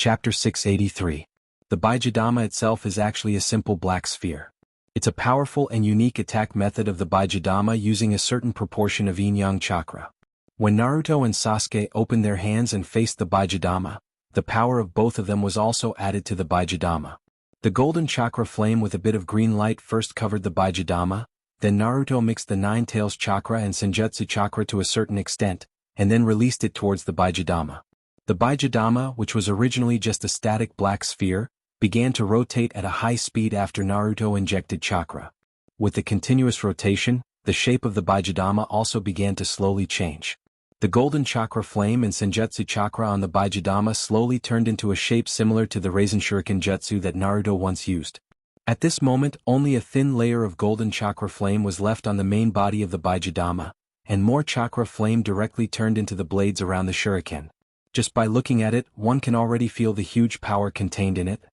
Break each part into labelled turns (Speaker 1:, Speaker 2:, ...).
Speaker 1: Chapter 683. The Baijidama itself is actually a simple black sphere. It's a powerful and unique attack method of the Baijidama using a certain proportion of yin-yang chakra. When Naruto and Sasuke opened their hands and faced the Baijidama, the power of both of them was also added to the Baijidama. The golden chakra flame with a bit of green light first covered the Baijidama, then Naruto mixed the Nine Tails chakra and Senjutsu chakra to a certain extent, and then released it towards the Baijidama. The Baijidama, which was originally just a static black sphere, began to rotate at a high speed after Naruto injected chakra. With the continuous rotation, the shape of the Baijidama also began to slowly change. The golden chakra flame and Senjutsu chakra on the Baijidama slowly turned into a shape similar to the Rasen Shuriken Jutsu that Naruto once used. At this moment, only a thin layer of golden chakra flame was left on the main body of the Baijidama, and more chakra flame directly turned into the blades around the shuriken. Just by looking at it, one can already feel the huge power contained in it.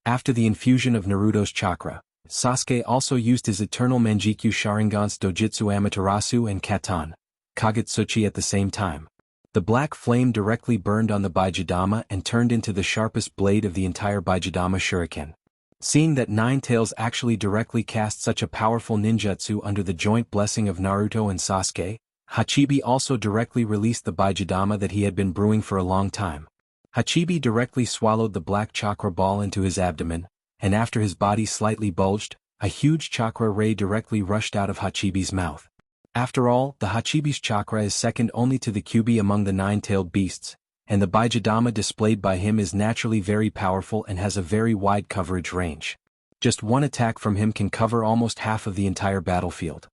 Speaker 1: After the infusion of Naruto's chakra, Sasuke also used his eternal Manjikyu Sharingan's Dojutsu Amaterasu and Katan, Kagetsuchi at the same time. The black flame directly burned on the Baijidama and turned into the sharpest blade of the entire Baijidama shuriken. Seeing that Nine Tails actually directly cast such a powerful ninjutsu under the joint blessing of Naruto and Sasuke, Hachibi also directly released the Baijidama that he had been brewing for a long time. Hachibi directly swallowed the black chakra ball into his abdomen, and after his body slightly bulged, a huge chakra ray directly rushed out of Hachibi's mouth. After all, the Hachibi's chakra is second only to the Kyuubi among the nine-tailed beasts, and the Baijidama displayed by him is naturally very powerful and has a very wide coverage range. Just one attack from him can cover almost half of the entire battlefield.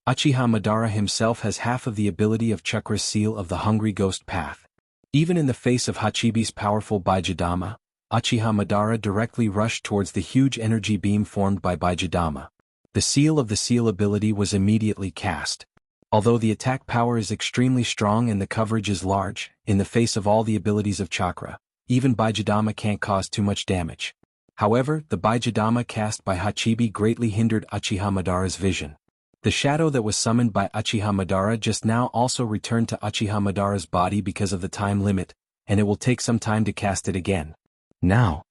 Speaker 1: Uchiha Madara himself has half of the ability of Chakra's seal of the Hungry Ghost Path. Even in the face of Hachibi's powerful Baijidama, Uchiha Madara directly rushed towards the huge energy beam formed by Baijidama. The seal of the seal ability was immediately cast. Although the attack power is extremely strong and the coverage is large, in the face of all the abilities of Chakra, even Baijidama can't cause too much damage. However, the Baijidama cast by Hachibi greatly hindered Uchiha Madara's vision. The shadow that was summoned by Uchiha Madara just now also returned to Uchiha Madara's body because of the time limit, and it will take some time to cast it again. Now,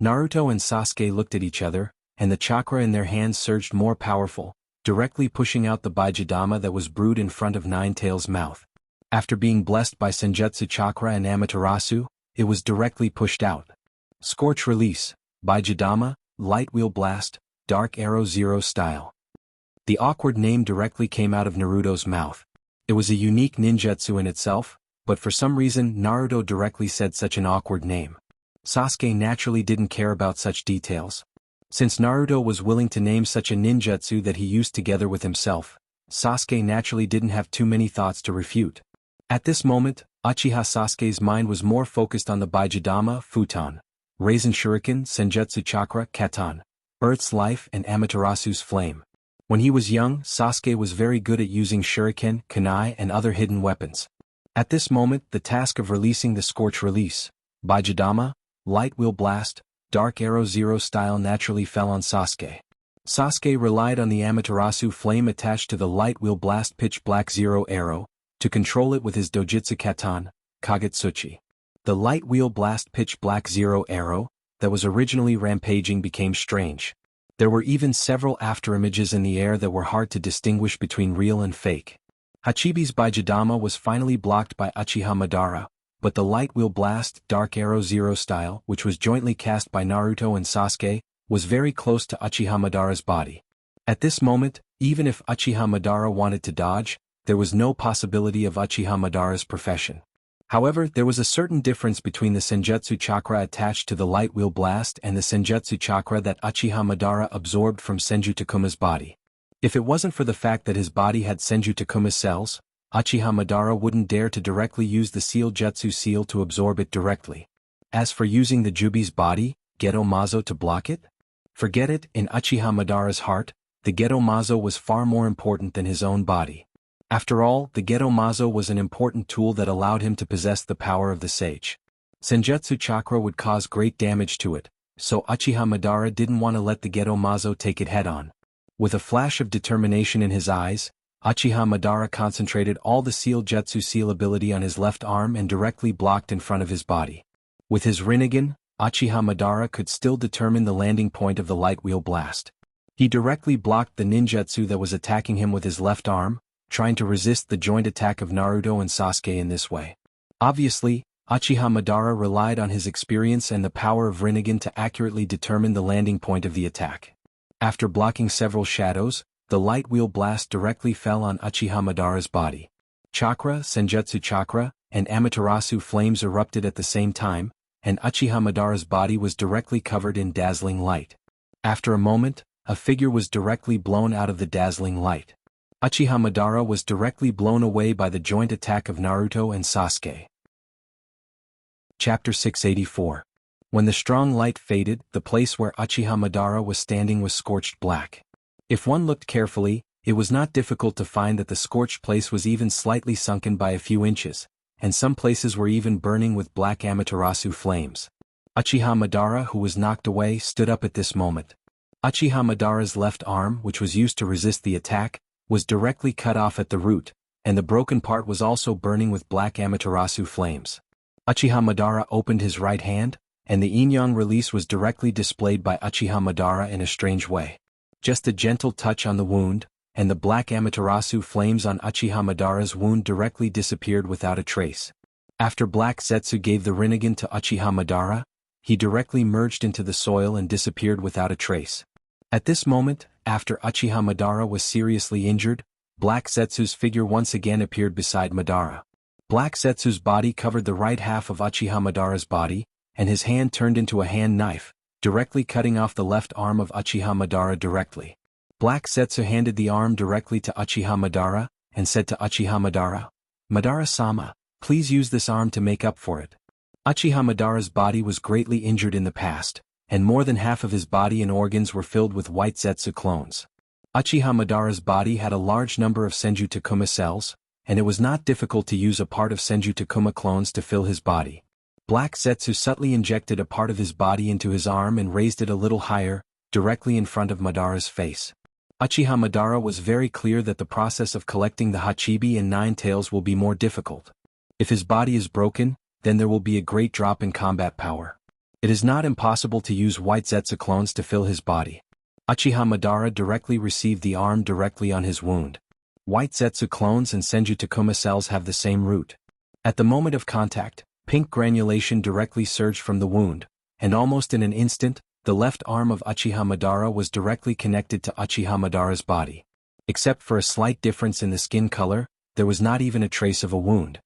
Speaker 1: Naruto and Sasuke looked at each other, and the chakra in their hands surged more powerful, directly pushing out the Baijidama that was brewed in front of Nine Tails' mouth. After being blessed by Senjutsu chakra and Amaterasu, it was directly pushed out. Scorch Release, Baijidama, Light Wheel Blast, Dark Arrow Zero Style. The awkward name directly came out of Naruto's mouth. It was a unique ninjutsu in itself, but for some reason Naruto directly said such an awkward name. Sasuke naturally didn't care about such details. Since Naruto was willing to name such a ninjutsu that he used together with himself, Sasuke naturally didn't have too many thoughts to refute. At this moment, Uchiha Sasuke's mind was more focused on the Baijidama, Futon, Rasen Shuriken, Senjutsu Chakra, Katan, Earth's Life and Amaterasu's Flame. When he was young, Sasuke was very good at using shuriken, kunai and other hidden weapons. At this moment, the task of releasing the Scorch Release, Baijidama, Light Wheel Blast, Dark Arrow Zero Style naturally fell on Sasuke. Sasuke relied on the Amaterasu flame attached to the Light Wheel Blast Pitch Black Zero Arrow, to control it with his Dojutsu Katan, Kagetsuchi. The Light Wheel Blast Pitch Black Zero Arrow, that was originally rampaging became strange. There were even several afterimages in the air that were hard to distinguish between real and fake. Hachibi's Baijidama was finally blocked by Uchiha Madara, but the Light Wheel Blast Dark Arrow Zero Style, which was jointly cast by Naruto and Sasuke, was very close to Uchiha Madara's body. At this moment, even if Uchiha Madara wanted to dodge, there was no possibility of Uchiha Madara's profession. However, there was a certain difference between the Senjutsu chakra attached to the Light Wheel Blast and the Senjutsu chakra that Uchiha Madara absorbed from Senju Takuma's body. If it wasn't for the fact that his body had Senju Takuma's cells, Uchiha Madara wouldn't dare to directly use the Seal Jutsu seal to absorb it directly. As for using the Jubi's body, Geto Mazo, to block it? Forget it. In Uchiha Madara's heart, the Geto Mazo was far more important than his own body. After all, the Geto Mazo was an important tool that allowed him to possess the power of the sage. Senjutsu chakra would cause great damage to it, so Uchiha Madara didn't want to let the Geto Mazo take it head-on. With a flash of determination in his eyes, Uchiha Madara concentrated all the Seal Jutsu seal ability on his left arm and directly blocked in front of his body. With his Rinnegan, Uchiha Madara could still determine the landing point of the light wheel blast. He directly blocked the ninjutsu that was attacking him with his left arm, trying to resist the joint attack of Naruto and Sasuke in this way. Obviously, Uchiha Madara relied on his experience and the power of Rinnegan to accurately determine the landing point of the attack. After blocking several shadows, the light wheel blast directly fell on Uchiha Madara's body. Chakra, Senjutsu chakra, and Amaterasu flames erupted at the same time, and Uchiha Madara's body was directly covered in dazzling light. After a moment, a figure was directly blown out of the dazzling light. Uchiha Madara was directly blown away by the joint attack of Naruto and Sasuke. Chapter 684. When the strong light faded, the place where Uchiha Madara was standing was scorched black. If one looked carefully, it was not difficult to find that the scorched place was even slightly sunken by a few inches, and some places were even burning with black Amaterasu flames. Uchiha Madara, who was knocked away, stood up at this moment. Uchiha Madara's left arm, which was used to resist the attack, was directly cut off at the root, and the broken part was also burning with black Amaterasu flames. Uchiha Madara opened his right hand, and the yin-yang release was directly displayed by Uchiha Madara in a strange way. Just a gentle touch on the wound, and the black Amaterasu flames on Uchiha Madara's wound directly disappeared without a trace. After Black Zetsu gave the Rinnegan to Uchiha Madara, he directly merged into the soil and disappeared without a trace. At this moment, after Uchiha Madara was seriously injured, Black Zetsu's figure once again appeared beside Madara. Black Zetsu's body covered the right half of Uchiha Madara's body, and his hand turned into a hand knife, directly cutting off the left arm of Uchiha Madara directly. Black Zetsu handed the arm directly to Uchiha Madara, and said to Uchiha Madara, "Madara-sama, please use this arm to make up for it." Uchiha Madara's body was greatly injured in the past, and more than half of his body and organs were filled with white Zetsu clones. Uchiha Madara's body had a large number of Senju Takuma cells, and it was not difficult to use a part of Senju Takuma clones to fill his body. Black Zetsu subtly injected a part of his body into his arm and raised it a little higher, directly in front of Madara's face. Uchiha Madara was very clear that the process of collecting the Hachibi and Nine Tails will be more difficult. If his body is broken, then there will be a great drop in combat power. It is not impossible to use white Zetsu clones to fill his body. Uchiha Madara directly received the arm directly on his wound. White Zetsu clones and Senju Takuma cells have the same root. At the moment of contact, pink granulation directly surged from the wound, and almost in an instant, the left arm of Uchiha Madara was directly connected to Uchiha Madara's body. Except for a slight difference in the skin color, there was not even a trace of a wound.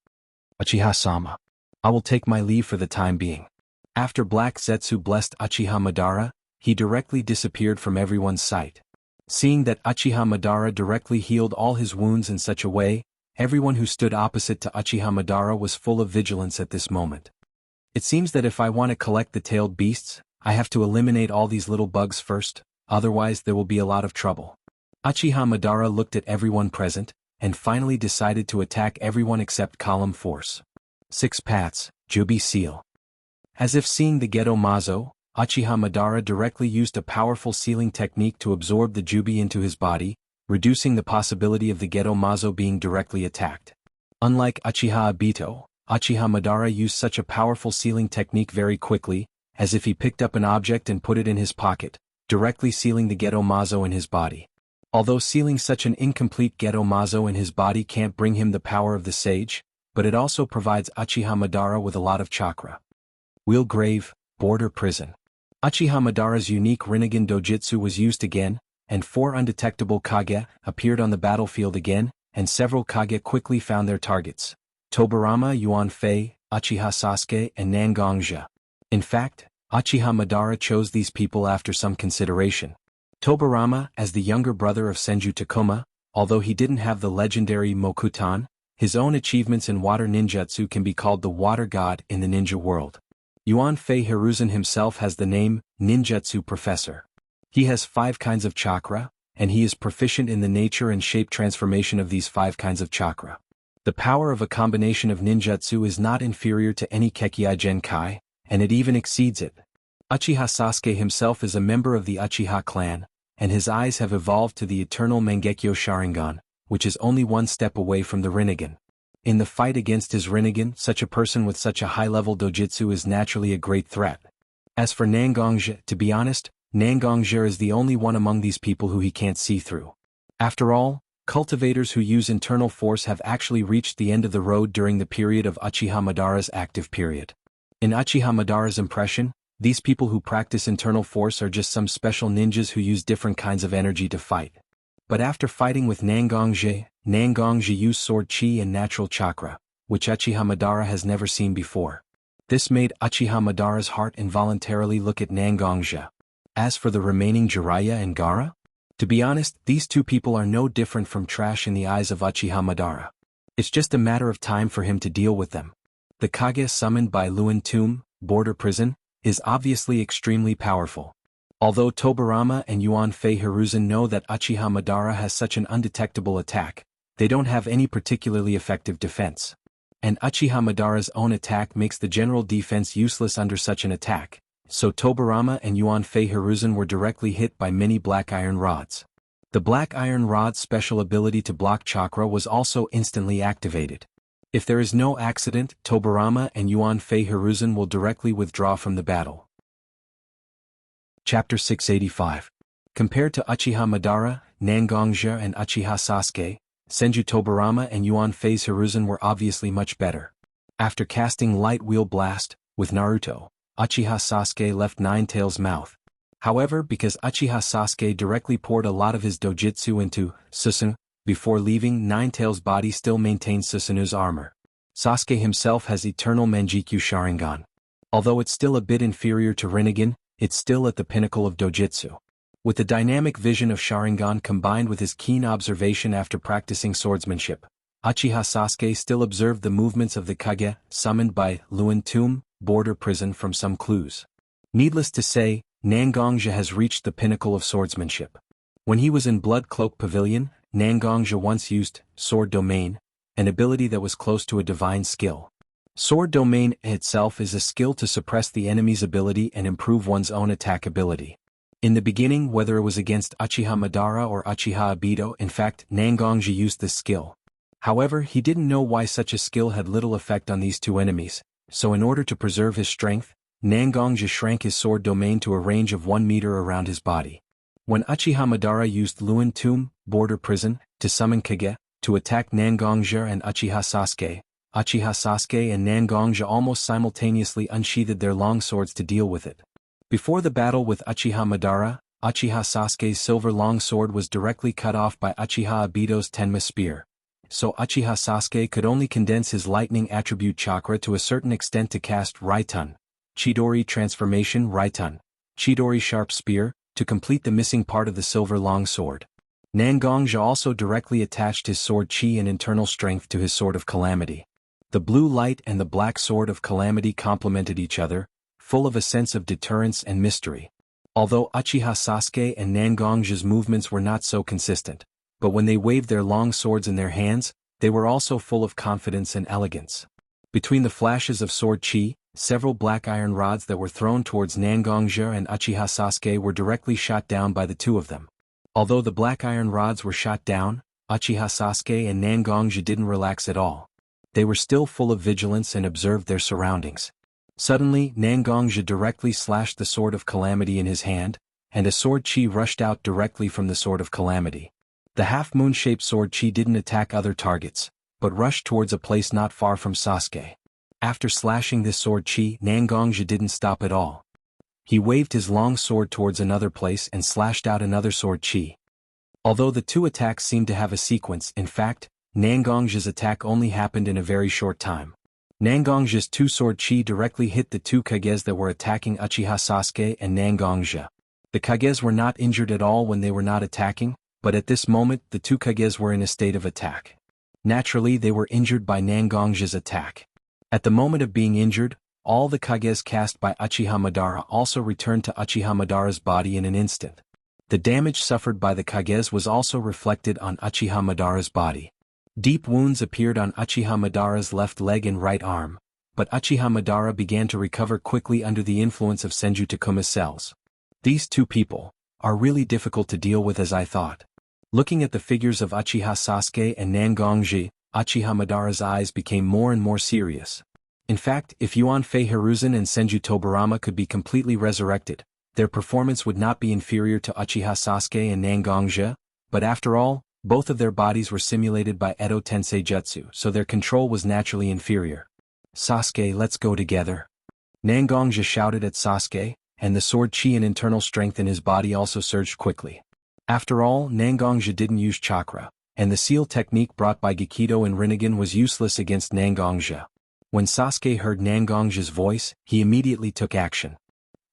Speaker 1: "Uchiha-sama, I will take my leave for the time being." After Black Zetsu blessed Uchiha Madara, he directly disappeared from everyone's sight. Seeing that Uchiha Madara directly healed all his wounds in such a way, everyone who stood opposite to Uchiha Madara was full of vigilance at this moment. It seems that if I want to collect the tailed beasts, I have to eliminate all these little bugs first, otherwise there will be a lot of trouble. Uchiha Madara looked at everyone present, and finally decided to attack everyone except Column Force. 6 Pats, Jubi Seal. As if seeing the Gedo Mazo, Uchiha Madara directly used a powerful sealing technique to absorb the Jubi into his body, reducing the possibility of the Gedo Mazo being directly attacked. Unlike Uchiha Obito, Uchiha Madara used such a powerful sealing technique very quickly, as if he picked up an object and put it in his pocket, directly sealing the Gedo Mazo in his body. Although sealing such an incomplete Gedo Mazo in his body can't bring him the power of the sage, but it also provides Uchiha Madara with a lot of chakra. Wheel Grave, Border Prison. Uchiha Madara's unique Rinnegan Dojutsu was used again, and 4 undetectable Kage appeared on the battlefield again, and several Kage quickly found their targets: Tobarama, Yuan Fei, Uchiha Sasuke, and Nangongja. In fact, Uchiha Madara chose these people after some consideration. Tobarama, as the younger brother of Senju Takuma, although he didn't have the legendary Mokutan, his own achievements in water ninjutsu can be called the water god in the ninja world. Yuan Fei Hiruzen himself has the name Ninjutsu Professor. He has 5 kinds of chakra, and he is proficient in the nature and shape transformation of these 5 kinds of chakra. The power of a combination of ninjutsu is not inferior to any Kekkei Genkai, and it even exceeds it. Uchiha Sasuke himself is a member of the Uchiha clan, and his eyes have evolved to the eternal Mangekyo Sharingan, which is only 1 step away from the Rinnegan. In the fight against his Rinnegan, such a person with such a high-level dojutsu is naturally a great threat. As for Nangongzhi, to be honest, Nangongzhi is the only one among these people who he can't see through. After all, cultivators who use internal force have actually reached the end of the road during the period of Uchiha Madara's active period. In Uchiha Madara's impression, these people who practice internal force are just some special ninjas who use different kinds of energy to fight. But after fighting with Nangongzhi, Nangongzhi used sword chi and natural chakra, which Uchiha Madara has never seen before. This made Uchiha Madara's heart involuntarily look at Nangongzhi. As for the remaining Jiraiya and Gaara? To be honest, these two people are no different from trash in the eyes of Uchiha Madara. It's just a matter of time for him to deal with them. The Kage summoned by Luan Tomb, Border Prison, is obviously extremely powerful. Although Tobirama and Yuan Fei Hiruzen know that Uchiha Madara has such an undetectable attack, they don't have any particularly effective defense. And Uchiha Madara's own attack makes the general defense useless under such an attack, so Tobirama and Yuan Fei Hiruzen were directly hit by many black iron rods. The black iron rod's special ability to block chakra was also instantly activated. If there is no accident, Tobirama and Yuan Fei Hiruzen will directly withdraw from the battle. Chapter 685. Compared to Uchiha Madara, Nangongzhi and Uchiha Sasuke, Senju Tobirama and Yuan Fei's Hiruzen were obviously much better. After casting Light Wheel Blast, with Naruto, Uchiha Sasuke left Nine-Tails' mouth. However, because Uchiha Sasuke directly poured a lot of his dojutsu into Susanoo, before leaving, Nine-Tails' body still maintains Susanoo's armor. Sasuke himself has Eternal Manjikyu Sharingan. Although it's still a bit inferior to Rinnegan, it's still at the pinnacle of dojutsu. With the dynamic vision of Sharingan combined with his keen observation after practicing swordsmanship, Uchiha Sasuke still observed the movements of the Kage, summoned by Luan Tomb, Border Prison from some clues. Needless to say, Nangongzhi has reached the pinnacle of swordsmanship. When he was in Blood Cloak Pavilion, Nangongzhi once used Sword Domain, an ability that was close to a divine skill. Sword Domain itself is a skill to suppress the enemy's ability and improve one's own attack ability. In the beginning, whether it was against Uchiha Madara or Uchiha Obito, in fact, Nangongzhi used this skill. However, he didn't know why such a skill had little effect on these two enemies, so in order to preserve his strength, Nangongzhi shrank his sword domain to a range of 1 meter around his body. When Uchiha Madara used Luan Tomb, Border Prison, to summon Kage, to attack Nangongzhi and Uchiha Sasuke and Nangongzhi almost simultaneously unsheathed their long swords to deal with it. Before the battle with Uchiha Madara, Uchiha Sasuke's silver long sword was directly cut off by Uchiha Obito's Tenma spear. So Uchiha Sasuke could only condense his lightning attribute chakra to a certain extent to cast Raitun, Chidori Transformation Raitun, Chidori Sharp Spear, to complete the missing part of the silver long sword. Nangongzhi also directly attached his sword chi and internal strength to his sword of calamity. The blue light and the black sword of calamity complemented each other, full of a sense of deterrence and mystery. Although Uchiha Sasuke and Nangongzhi's movements were not so consistent, but when they waved their long swords in their hands, they were also full of confidence and elegance. Between the flashes of sword chi, several black iron rods that were thrown towards Nangongzhi and Uchiha Sasuke were directly shot down by the two of them. Although the black iron rods were shot down, Uchiha Sasuke and Nangongzhi didn't relax at all. They were still full of vigilance and observed their surroundings. Suddenly, Nangongzhi directly slashed the sword of calamity in his hand, and a sword chi rushed out directly from the sword of calamity. The half-moon-shaped sword chi didn't attack other targets, but rushed towards a place not far from Sasuke. After slashing this sword chi, Nangongzhi didn't stop at all. He waved his long sword towards another place and slashed out another sword chi. Although the two attacks seemed to have a sequence, in fact, Nangongzhi's attack only happened in a very short time. Nangongzhi's two-sword chi directly hit the two Kages that were attacking Uchiha Sasuke and Nangongzhi. The Kages were not injured at all when they were not attacking, but at this moment the two Kages were in a state of attack. Naturally, they were injured by Nangongzhi's attack. At the moment of being injured, all the Kages cast by Uchiha Madara also returned to Uchiha Madara's body in an instant. The damage suffered by the Kages was also reflected on Uchiha Madara's body. Deep wounds appeared on Uchiha Madara's left leg and right arm, but Uchiha Madara began to recover quickly under the influence of Senju Takuma's cells. These two people are really difficult to deal with as I thought. Looking at the figures of Uchiha Sasuke and Nangongzhi, Uchiha Madara's eyes became more and more serious. In fact, if Yuan Fei Hiruzen and Senju Tobarama could be completely resurrected, their performance would not be inferior to Uchiha Sasuke and Nangongja, but after all, both of their bodies were simulated by Edo Tensei Jutsu, so their control was naturally inferior. Sasuke, let's go together. Nangongja shouted at Sasuke, and the sword chi and internal strength in his body also surged quickly. After all, Nangongja didn't use chakra, and the seal technique brought by Gekido and Rinnegan was useless against Nangongja. When Sasuke heard Nangongja's voice, he immediately took action.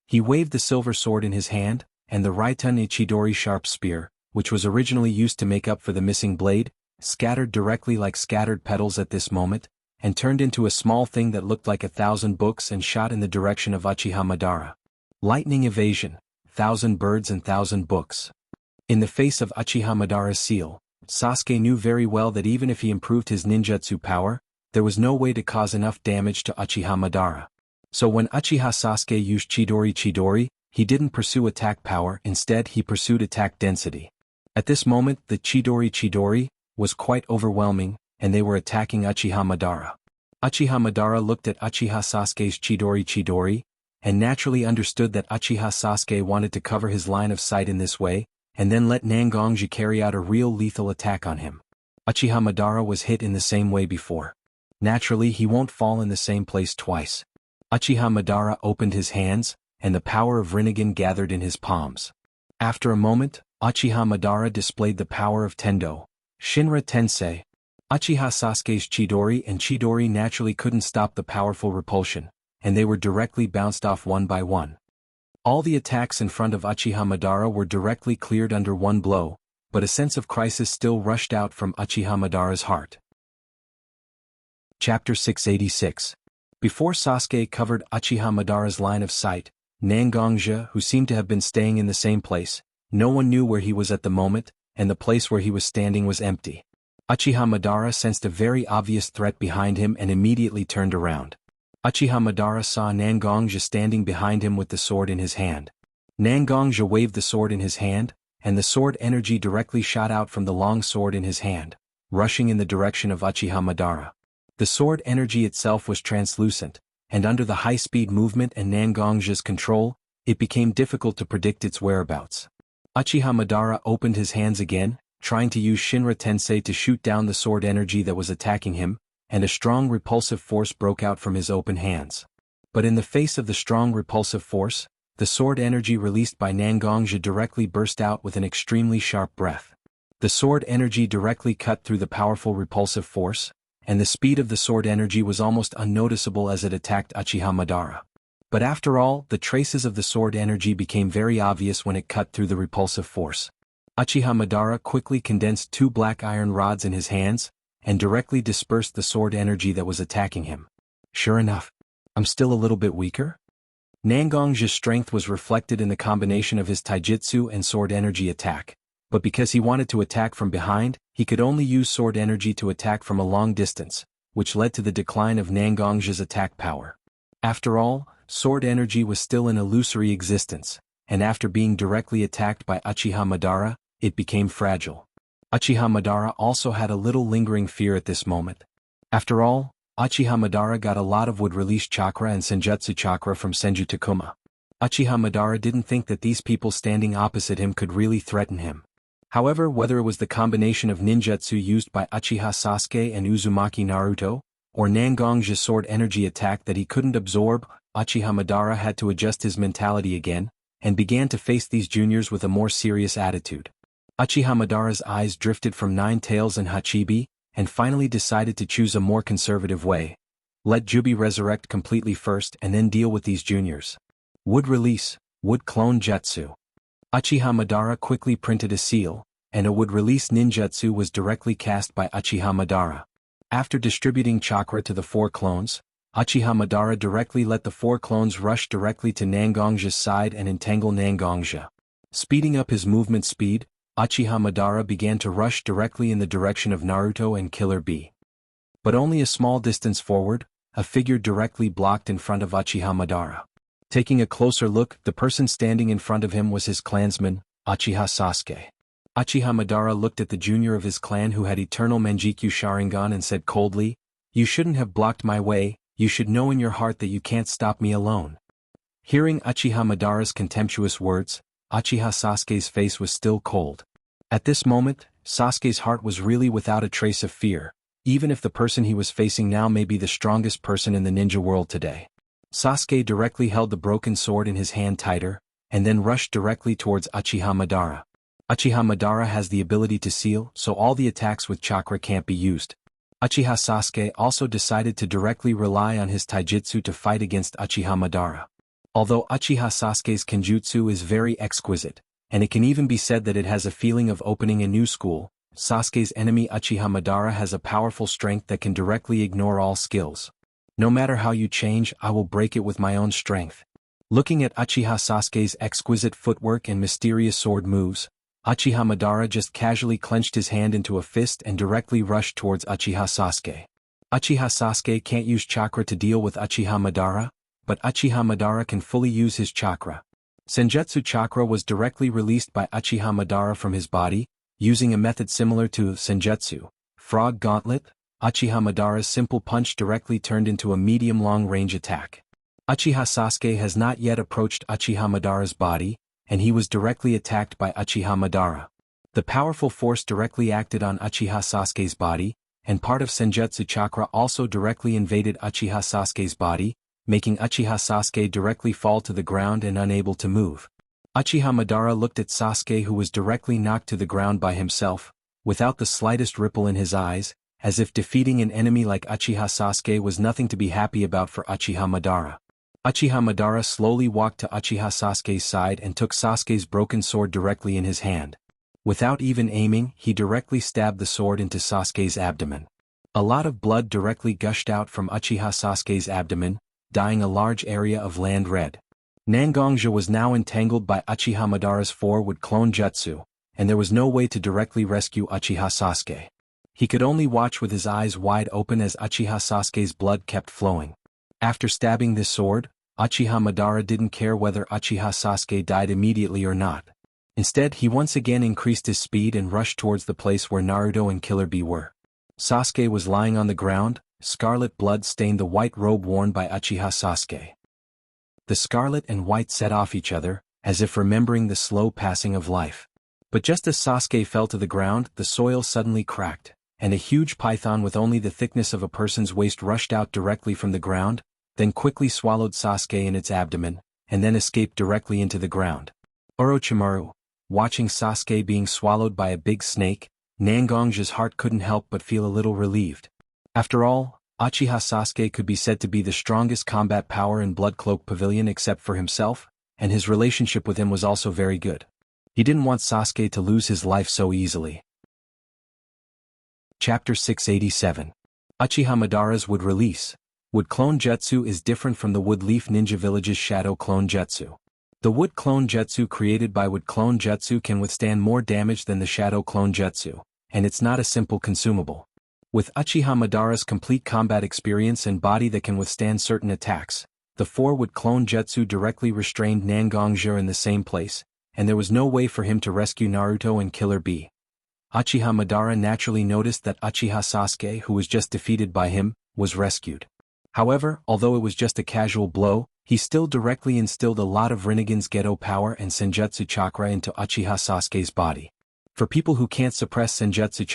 Speaker 1: He waved the silver sword in his hand, and the Raiten Ichidori sharp spear, which was originally used to make up for the missing blade, scattered directly like scattered petals at this moment, and turned into a small thing that looked like 1,000 books and shot in the direction of Uchiha Madara. Lightning evasion, 1,000 birds and 1,000 books. In the face of Uchiha Madara's seal, Sasuke knew very well that even if he improved his ninjutsu power, there was no way to cause enough damage to Uchiha Madara. So when Uchiha Sasuke used Chidori, he didn't pursue attack power, instead he pursued attack density. At this moment the Chidori was quite overwhelming, and they were attacking Uchiha Madara. Uchiha Madara looked at Uchiha Sasuke's Chidori, and naturally understood that Uchiha Sasuke wanted to cover his line of sight in this way, and then let Nangongja carry out a real lethal attack on him. Uchiha Madara was hit in the same way before. Naturally he won't fall in the same place twice. Uchiha Madara opened his hands, and the power of Rinnegan gathered in his palms. After a moment, Uchiha Madara displayed the power of Tendo, Shinra Tensei. Uchiha Sasuke's Chidori naturally couldn't stop the powerful repulsion, and they were directly bounced off one by one. All the attacks in front of Uchiha Madara were directly cleared under one blow, but a sense of crisis still rushed out from Uchiha Madara's heart. Chapter 686. Before Sasuke covered Uchiha Madara's line of sight, Nangongja, who seemed to have been staying in the same place, no one knew where he was at the moment, and the place where he was standing was empty. Uchiha Madara sensed a very obvious threat behind him and immediately turned around. Uchiha Madara saw Nangongja standing behind him with the sword in his hand. Nangongja waved the sword in his hand, and the sword energy directly shot out from the long sword in his hand, rushing in the direction of Uchiha Madara. The sword energy itself was translucent, and under the high-speed movement and Nangongja's control, it became difficult to predict its whereabouts. Uchiha Madara opened his hands again, trying to use Shinra Tensei to shoot down the sword energy that was attacking him, and a strong repulsive force broke out from his open hands. But in the face of the strong repulsive force, the sword energy released by Nangongja directly burst out with an extremely sharp breath. The sword energy directly cut through the powerful repulsive force, and the speed of the sword energy was almost unnoticeable as it attacked Uchiha Madara. But after all, the traces of the sword energy became very obvious when it cut through the repulsive force. Uchiha Madara quickly condensed 2 black iron rods in his hands, and directly dispersed the sword energy that was attacking him. Sure enough, I'm still a little bit weaker? Nangongja's strength was reflected in the combination of his taijutsu and sword energy attack, but because he wanted to attack from behind, he could only use sword energy to attack from a long distance, which led to the decline of Nangongja's attack power. After all, sword energy was still an illusory existence, and after being directly attacked by Uchiha Madara, it became fragile. Uchiha Madara also had a little lingering fear at this moment. After all, Uchiha Madara got a lot of wood-release chakra and senjutsu chakra from Senju Takuma. Uchiha Madara didn't think that these people standing opposite him could really threaten him. However, whether it was the combination of ninjutsu used by Uchiha Sasuke and Uzumaki Naruto, or Nangongja's sword energy attack that he couldn't absorb, Uchiha Madara had to adjust his mentality again, and began to face these juniors with a more serious attitude. Uchiha Madara's eyes drifted from Nine Tails and Hachibi, and finally decided to choose a more conservative way. Let Jubi resurrect completely first and then deal with these juniors. Wood release, wood clone jutsu. Uchiha Madara quickly printed a seal, and a wood-release ninjutsu was directly cast by Uchiha Madara. After distributing chakra to the 4 clones, Uchiha Madara directly let the 4 clones rush directly to Nangongja's side and entangle Nangongja. Speeding up his movement speed, Uchiha Madara began to rush directly in the direction of Naruto and Killer Bee. But only a small distance forward, a figure directly blocked in front of Uchiha Madara. Taking a closer look, the person standing in front of him was his clansman, Uchiha Sasuke. Uchiha Madara looked at the junior of his clan who had eternal Manjikyu Sharingan and said coldly, "You shouldn't have blocked my way, you should know in your heart that you can't stop me alone. Hearing Uchiha Madara's contemptuous words, Uchiha Sasuke's face was still cold. At this moment, Sasuke's heart was really without a trace of fear, even if the person he was facing now may be the strongest person in the ninja world today. Sasuke directly held the broken sword in his hand tighter, and then rushed directly towards Uchiha Madara. Uchiha Madara has the ability to seal, so all the attacks with chakra can't be used. Uchiha Sasuke also decided to directly rely on his taijutsu to fight against Uchiha Madara. Although Uchiha Sasuke's kenjutsu is very exquisite, and it can even be said that it has a feeling of opening a new school, Sasuke's enemy Uchiha Madara has a powerful strength that can directly ignore all skills. No matter how you change, I will break it with my own strength. Looking at Uchiha Sasuke's exquisite footwork and mysterious sword moves, Uchiha Madara just casually clenched his hand into a fist and directly rushed towards Uchiha Sasuke. Uchiha Sasuke can't use chakra to deal with Uchiha Madara, but Uchiha Madara can fully use his chakra. Senjutsu chakra was directly released by Uchiha Madara from his body, using a method similar to Senjutsu, Frog Gauntlet. Uchiha Madara's simple punch directly turned into a medium long-range attack. Uchiha Sasuke has not yet approached Uchiha Madara's body, and he was directly attacked by Uchiha Madara. The powerful force directly acted on Uchiha Sasuke's body, and part of Senjutsu chakra also directly invaded Uchiha Sasuke's body, making Uchiha Sasuke directly fall to the ground and unable to move. Uchiha Madara looked at Sasuke, who was directly knocked to the ground by himself, without the slightest ripple in his eyes, as if defeating an enemy like Uchiha Sasuke was nothing to be happy about for Uchiha Madara. Uchiha Madara slowly walked to Uchiha Sasuke's side and took Sasuke's broken sword directly in his hand. Without even aiming, he directly stabbed the sword into Sasuke's abdomen. A lot of blood directly gushed out from Uchiha Sasuke's abdomen, dyeing a large area of land red. Nangongja was now entangled by Uchiha Madara's four-wood clone jutsu, and there was no way to directly rescue Uchiha Sasuke. He could only watch with his eyes wide open as Uchiha Sasuke's blood kept flowing. After stabbing this sword, Uchiha Madara didn't care whether Uchiha Sasuke died immediately or not. Instead, he once again increased his speed and rushed towards the place where Naruto and Killer Bee were. Sasuke was lying on the ground, scarlet blood stained the white robe worn by Uchiha Sasuke. The scarlet and white set off each other, as if remembering the slow passing of life. But just as Sasuke fell to the ground, the soil suddenly cracked, and a huge python with only the thickness of a person's waist rushed out directly from the ground, then quickly swallowed Sasuke in its abdomen, and then escaped directly into the ground. Orochimaru, watching Sasuke being swallowed by a big snake, Nangongja's heart couldn't help but feel a little relieved. After all, Uchiha Sasuke could be said to be the strongest combat power in Blood Cloak Pavilion except for himself, and his relationship with him was also very good. He didn't want Sasuke to lose his life so easily. Chapter 687. Uchiha Madara's Wood Release. Wood Clone Jutsu is different from the Wood Leaf Ninja Village's Shadow Clone Jutsu. The Wood Clone Jutsu created by Wood Clone Jutsu can withstand more damage than the Shadow Clone Jutsu, and it's not a simple consumable. With Uchiha Madara's complete combat experience and body that can withstand certain attacks, the four-wood clone jutsu directly restrained Nangongja in the same place, and there was no way for him to rescue Naruto and Killer Bee. Uchiha Madara naturally noticed that Uchiha Sasuke, who was just defeated by him, was rescued. However, although it was just a casual blow, he still directly instilled a lot of Rinnegan's Geto power and Senjutsu chakra into Uchiha Sasuke's body. For people who can't suppress Senjutsu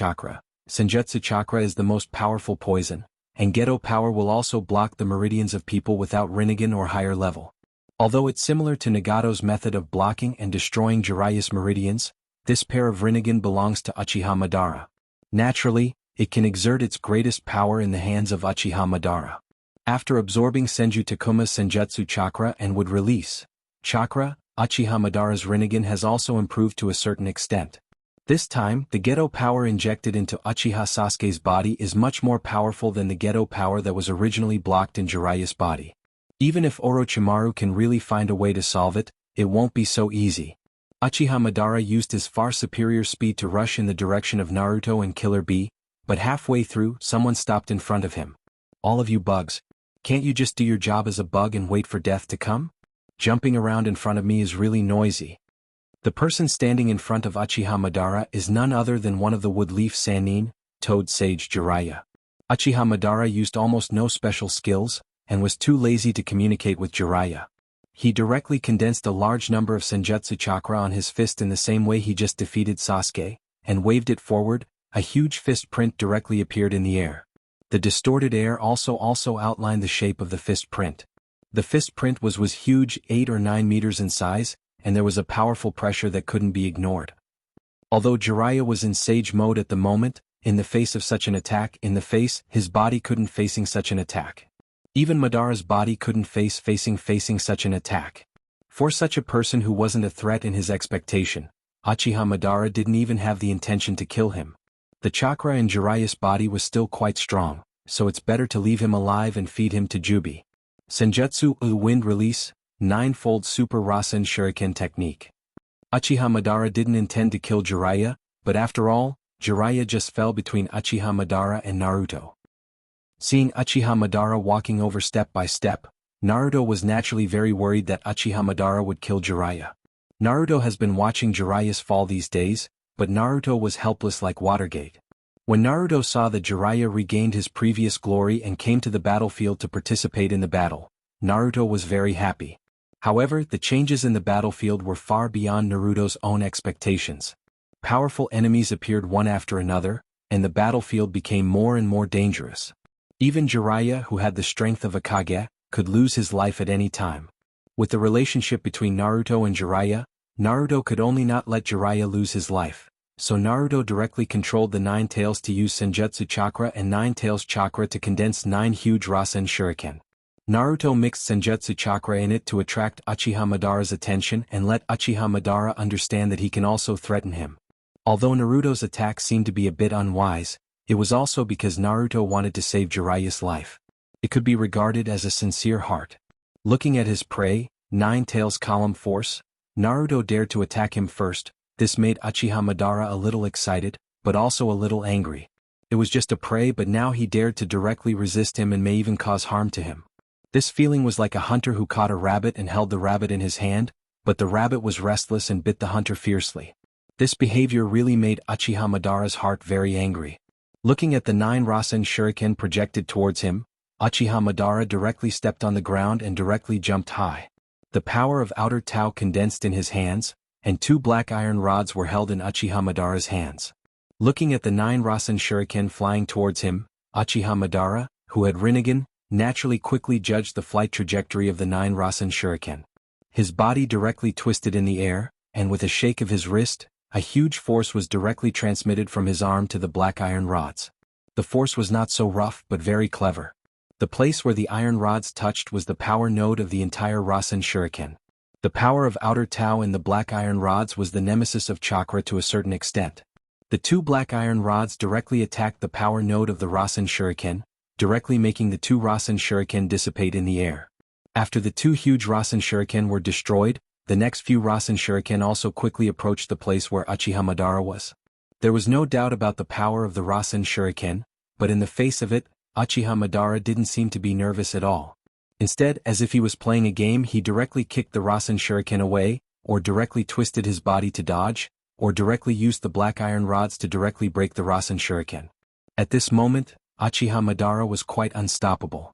Speaker 1: chakra is the most powerful poison, and Geto power will also block the meridians of people without Rinnegan or higher level. Although it's similar to Nagato's method of blocking and destroying Jiraiya's meridians, this pair of Rinnegan belongs to Uchiha Madara. Naturally, it can exert its greatest power in the hands of Uchiha Madara. After absorbing Senju Takuma's Senjutsu chakra and Wood Release chakra, Uchiha Madara's Rinnegan has also improved to a certain extent. This time, the Geto power injected into Uchiha Sasuke's body is much more powerful than the Geto power that was originally blocked in Jiraiya's body. Even if Orochimaru can really find a way to solve it, it won't be so easy. Uchiha Madara used his far superior speed to rush in the direction of Naruto and Killer Bee, but halfway through, someone stopped in front of him. "All of you bugs. Can't you just do your job as a bug and wait for death to come? Jumping around in front of me is really noisy." The person standing in front of Uchiha Madara is none other than one of the Wood Leaf Sannin, Toad Sage Jiraiya. Uchiha Madara used almost no special skills, and was too lazy to communicate with Jiraiya. He directly condensed a large number of Senjutsu chakra on his fist in the same way he just defeated Sasuke, and waved it forward. A huge fist print directly appeared in the air. The distorted air also outlined the shape of the fist print. The fist print was huge, 8 or 9 meters in size, and there was a powerful pressure that couldn't be ignored. Although Jiraiya was in sage mode at the moment, in the face of such an attack, his body couldn't facing such an attack. Even Madara's body couldn't facing such an attack. For such a person who wasn't a threat in his expectation, Uchiha Madara didn't even have the intention to kill him. The chakra in Jiraiya's body was still quite strong, so it's better to leave him alive and feed him to Jubi. Senjutsu Wind Release, 9-fold Super Rasen Shuriken Technique. Uchiha Madara didn't intend to kill Jiraiya, but after all, Jiraiya just fell between Uchiha Madara and Naruto. Seeing Uchiha Madara walking over step by step, Naruto was naturally very worried that Uchiha Madara would kill Jiraiya. Naruto has been watching Jiraiya's fall these days, but Naruto was helpless like Watergate. When Naruto saw that Jiraiya regained his previous glory and came to the battlefield to participate in the battle, Naruto was very happy. However, the changes in the battlefield were far beyond Naruto's own expectations. Powerful enemies appeared one after another, and the battlefield became more and more dangerous. Even Jiraiya, who had the strength of a Kage, could lose his life at any time. With the relationship between Naruto and Jiraiya, Naruto could only not let Jiraiya lose his life, so Naruto directly controlled the Nine Tails to use Senjutsu Chakra and Nine Tails Chakra to condense 9 huge Rasen Shuriken. Naruto mixed Senjutsu Chakra in it to attract Uchiha Madara's attention and let Uchiha Madara understand that he can also threaten him. Although Naruto's attack seemed to be a bit unwise, it was also because Naruto wanted to save Jiraiya's life. It could be regarded as a sincere heart. Looking at his prey, Nine Tails Column Force, Naruto dared to attack him first. This made Uchiha Madara a little excited, but also a little angry. It was just a prey, but now he dared to directly resist him and may even cause harm to him. This feeling was like a hunter who caught a rabbit and held the rabbit in his hand, but the rabbit was restless and bit the hunter fiercely. This behavior really made Uchiha Madara's heart very angry. Looking at the 9 Rasen Shuriken projected towards him, Uchiha Madara directly stepped on the ground and directly jumped high. The power of Outer Tao condensed in his hands, and 2 black iron rods were held in Uchiha Madara's hands. Looking at the 9 Rasen Shuriken flying towards him, Uchiha Madara, who had Rinnegan, naturally quickly judged the flight trajectory of the 9 Rasen Shuriken. His body directly twisted in the air, and with a shake of his wrist, a huge force was directly transmitted from his arm to the black iron rods. The force was not so rough but very clever. The place where the iron rods touched was the power node of the entire Rasen Shuriken. The power of Outer Tao in the black iron rods was the nemesis of chakra to a certain extent. The 2 black iron rods directly attacked the power node of the Rasen Shuriken, directly making the 2 Rasen Shuriken dissipate in the air. After the 2 huge Rasen Shuriken were destroyed, the next few Rasen Shuriken also quickly approached the place where Uchiha Madara was. There was no doubt about the power of the Rasen Shuriken, but in the face of it, Uchiha Madara didn't seem to be nervous at all. Instead, as if he was playing a game, he directly kicked the Rasen Shuriken away, or directly twisted his body to dodge, or directly used the black iron rods to directly break the Rasen Shuriken. At this moment, Uchiha Madara was quite unstoppable.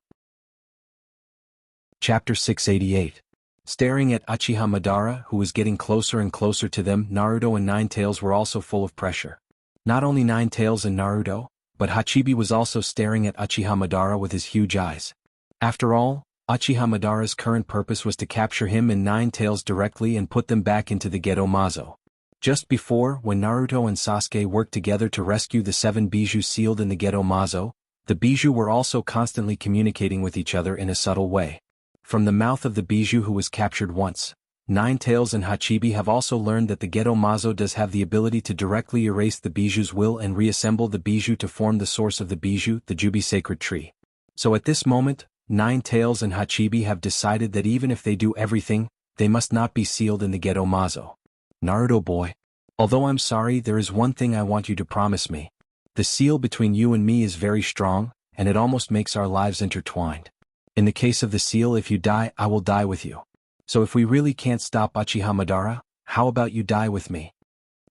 Speaker 1: Chapter 688. Staring at Uchiha Madara, who was getting closer and closer to them, Naruto and Nine Tails were also full of pressure. Not only Nine Tails and Naruto, but Hachibi was also staring at Uchiha Madara with his huge eyes. After all, Uchiha Madara's current purpose was to capture him and Nine Tails directly and put them back into the Gedo Mazo. Just before, when Naruto and Sasuke worked together to rescue the 7 Bijou sealed in the Gedo Mazo, the Bijou were also constantly communicating with each other in a subtle way. From the mouth of the Bijou who was captured once, Nine Tails and Hachibi have also learned that the Gedo Mazo does have the ability to directly erase the Bijou's will and reassemble the Bijou to form the source of the Bijou, the Jubi sacred tree. So at this moment, Nine Tails and Hachibi have decided that even if they do everything, they must not be sealed in the Gedo Mazo. Naruto boy. Although I'm sorry, there is one thing I want you to promise me. The seal between you and me is very strong, and it almost makes our lives intertwined. In the case of the seal, if you die, I will die with you. So if we really can't stop Uchiha Madara, how about you die with me?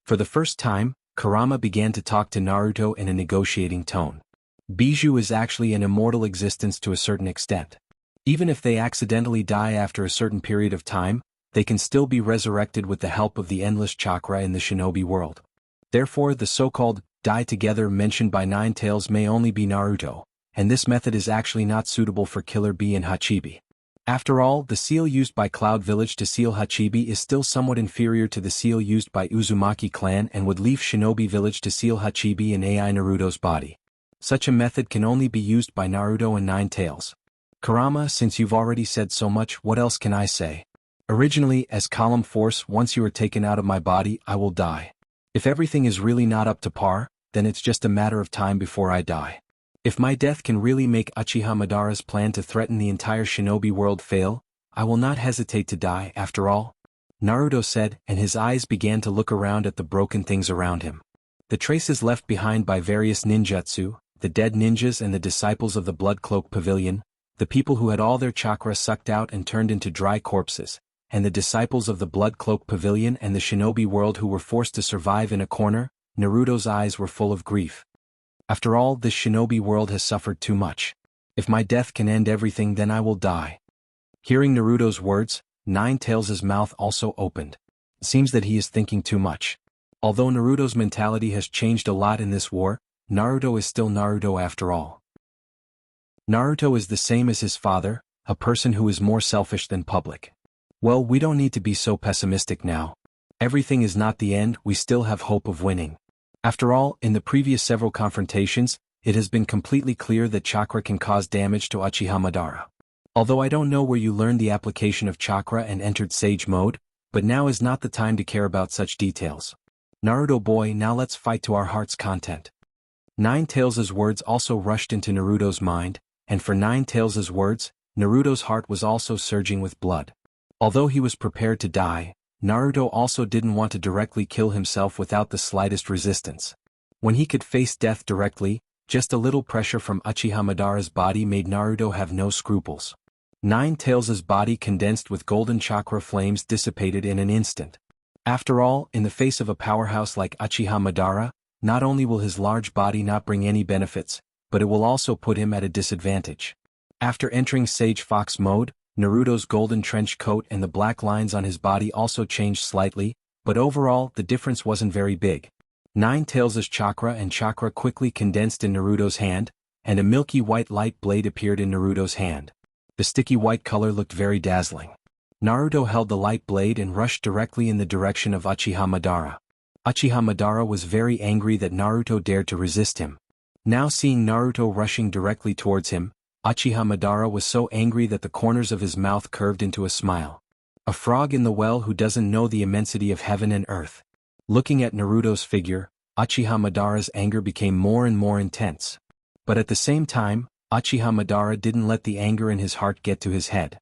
Speaker 1: For the first time, Kurama began to talk to Naruto in a negotiating tone. Bijou is actually an immortal existence to a certain extent. Even if they accidentally die after a certain period of time, they can still be resurrected with the help of the endless chakra in the shinobi world. Therefore, the so-called die together mentioned by Nine Tails may only be Naruto, and this method is actually not suitable for Killer Bee and Hachibi. After all, the seal used by Cloud Village to seal Hachibi is still somewhat inferior to the seal used by Uzumaki clan and would leave Shinobi Village to seal Hachibi and AI Naruto's body. Such a method can only be used by Naruto and Nine Tails. Kurama, since you've already said so much, what else can I say? Originally, as column force, once you are taken out of my body, I will die. If everything is really not up to par, then it's just a matter of time before I die. If my death can really make Uchiha Madara's plan to threaten the entire shinobi world fail, I will not hesitate to die after all, Naruto said, and his eyes began to look around at the broken things around him. The traces left behind by various ninjutsu, the dead ninjas and the disciples of the Blood Cloak Pavilion, the people who had all their chakra sucked out and turned into dry corpses, and the disciples of the Blood Cloak Pavilion and the shinobi world who were forced to survive in a corner, Naruto's eyes were full of grief. After all, this shinobi world has suffered too much. If my death can end everything, then I will die. Hearing Naruto's words, Nine Tails' mouth also opened. It seems that he is thinking too much. Although Naruto's mentality has changed a lot in this war, Naruto is still Naruto after all. Naruto is the same as his father, a person who is more selfish than public. Well, we don't need to be so pessimistic now. Everything is not the end, we still have hope of winning. After all, in the previous several confrontations, it has been completely clear that chakra can cause damage to Uchiha Madara. Although I don't know where you learned the application of chakra and entered Sage mode, but now is not the time to care about such details. Naruto boy, now let's fight to our heart's content. Nine Tails' words also rushed into Naruto's mind, and for Nine Tails' words, Naruto's heart was also surging with blood. Although he was prepared to die, Naruto also didn't want to directly kill himself without the slightest resistance. When he could face death directly, just a little pressure from Uchiha Madara's body made Naruto have no scruples. Nine Tails' body condensed with golden chakra flames dissipated in an instant. After all, in the face of a powerhouse like Uchiha Madara, not only will his large body not bring any benefits, but it will also put him at a disadvantage. After entering Sage Fox mode, Naruto's golden trench coat and the black lines on his body also changed slightly, but overall the difference wasn't very big. Nine Tails' chakra and chakra quickly condensed in Naruto's hand, and a milky white light blade appeared in Naruto's hand. The sticky white color looked very dazzling. Naruto held the light blade and rushed directly in the direction of Uchiha Madara. Uchiha Madara was very angry that Naruto dared to resist him. Now seeing Naruto rushing directly towards him, Uchiha Madara was so angry that the corners of his mouth curved into a smile. A frog in the well who doesn't know the immensity of heaven and earth. Looking at Naruto's figure, Uchiha Madara's anger became more and more intense. But at the same time, Uchiha Madara didn't let the anger in his heart get to his head.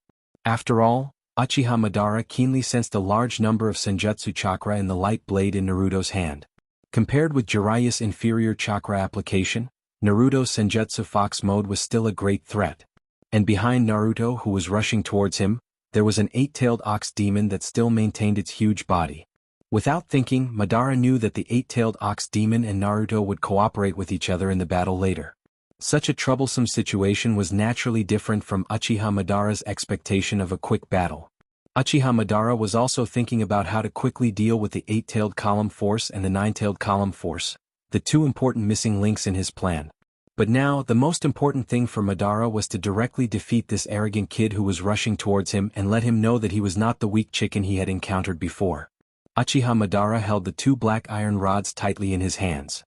Speaker 1: After all, Uchiha Madara keenly sensed a large number of senjutsu chakra in the light blade in Naruto's hand. Compared with Jiraiya's inferior chakra application, Naruto's Senjutsu Fox mode was still a great threat. And behind Naruto, who was rushing towards him, there was an eight-tailed ox demon that still maintained its huge body. Without thinking, Madara knew that the eight-tailed ox demon and Naruto would cooperate with each other in the battle later. Such a troublesome situation was naturally different from Uchiha Madara's expectation of a quick battle. Uchiha Madara was also thinking about how to quickly deal with the eight-tailed column force and the nine-tailed column force, the two important missing links in his plan. But now, the most important thing for Madara was to directly defeat this arrogant kid who was rushing towards him and let him know that he was not the weak chicken he had encountered before. Uchiha Madara held the two black iron rods tightly in his hands.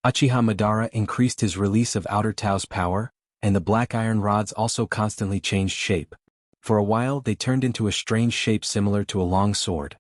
Speaker 1: Uchiha Madara increased his release of Outer Tao's power, and the black iron rods also constantly changed shape. For a while they turned into a strange shape similar to a long sword.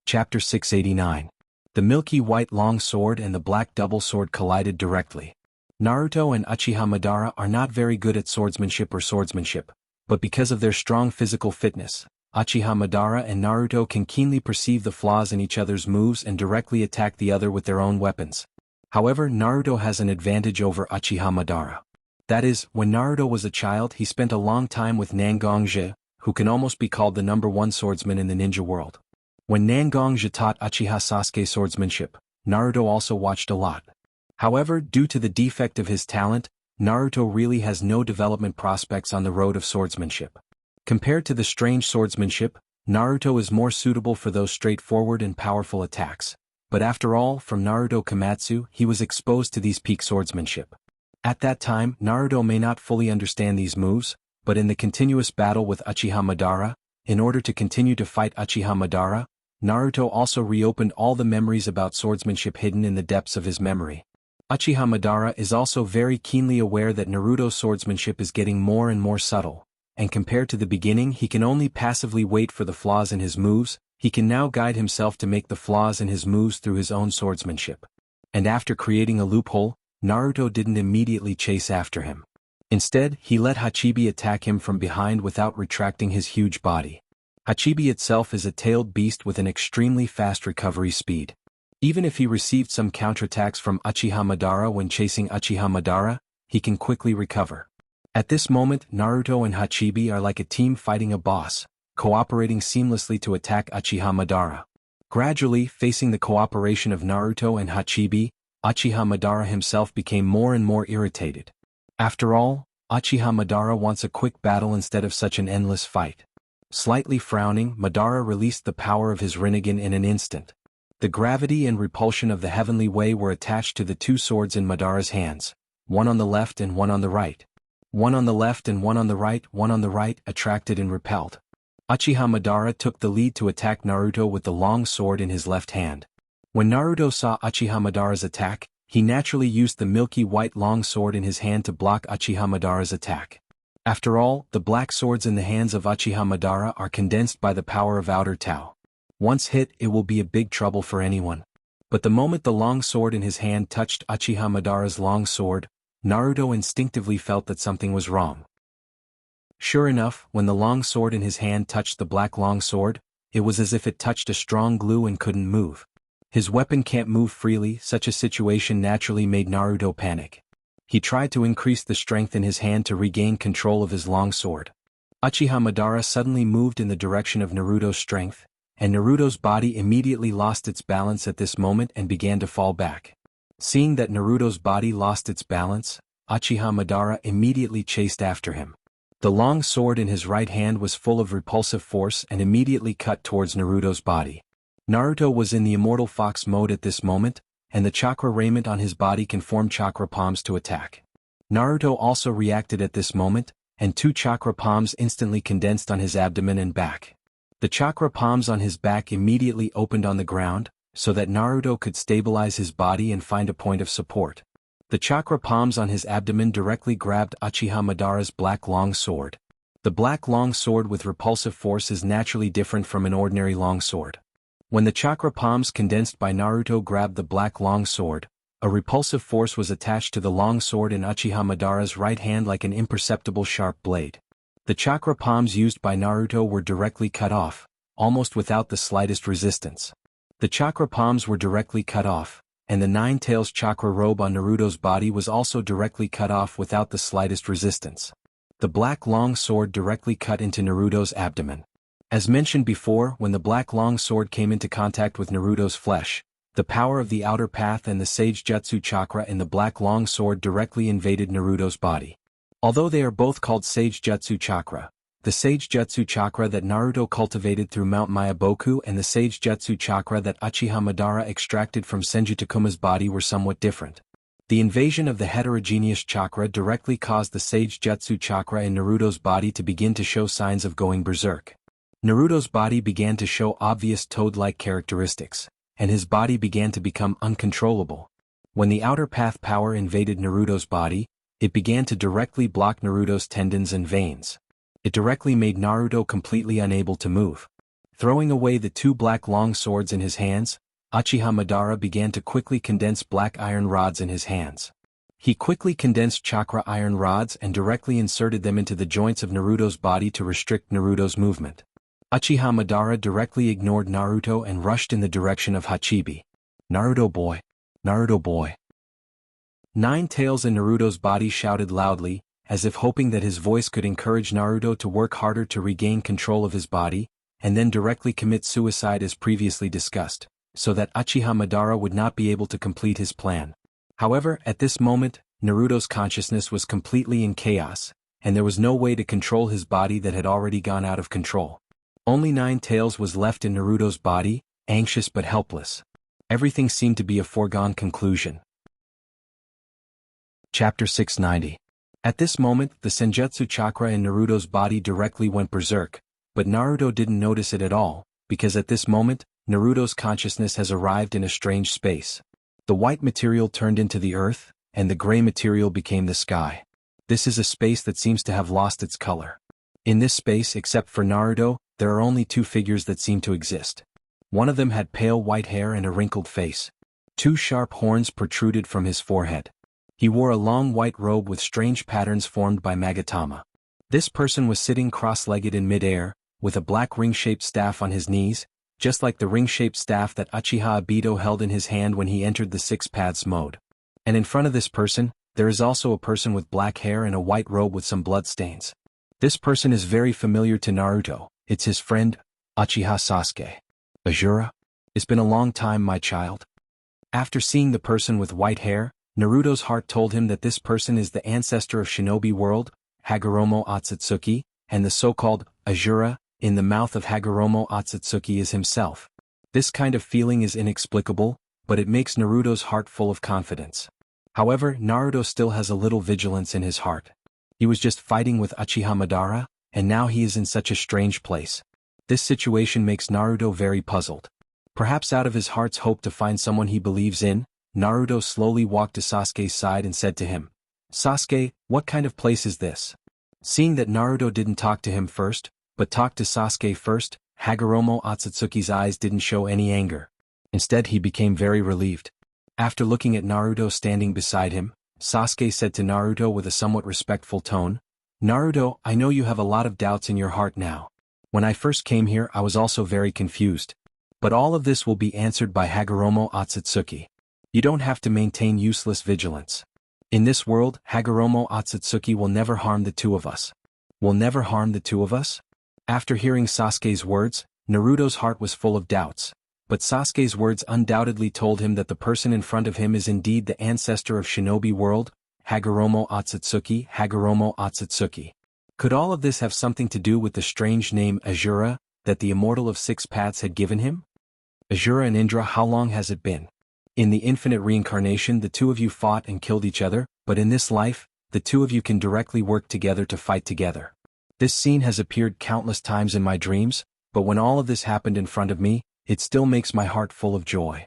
Speaker 1: Chapter 689. The milky white long sword and the black double sword collided directly. Naruto and Uchiha Madara are not very good at swordsmanship, but because of their strong physical fitness, Uchiha Madara and Naruto can keenly perceive the flaws in each other's moves and directly attack the other with their own weapons. However, Naruto has an advantage over Uchiha Madara. That is, when Naruto was a child he spent a long time with Nangongje, who can almost be called the #1 swordsman in the ninja world. When Nangongje taught Uchiha Sasuke swordsmanship, Naruto also watched a lot. However, due to the defect of his talent, Naruto really has no development prospects on the road of swordsmanship. Compared to the strange swordsmanship, Naruto is more suitable for those straightforward and powerful attacks. But after all, from Naruto Komatsu, he was exposed to these peak swordsmanship. At that time, Naruto may not fully understand these moves, but in the continuous battle with Uchiha Madara, in order to continue to fight Uchiha Madara, Naruto also reopened all the memories about swordsmanship hidden in the depths of his memory. Uchiha Madara is also very keenly aware that Naruto's swordsmanship is getting more and more subtle, and compared to the beginning he can only passively wait for the flaws in his moves. He can now guide himself to make the flaws in his moves through his own swordsmanship. And after creating a loophole, Naruto didn't immediately chase after him. Instead, he let Hachibi attack him from behind without retracting his huge body. Hachibi itself is a tailed beast with an extremely fast recovery speed. Even if he received some counterattacks from Uchiha Madara when chasing Uchiha Madara, he can quickly recover. At this moment, Naruto and Hachibi are like a team fighting a boss, cooperating seamlessly to attack Uchiha Madara. Gradually, facing the cooperation of Naruto and Hachibi, Uchiha Madara himself became more and more irritated. After all, Uchiha Madara wants a quick battle instead of such an endless fight. Slightly frowning, Madara released the power of his Rinnegan in an instant. The gravity and repulsion of the heavenly way were attached to the two swords in Madara's hands, one on the left and one on the right. One on the left and one on the right, attracted and repelled. Uchiha Madara took the lead to attack Naruto with the long sword in his left hand. When Naruto saw Uchiha Madara's attack, he naturally used the milky white long sword in his hand to block Uchiha Madara's attack. After all, the black swords in the hands of Uchiha Madara are condensed by the power of outer Tao. Once hit, it will be a big trouble for anyone. But the moment the long sword in his hand touched Uchiha Madara's long sword, Naruto instinctively felt that something was wrong. Sure enough, when the long sword in his hand touched the black long sword, it was as if it touched a strong glue and couldn't move. His weapon can't move freely. Such a situation naturally made Naruto panic. He tried to increase the strength in his hand to regain control of his long sword. Uchiha Madara suddenly moved in the direction of Naruto's strength, and Naruto's body immediately lost its balance at this moment and began to fall back. Seeing that Naruto's body lost its balance, Uchiha Madara immediately chased after him. The long sword in his right hand was full of repulsive force and immediately cut towards Naruto's body. Naruto was in the immortal fox mode at this moment, and the chakra raiment on his body can form chakra palms to attack. Naruto also reacted at this moment, and two chakra palms instantly condensed on his abdomen and back. The chakra palms on his back immediately opened on the ground, so that Naruto could stabilize his body and find a point of support. The chakra palms on his abdomen directly grabbed Uchiha Madara's black long sword. The black long sword with repulsive force is naturally different from an ordinary long sword. When the chakra palms condensed by Naruto grabbed the black long sword, a repulsive force was attached to the long sword in Uchiha Madara's right hand like an imperceptible sharp blade. The chakra palms used by Naruto were directly cut off, almost without the slightest resistance. The chakra palms were directly cut off, and the Nine Tails chakra robe on Naruto's body was also directly cut off without the slightest resistance. The black long sword directly cut into Naruto's abdomen. As mentioned before, when the black long sword came into contact with Naruto's flesh, the power of the outer path and the Sage Jutsu chakra in the black long sword directly invaded Naruto's body. Although they are both called Sage Jutsu chakra, the Sage Jutsu chakra that Naruto cultivated through Mount Myaboku and the Sage Jutsu chakra that Uchiha Madara extracted from Senju Takuma's body were somewhat different. The invasion of the heterogeneous chakra directly caused the Sage Jutsu chakra in Naruto's body to begin to show signs of going berserk. Naruto's body began to show obvious toad-like characteristics, and his body began to become uncontrollable. When the outer path power invaded Naruto's body, it began to directly block Naruto's tendons and veins. It directly made Naruto completely unable to move. Throwing away the two black long swords in his hands, Uchiha Madara began to quickly condense black iron rods in his hands. He quickly condensed chakra iron rods and directly inserted them into the joints of Naruto's body to restrict Naruto's movement. Uchiha Madara directly ignored Naruto and rushed in the direction of Hachibi. "Naruto boy! Naruto boy!" Nine Tails in Naruto's body shouted loudly, as if hoping that his voice could encourage Naruto to work harder to regain control of his body, and then directly commit suicide as previously discussed, so that Uchiha Madara would not be able to complete his plan. However, at this moment, Naruto's consciousness was completely in chaos, and there was no way to control his body that had already gone out of control. Only 9 tails was left in Naruto's body, anxious but helpless. Everything seemed to be a foregone conclusion. Chapter 690. At this moment, the Senjutsu chakra in Naruto's body directly went berserk, but Naruto didn't notice it at all, because at this moment, Naruto's consciousness has arrived in a strange space. The white material turned into the earth, and the gray material became the sky. This is a space that seems to have lost its color. In this space, except for Naruto, there are only 2 figures that seem to exist. One of them had pale white hair and a wrinkled face. 2 sharp horns protruded from his forehead. He wore a long white robe with strange patterns formed by Magatama. This person was sitting cross-legged in mid-air, with a black ring-shaped staff on his knees, just like the ring-shaped staff that Uchiha Obito held in his hand when he entered the Six Paths mode. And in front of this person, there is also a person with black hair and a white robe with some blood stains. This person is very familiar to Naruto. It's his friend, Uchiha Sasuke. Azura? It's been a long time, my child. After seeing the person with white hair, Naruto's heart told him that this person is the ancestor of Shinobi World, Hagoromo Otsutsuki, and the so-called Azura, in the mouth of Hagoromo Otsutsuki, is himself. This kind of feeling is inexplicable, but it makes Naruto's heart full of confidence. However, Naruto still has a little vigilance in his heart. He was just fighting with Uchiha Madara, and now he is in such a strange place. This situation makes Naruto very puzzled. Perhaps out of his heart's hope to find someone he believes in, Naruto slowly walked to Sasuke's side and said to him, "Sasuke, what kind of place is this?" Seeing that Naruto didn't talk to him first, but talked to Sasuke first, Hagoromo Otsutsuki's eyes didn't show any anger. Instead, he became very relieved. After looking at Naruto standing beside him, Sasuke said to Naruto with a somewhat respectful tone, "Naruto, I know you have a lot of doubts in your heart now. When I first came here, I was also very confused. But all of this will be answered by Hagoromo Otsutsuki. You don't have to maintain useless vigilance. In this world, Hagoromo Otsutsuki will never harm the 2 of us." Will never harm the 2 of us? After hearing Sasuke's words, Naruto's heart was full of doubts. But Sasuke's words undoubtedly told him that the person in front of him is indeed the ancestor of Shinobi World, Hagoromo Otsutsuki, Hagoromo Otsutsuki. Could all of this have something to do with the strange name Azura, that the Immortal of Six Paths had given him? Azura and Indra, how long has it been? In the infinite reincarnation, the 2 of you fought and killed each other, but in this life, the 2 of you can directly work together to fight together. This scene has appeared countless times in my dreams, but when all of this happened in front of me, it still makes my heart full of joy.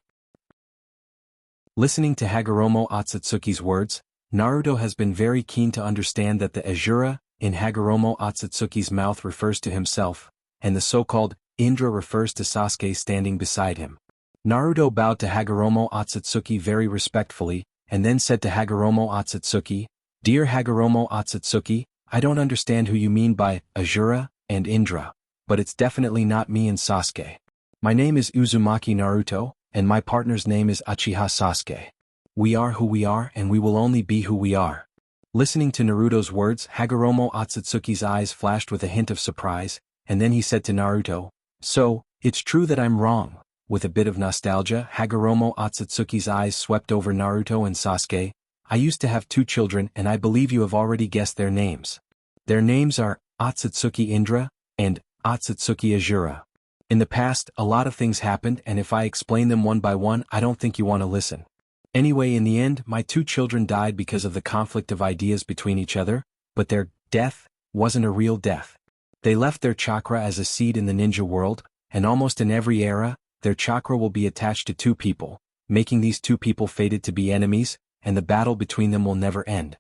Speaker 1: Listening to Hagoromo Otsutsuki's words, Naruto has been very keen to understand that the Azura in Hagoromo Otsutsuki's mouth refers to himself, and the so-called Indra refers to Sasuke standing beside him. Naruto bowed to Hagoromo Otsutsuki very respectfully, and then said to Hagoromo Otsutsuki, "Dear Hagoromo Otsutsuki, I don't understand who you mean by Azura and Indra, but it's definitely not me and Sasuke. My name is Uzumaki Naruto, and my partner's name is Uchiha Sasuke. We are who we are, and we will only be who we are." Listening to Naruto's words, Hagoromo Otsutsuki's eyes flashed with a hint of surprise, and then he said to Naruto, "So, it's true that I'm wrong." With a bit of nostalgia, Hagoromo Otsutsuki's eyes swept over Naruto and Sasuke. "I used to have 2 children, and I believe you have already guessed their names. Their names are Otsutsuki Indra and Otsutsuki Azura. In the past, a lot of things happened, and if I explain them one by one, I don't think you want to listen. Anyway, in the end, my 2 children died because of the conflict of ideas between each other, but their death wasn't a real death. They left their chakra as a seed in the ninja world, and almost in every era, their chakra will be attached to 2 people, making these 2 people fated to be enemies, and the battle between them will never end.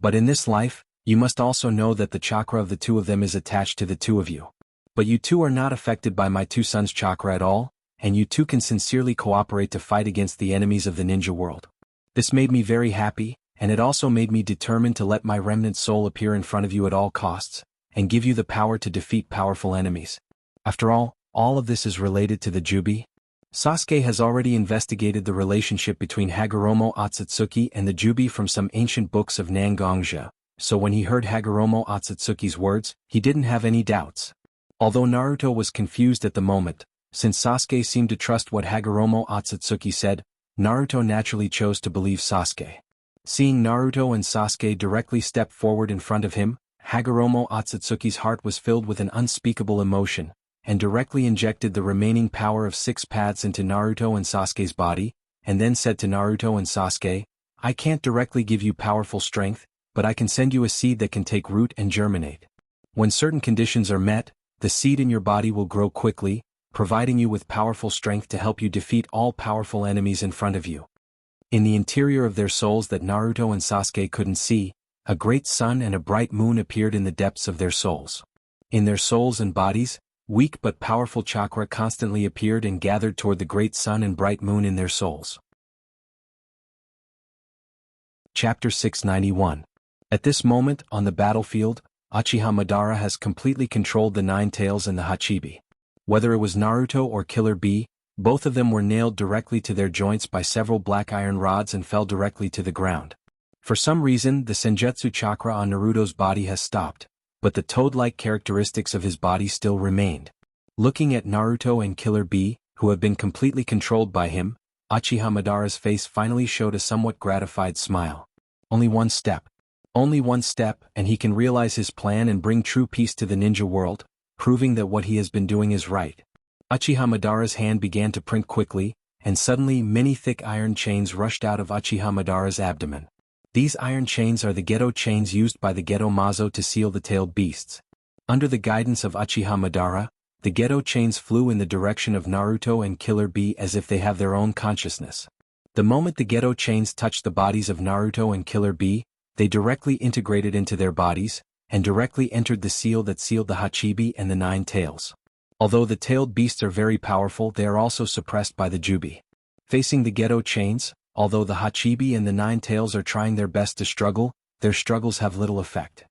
Speaker 1: But in this life, you must also know that the chakra of the 2 of them is attached to the 2 of you. But you 2 are not affected by my 2 sons' chakra at all, and you 2 can sincerely cooperate to fight against the enemies of the ninja world. This made me very happy, and it also made me determined to let my remnant soul appear in front of you at all costs, and give you the power to defeat powerful enemies. After all of this is related to the Jubi. Sasuke has already investigated the relationship between Hagoromo Otsutsuki and the Jubi from some ancient books of Nangongja, so when he heard Hagoromo Otsutsuki's words, he didn't have any doubts. Although Naruto was confused at the moment, since Sasuke seemed to trust what Hagoromo Otsutsuki said, Naruto naturally chose to believe Sasuke. Seeing Naruto and Sasuke directly step forward in front of him, Hagoromo Otsutsuki's heart was filled with an unspeakable emotion, and directly injected the remaining power of 6 paths into Naruto and Sasuke's body, and then said to Naruto and Sasuke, "I can't directly give you powerful strength, but I can send you a seed that can take root and germinate. When certain conditions are met, the seed in your body will grow quickly, providing you with powerful strength to help you defeat all powerful enemies in front of you." In the interior of their souls that Naruto and Sasuke couldn't see, a great sun and a bright moon appeared in the depths of their souls. In their souls and bodies, weak but powerful chakra constantly appeared and gathered toward the great sun and bright moon in their souls. Chapter 691. At this moment, on the battlefield, Uchiha Madara has completely controlled the Nine Tails and the Hachibi. Whether it was Naruto or Killer Bee, both of them were nailed directly to their joints by several black iron rods and fell directly to the ground. For some reason, the Senjutsu chakra on Naruto's body has stopped, but the toad-like characteristics of his body still remained. Looking at Naruto and Killer Bee, who have been completely controlled by him, Uchiha Madara's face finally showed a somewhat gratified smile. Only one step, and he can realize his plan and bring true peace to the ninja world, proving that what he has been doing is right. Uchiha Madara's hand began to print quickly, and suddenly many thick iron chains rushed out of Uchiha Madara's abdomen. These iron chains are the Geto chains used by the Geto Mazo to seal the tailed beasts. Under the guidance of Uchiha Madara, the Geto chains flew in the direction of Naruto and Killer Bee as if they have their own consciousness. The moment the Geto chains touched the bodies of Naruto and Killer Bee, they directly integrated into their bodies, and directly entered the seal that sealed the Hachibi and the Nine Tails. Although the tailed beasts are very powerful, they are also suppressed by the Jubi. Facing the Geto chains, although the Hachibi and the Nine Tails are trying their best to struggle, their struggles have little effect.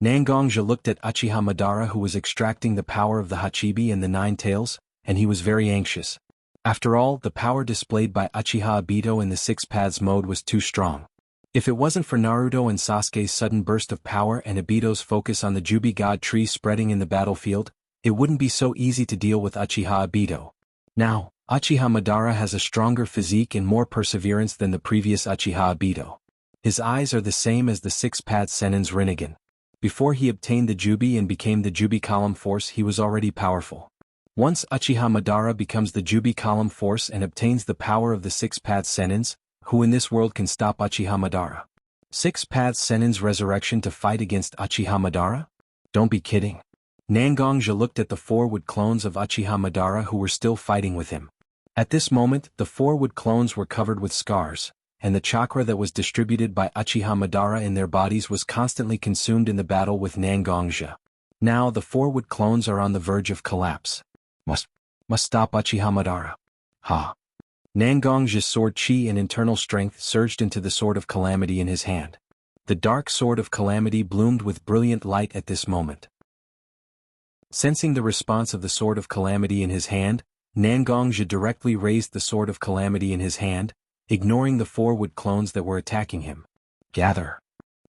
Speaker 1: Nangongja looked at Uchiha Madara, who was extracting the power of the Hachibi and the Nine Tails, and he was very anxious. After all, the power displayed by Uchiha Obito in the 6 paths mode was too strong. If it wasn't for Naruto and Sasuke's sudden burst of power and Obito's focus on the Jubi God tree spreading in the battlefield, it wouldn't be so easy to deal with Uchiha Obito. Now, Uchiha Madara has a stronger physique and more perseverance than the previous Uchiha Obito. His eyes are the same as the 6 paths Sennin's Rinnegan. Before he obtained the Jubi and became the Jubi column force, he was already powerful. Once Uchiha Madara becomes the Jubi column force and obtains the power of the 6 paths Sennins, who in this world can stop Uchiha Madara? 6 paths Sennin's resurrection to fight against Uchiha Madara? Don't be kidding. Nangongja looked at the 4 wood clones of Uchiha Madara who were still fighting with him. At this moment, the 4 wood clones were covered with scars, and the chakra that was distributed by Uchiha Madara in their bodies was constantly consumed in the battle with Nangongja. Now the 4 wood clones are on the verge of collapse. Must stop Uchiha Madara. Ha! Nangongja's sword chi and internal strength surged into the sword of calamity in his hand. The dark sword of calamity bloomed with brilliant light at this moment. Sensing the response of the sword of calamity in his hand, Nangongja directly raised the sword of calamity in his hand, ignoring the 4 wood clones that were attacking him. Gather.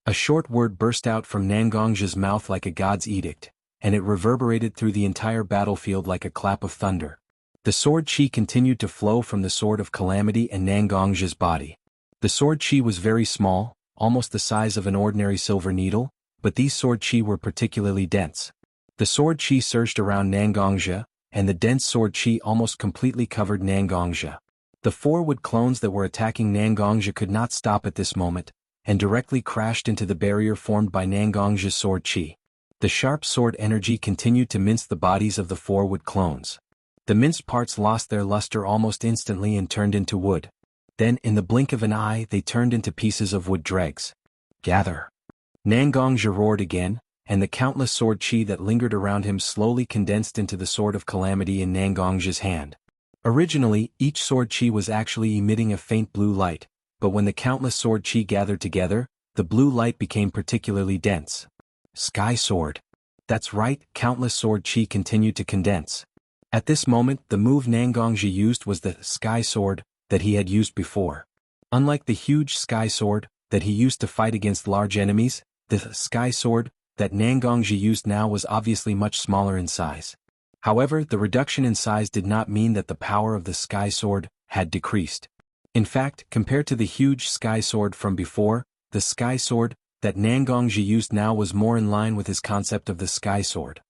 Speaker 1: A short word burst out from Nangongja's mouth like a god's edict, and it reverberated through the entire battlefield like a clap of thunder. The sword chi continued to flow from the sword of calamity and Nangongja's body. The sword chi was very small, almost the size of an ordinary silver needle, but these sword chi were particularly dense. The sword chi surged around Nangongja, and the dense sword chi almost completely covered Nangongja. The 4 wood clones that were attacking Nangongja could not stop at this moment, and directly crashed into the barrier formed by Nangongja's sword chi. The sharp sword energy continued to mince the bodies of the 4 wood clones. The minced parts lost their luster almost instantly and turned into wood. Then, in the blink of an eye, they turned into pieces of wood dregs. Gather. Nangongja roared again, and the countless sword chi that lingered around him slowly condensed into the sword of calamity in Nangongja's hand. Originally, each sword chi was actually emitting a faint blue light, but when the countless sword chi gathered together, the blue light became particularly dense. Sky sword. That's right, countless sword chi continued to condense. At this moment, the move Nangongja used was the sky sword that he had used before. Unlike the huge sky sword that he used to fight against large enemies, the sky sword that Nangongja used now was obviously much smaller in size. However, the reduction in size did not mean that the power of the sky sword had decreased. In fact, compared to the huge sky sword from before, the sky sword, that Nangongzhi used now was more in line with his concept of the sky sword.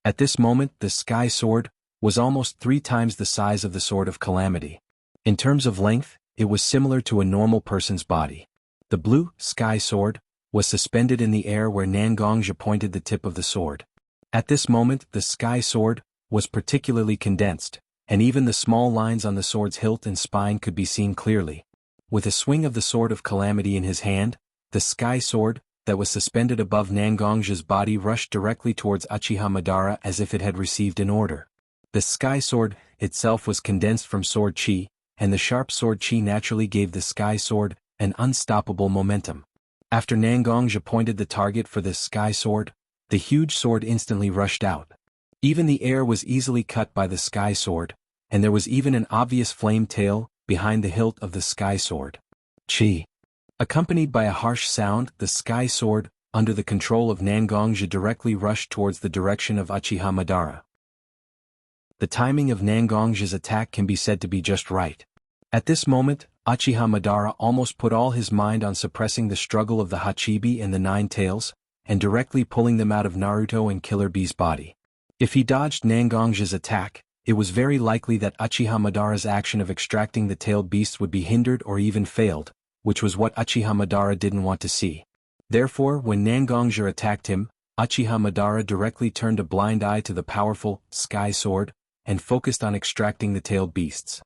Speaker 1: At this moment the sky sword was almost 3 times the size of the sword of calamity. In terms of length, it was similar to a normal person's body. The blue sky sword was suspended in the air where Nangongzhi pointed the tip of the sword. At this moment the sky sword was particularly condensed, and even the small lines on the sword's hilt and spine could be seen clearly. With a swing of the sword of calamity in his hand, the sky sword that was suspended above Nangongzhi's body rushed directly towards Uchiha Madara as if it had received an order. The sky sword itself was condensed from sword chi, and the sharp sword chi naturally gave the sky sword an unstoppable momentum. After Nangongzhi pointed the target for the sky sword, the huge sword instantly rushed out. Even the air was easily cut by the sky sword, and there was even an obvious flame tail behind the hilt of the sky sword. Chi. Accompanied by a harsh sound, the sky sword, under the control of Nangongzhi, directly rushed towards the direction of Uchiha Madara. The timing of Nangongzhi's attack can be said to be just right. At this moment, Uchiha Madara almost put all his mind on suppressing the struggle of the Hachibi and the Nine Tails, and directly pulling them out of Naruto and Killer Bee's body. If he dodged Nangongzhi's attack, it was very likely that Uchiha Madara's action of extracting the tailed beasts would be hindered or even failed, which was what Uchiha Madara didn't want to see. Therefore, when Nangongzhi attacked him, Uchiha Madara directly turned a blind eye to the powerful sky sword and focused on extracting the tailed beasts.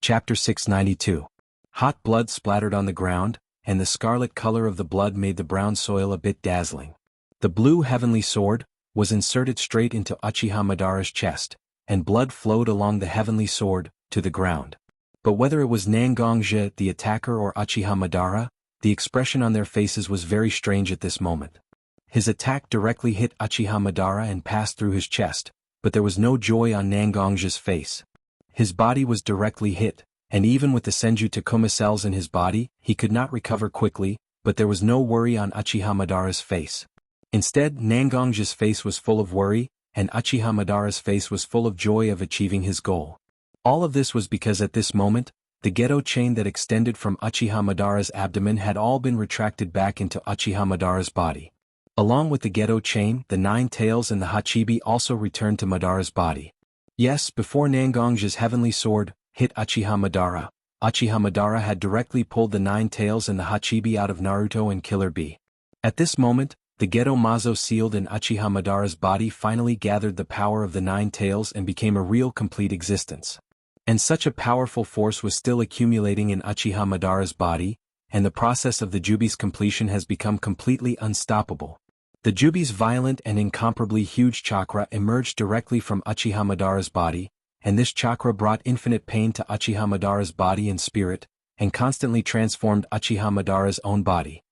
Speaker 1: Chapter 692. Hot blood splattered on the ground, and the scarlet color of the blood made the brown soil a bit dazzling. The blue heavenly sword was inserted straight into Uchiha Madara's chest, and blood flowed along the heavenly sword to the ground. But whether it was Nangongzhi the attacker or Uchiha Madara, the expression on their faces was very strange at this moment. His attack directly hit Uchiha Madara and passed through his chest, but there was no joy on Nangongzhi's face. His body was directly hit, and even with the Senju Takuma cells in his body, he could not recover quickly, but there was no worry on Uchiha Madara's face. Instead, Nangongzhi's face was full of worry, and Uchiha Madara's face was full of joy of achieving his goal. All of this was because at this moment, the Geto chain that extended from Uchiha Madara's abdomen had all been retracted back into Uchiha Madara's body. Along with the Geto chain, the Nine Tails and the Hachibi also returned to Madara's body. Yes, before Nangongzhi's heavenly sword hit Uchiha Madara had directly pulled the Nine Tails and the Hachibi out of Naruto and Killer Bee. At this moment, the Geto Mazo sealed in Uchiha Madara's body finally gathered the power of the Nine Tails and became a real complete existence. And such a powerful force was still accumulating in Uchiha Madara's body, and the process of the Jubi's completion has become completely unstoppable. The Jubi's violent and incomparably huge chakra emerged directly from Uchiha Madara's body, and this chakra brought infinite pain to Uchiha Madara's body and spirit, and constantly transformed Uchiha Madara's own body.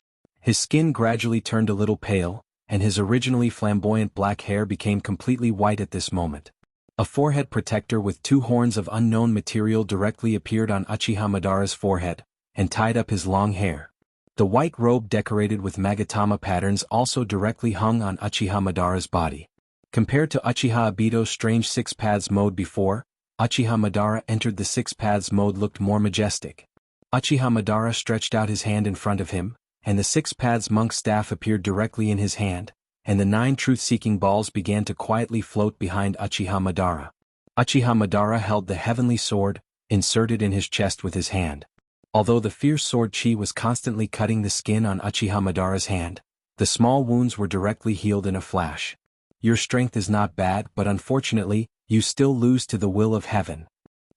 Speaker 1: His skin gradually turned a little pale, and his originally flamboyant black hair became completely white at this moment. A forehead protector with 2 horns of unknown material directly appeared on Uchiha Madara's forehead, and tied up his long hair. The white robe decorated with Magatama patterns also directly hung on Uchiha Madara's body. Compared to Uchiha Obito's strange 6 paths mode before, Uchiha Madara entered the 6 paths mode looked more majestic. Uchiha Madara stretched out his hand in front of him, and the 6 paths monk's staff appeared directly in his hand, and the 9 truth-seeking balls began to quietly float behind Uchiha Madara. Uchiha Madara held the heavenly sword, inserted in his chest with his hand. Although the fierce sword chi was constantly cutting the skin on Uchiha Madara's hand, the small wounds were directly healed in a flash. Your strength is not bad, but unfortunately, you still lose to the will of heaven.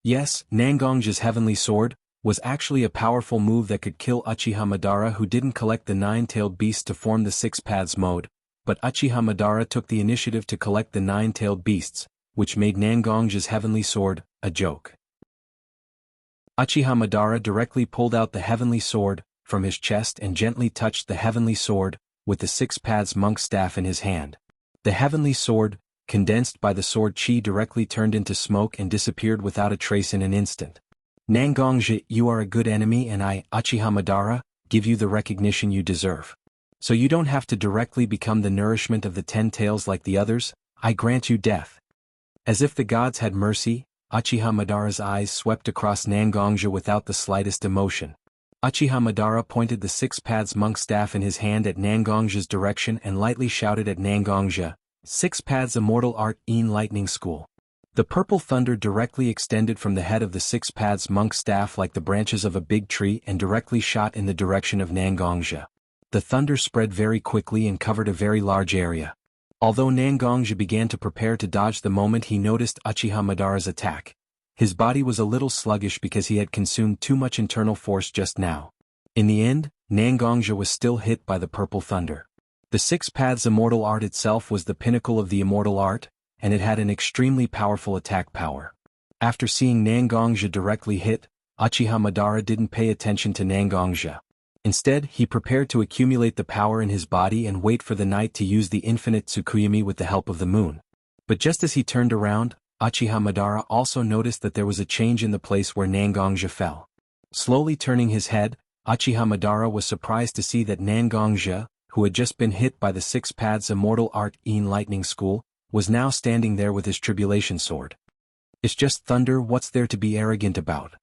Speaker 1: Yes, Nangongzhi's heavenly sword was actually a powerful move that could kill Uchiha Madara, who didn't collect the 9-tailed beast to form the 6 paths mode, but Uchiha Madara took the initiative to collect the 9-tailed beasts, which made Nangongzhi's heavenly sword a joke. Uchiha Madara directly pulled out the heavenly sword from his chest and gently touched the heavenly sword with the 6 paths monk's staff in his hand. The heavenly sword, condensed by the sword chi, directly turned into smoke and disappeared without a trace in an instant. Nangongzhi, you are a good enemy, and I, Uchiha Madara, give you the recognition you deserve. So you don't have to directly become the nourishment of the 10 tails like the others, I grant you death. As if the gods had mercy, Uchiha Madara's eyes swept across Nangongzhi without the slightest emotion. Uchiha Madara pointed the six paths monk staff in his hand at Nangongja's direction and lightly shouted at Nangongja, "Six paths immortal art lightning school." The purple thunder directly extended from the head of the six paths monk staff like the branches of a big tree and directly shot in the direction of Nangongja. The thunder spread very quickly and covered a very large area. Although Nangongja began to prepare to dodge the moment he noticed Uchiha Madara's attack, his body was a little sluggish because he had consumed too much internal force just now. In the end, Nangongja was still hit by the purple thunder. The six paths immortal art itself was the pinnacle of the immortal art, and it had an extremely powerful attack power. After seeing Nangongja directly hit, Uchiha Madara didn't pay attention to Nangongja. Instead, he prepared to accumulate the power in his body and wait for the night to use the infinite Tsukuyomi with the help of the moon. But just as he turned around, Uchiha Madara also noticed that there was a change in the place where Nangongja fell. Slowly turning his head, Uchiha Madara was surprised to see that Nangongja, who had just been hit by the six paths immortal art lightning school, was now standing there with his tribulation sword. "It's just thunder, what's there to be arrogant about?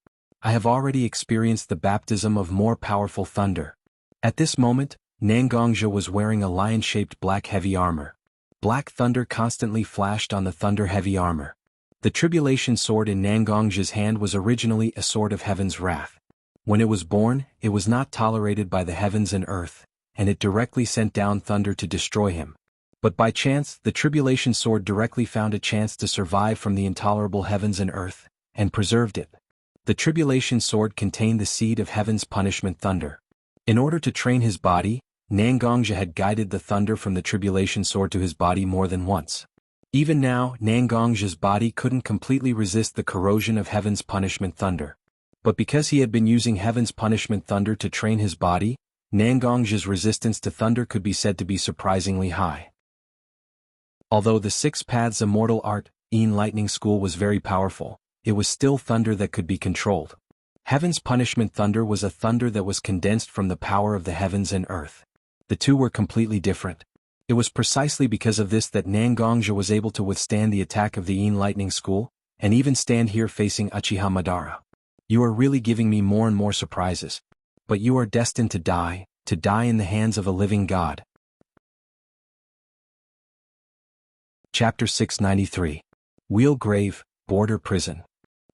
Speaker 1: I have already experienced the baptism of more powerful thunder." At this moment, Nangongja was wearing a lion-shaped black heavy armor. Black thunder constantly flashed on the thunder heavy armor. The tribulation sword in Nangongja's hand was originally a sword of heaven's wrath. When it was born, it was not tolerated by the heavens and earth, and it directly sent down thunder to destroy him. But by chance, the tribulation sword directly found a chance to survive from the intolerable heavens and earth, and preserved it. The tribulation sword contained the seed of heaven's punishment thunder. In order to train his body, Nangongja had guided the thunder from the tribulation sword to his body more than once. Even now, Nangongja's body couldn't completely resist the corrosion of heaven's punishment thunder. But because he had been using heaven's punishment thunder to train his body, Nangongja's resistance to thunder could be said to be surprisingly high. Although the six paths immortal art lightning school was very powerful, it was still thunder that could be controlled. Heaven's punishment thunder was a thunder that was condensed from the power of the heavens and earth. The two were completely different. It was precisely because of this that Nangongja was able to withstand the attack of the lightning school, and even stand here facing Uchiha Madara. "You are really giving me more and more surprises. But you are destined to die in the hands of a living god." Chapter 693. Wheel Grave, Border Prison.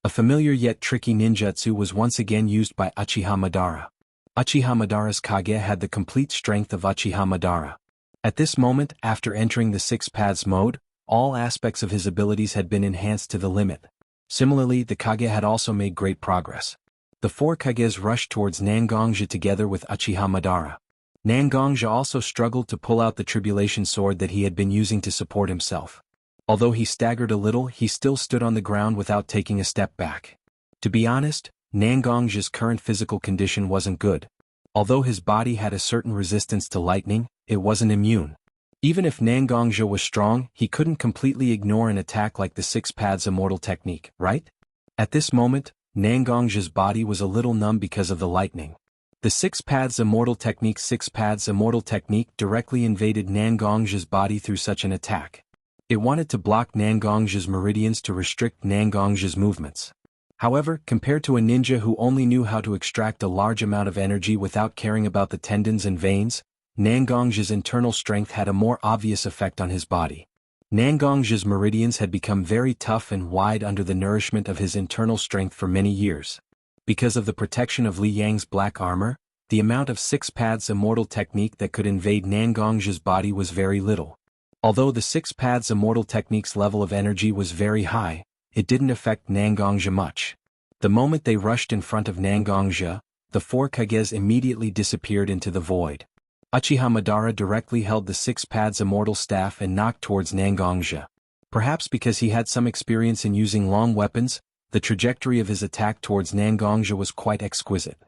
Speaker 1: A familiar yet tricky ninjutsu was once again used by Uchiha Madara. Uchiha Madara's Kage had the complete strength of Uchiha Madara. At this moment, after entering the six paths mode, all aspects of his abilities had been enhanced to the limit. Similarly, the Kage had also made great progress. The four Kages rushed towards Nangongja together with Uchiha Madara. Nangongja also struggled to pull out the tribulation sword that he had been using to support himself. Although he staggered a little, he still stood on the ground without taking a step back. To be honest, Nangongja's current physical condition wasn't good. Although his body had a certain resistance to lightning, it wasn't immune. Even if Nangongja was strong, he couldn't completely ignore an attack like the six paths immortal technique, right? At this moment, Nangongja's body was a little numb because of the lightning. The six paths immortal technique directly invaded Nangongja's body through such an attack. It wanted to block Nangongja's meridians to restrict Nangongja's movements. However, compared to a ninja who only knew how to extract a large amount of energy without caring about the tendons and veins, Nangongja's internal strength had a more obvious effect on his body. Nangongja's meridians had become very tough and wide under the nourishment of his internal strength for many years. Because of the protection of Li Yang's black armor, the amount of six paths immortal technique that could invade Nangongja's body was very little. Although the six paths immortal technique's level of energy was very high, it didn't affect Nangongja much. The moment they rushed in front of Nangongja, the four Kages immediately disappeared into the void. Uchiha Madara directly held the six paths immortal staff and knocked towards Nangongja. Perhaps because he had some experience in using long weapons, the trajectory of his attack towards Nangongja was quite exquisite.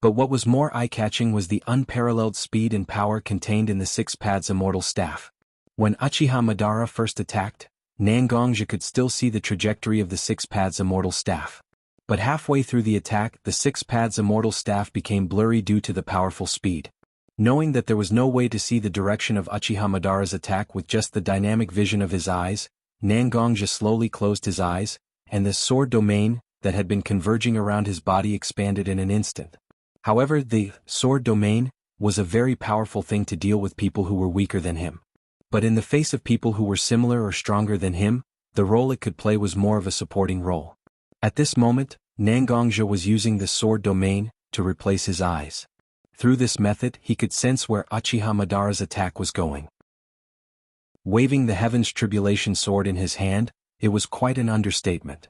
Speaker 1: But what was more eye-catching was the unparalleled speed and power contained in the six paths immortal staff. When Uchiha Madara first attacked, Nangongja could still see the trajectory of the six paths immortal staff. But halfway through the attack, the six paths immortal staff became blurry due to the powerful speed. Knowing that there was no way to see the direction of Uchiha Madara's attack with just the dynamic vision of his eyes, Nangongja slowly closed his eyes, and the sword domain that had been converging around his body expanded in an instant. However, the sword domain was a very powerful thing to deal with people who were weaker than him. But in the face of people who were similar or stronger than him, the role it could play was more of a supporting role. At this moment, Nangongzhi was using the sword domain to replace his eyes. Through this method, he could sense where Uchiha Madara's attack was going. Waving the Heaven's Tribulation sword in his hand, it was quite an understatement.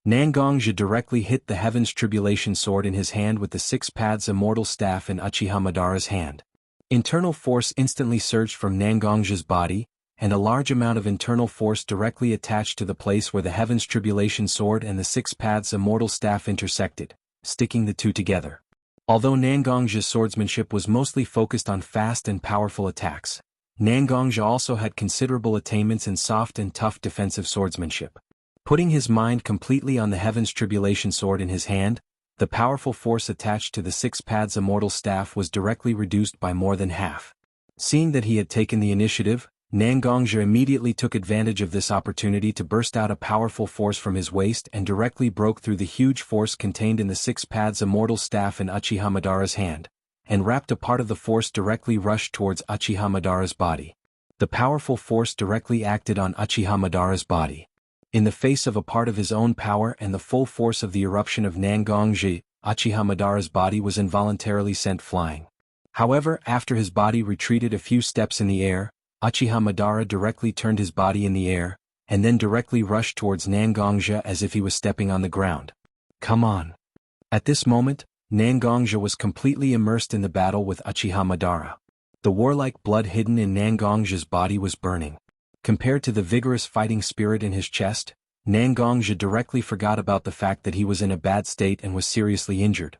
Speaker 1: Nangongzhi directly hit the Heaven's Tribulation sword in his hand with the Six Paths Immortal Staff in Uchiha Madara's hand. Internal force instantly surged from Nangongzhi's body, and a large amount of internal force directly attached to the place where the Heaven's Tribulation sword and the Six Paths Immortal Staff intersected, sticking the two together. Although Nangongzhi's swordsmanship was mostly focused on fast and powerful attacks, Nangongzhi also had considerable attainments in soft and tough defensive swordsmanship. Putting his mind completely on the Heaven's Tribulation sword in his hand, the powerful force attached to the Six Paths Immortal Staff was directly reduced by more than half. Seeing that he had taken the initiative, Nangongzhi immediately took advantage of this opportunity to burst out a powerful force from his waist and directly broke through the huge force contained in the Six Paths Immortal Staff in Uchiha Madara's hand, and wrapped a part of the force directly rushed towards Uchiha Madara's body. The powerful force directly acted on Uchiha Madara's body. In the face of a part of his own power and the full force of the eruption of Nangongzhi, Uchiha Madara's body was involuntarily sent flying. However, after his body retreated a few steps in the air, Uchiha Madara directly turned his body in the air, and then directly rushed towards Nangongzhi as if he was stepping on the ground. Come on! At this moment, Nangongzhi was completely immersed in the battle with Uchiha Madara. The warlike blood hidden in Nangongzhi's body was burning. Compared to the vigorous fighting spirit in his chest, Nangongzhi directly forgot about the fact that he was in a bad state and was seriously injured.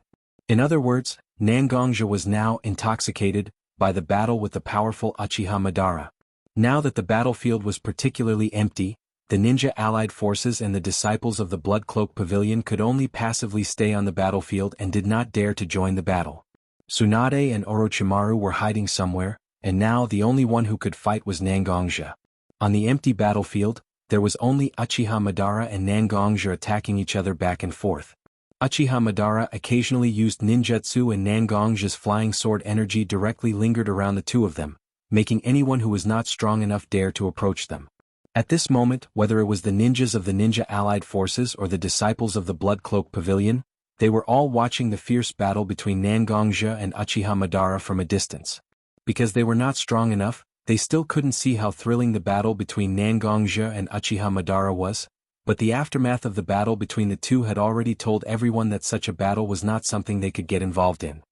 Speaker 1: In other words, Nangongzhi was now intoxicated by the battle with the powerful Uchiha Madara. Now that the battlefield was particularly empty, the ninja allied forces and the disciples of the Blood Cloak Pavilion could only passively stay on the battlefield and did not dare to join the battle. Tsunade and Orochimaru were hiding somewhere, and now the only one who could fight was Nangongzhi. On the empty battlefield, there was only Uchiha Madara and Nangongzhi attacking each other back and forth. Uchiha Madara occasionally used ninjutsu, and Nangongzhi's flying sword energy directly lingered around the two of them, making anyone who was not strong enough dare to approach them. At this moment, whether it was the ninjas of the Ninja Allied Forces or the disciples of the Blood Cloak Pavilion, they were all watching the fierce battle between Nangongzhi and Uchiha Madara from a distance. Because they were not strong enough, they still couldn't see how thrilling the battle between Nangongzhi and Uchiha Madara was, but the aftermath of the battle between the two had already told everyone that such a battle was not something they could get involved in.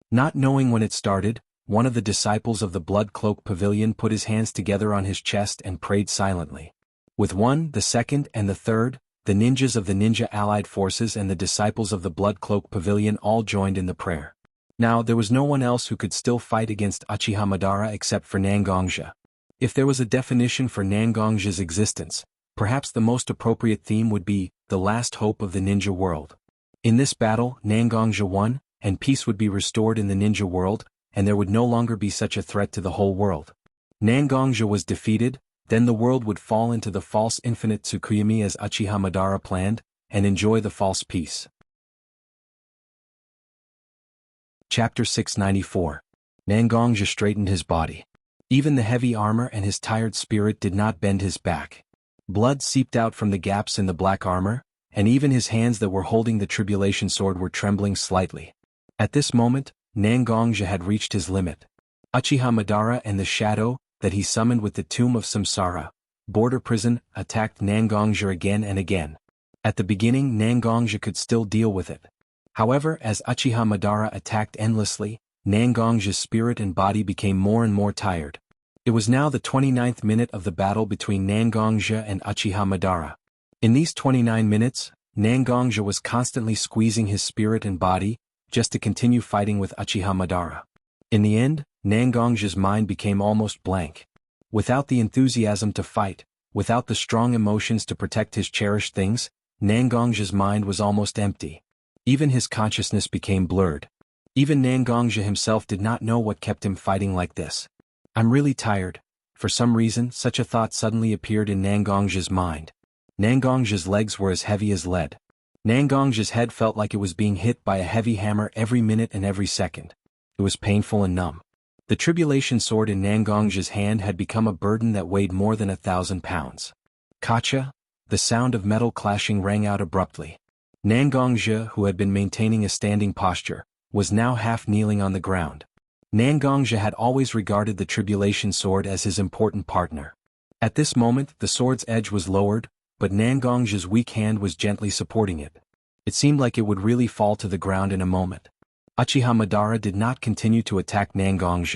Speaker 1: Not knowing when it started, one of the disciples of the Blood Cloak Pavilion put his hands together on his chest and prayed silently. With one, the second, and the third, the ninjas of the Ninja Allied Forces and the disciples of the Blood Cloak Pavilion all joined in the prayer. Now there was no one else who could still fight against Uchiha Madara except for Nangongzhi. If there was a definition for Nangongzhi's existence, perhaps the most appropriate theme would be the last hope of the ninja world. In this battle, Nangongzhi won, and peace would be restored in the ninja world, and there would no longer be such a threat to the whole world. Nangongzhi was defeated, then the world would fall into the false infinite Tsukuyomi as Uchiha Madara planned, and enjoy the false peace. Chapter 694. Nangongzhi straightened his body. Even the heavy armor and his tired spirit did not bend his back. Blood seeped out from the gaps in the black armor, and even his hands that were holding the tribulation sword were trembling slightly. At this moment, Nangongzhi had reached his limit. Uchiha Madara and the shadow that he summoned with the Tomb of Samsara, border prison, attacked Nangongzhi again and again. At the beginning, Nangongzhi could still deal with it. However, as Uchiha Madara attacked endlessly, Nangongzhi's spirit and body became more and more tired. It was now the 29th minute of the battle between Nangongzhi and Uchiha Madara. In these 29 minutes, Nangongzhi was constantly squeezing his spirit and body, just to continue fighting with Uchiha Madara. In the end, Nangongzhi's mind became almost blank. Without the enthusiasm to fight, without the strong emotions to protect his cherished things, Nangongzhi's mind was almost empty. Even his consciousness became blurred. Even Nangongzhi himself did not know what kept him fighting like this. I'm really tired. For some reason, such a thought suddenly appeared in Nangongzhi's mind. Nangongzhi's legs were as heavy as lead. Nangong's head felt like it was being hit by a heavy hammer every minute and every second. It was painful and numb. The tribulation sword in Nangong's hand had become a burden that weighed more than 1,000 pounds. Kacha! The sound of metal clashing rang out abruptly. Nangong's, who had been maintaining a standing posture, was now half kneeling on the ground. Nangong's had always regarded the tribulation sword as his important partner. At this moment, the sword's edge was lowered, but Nangong's weak hand was gently supporting it. It seemed like it would really fall to the ground in a moment. Uchiha Madara did not continue to attack Nangong's.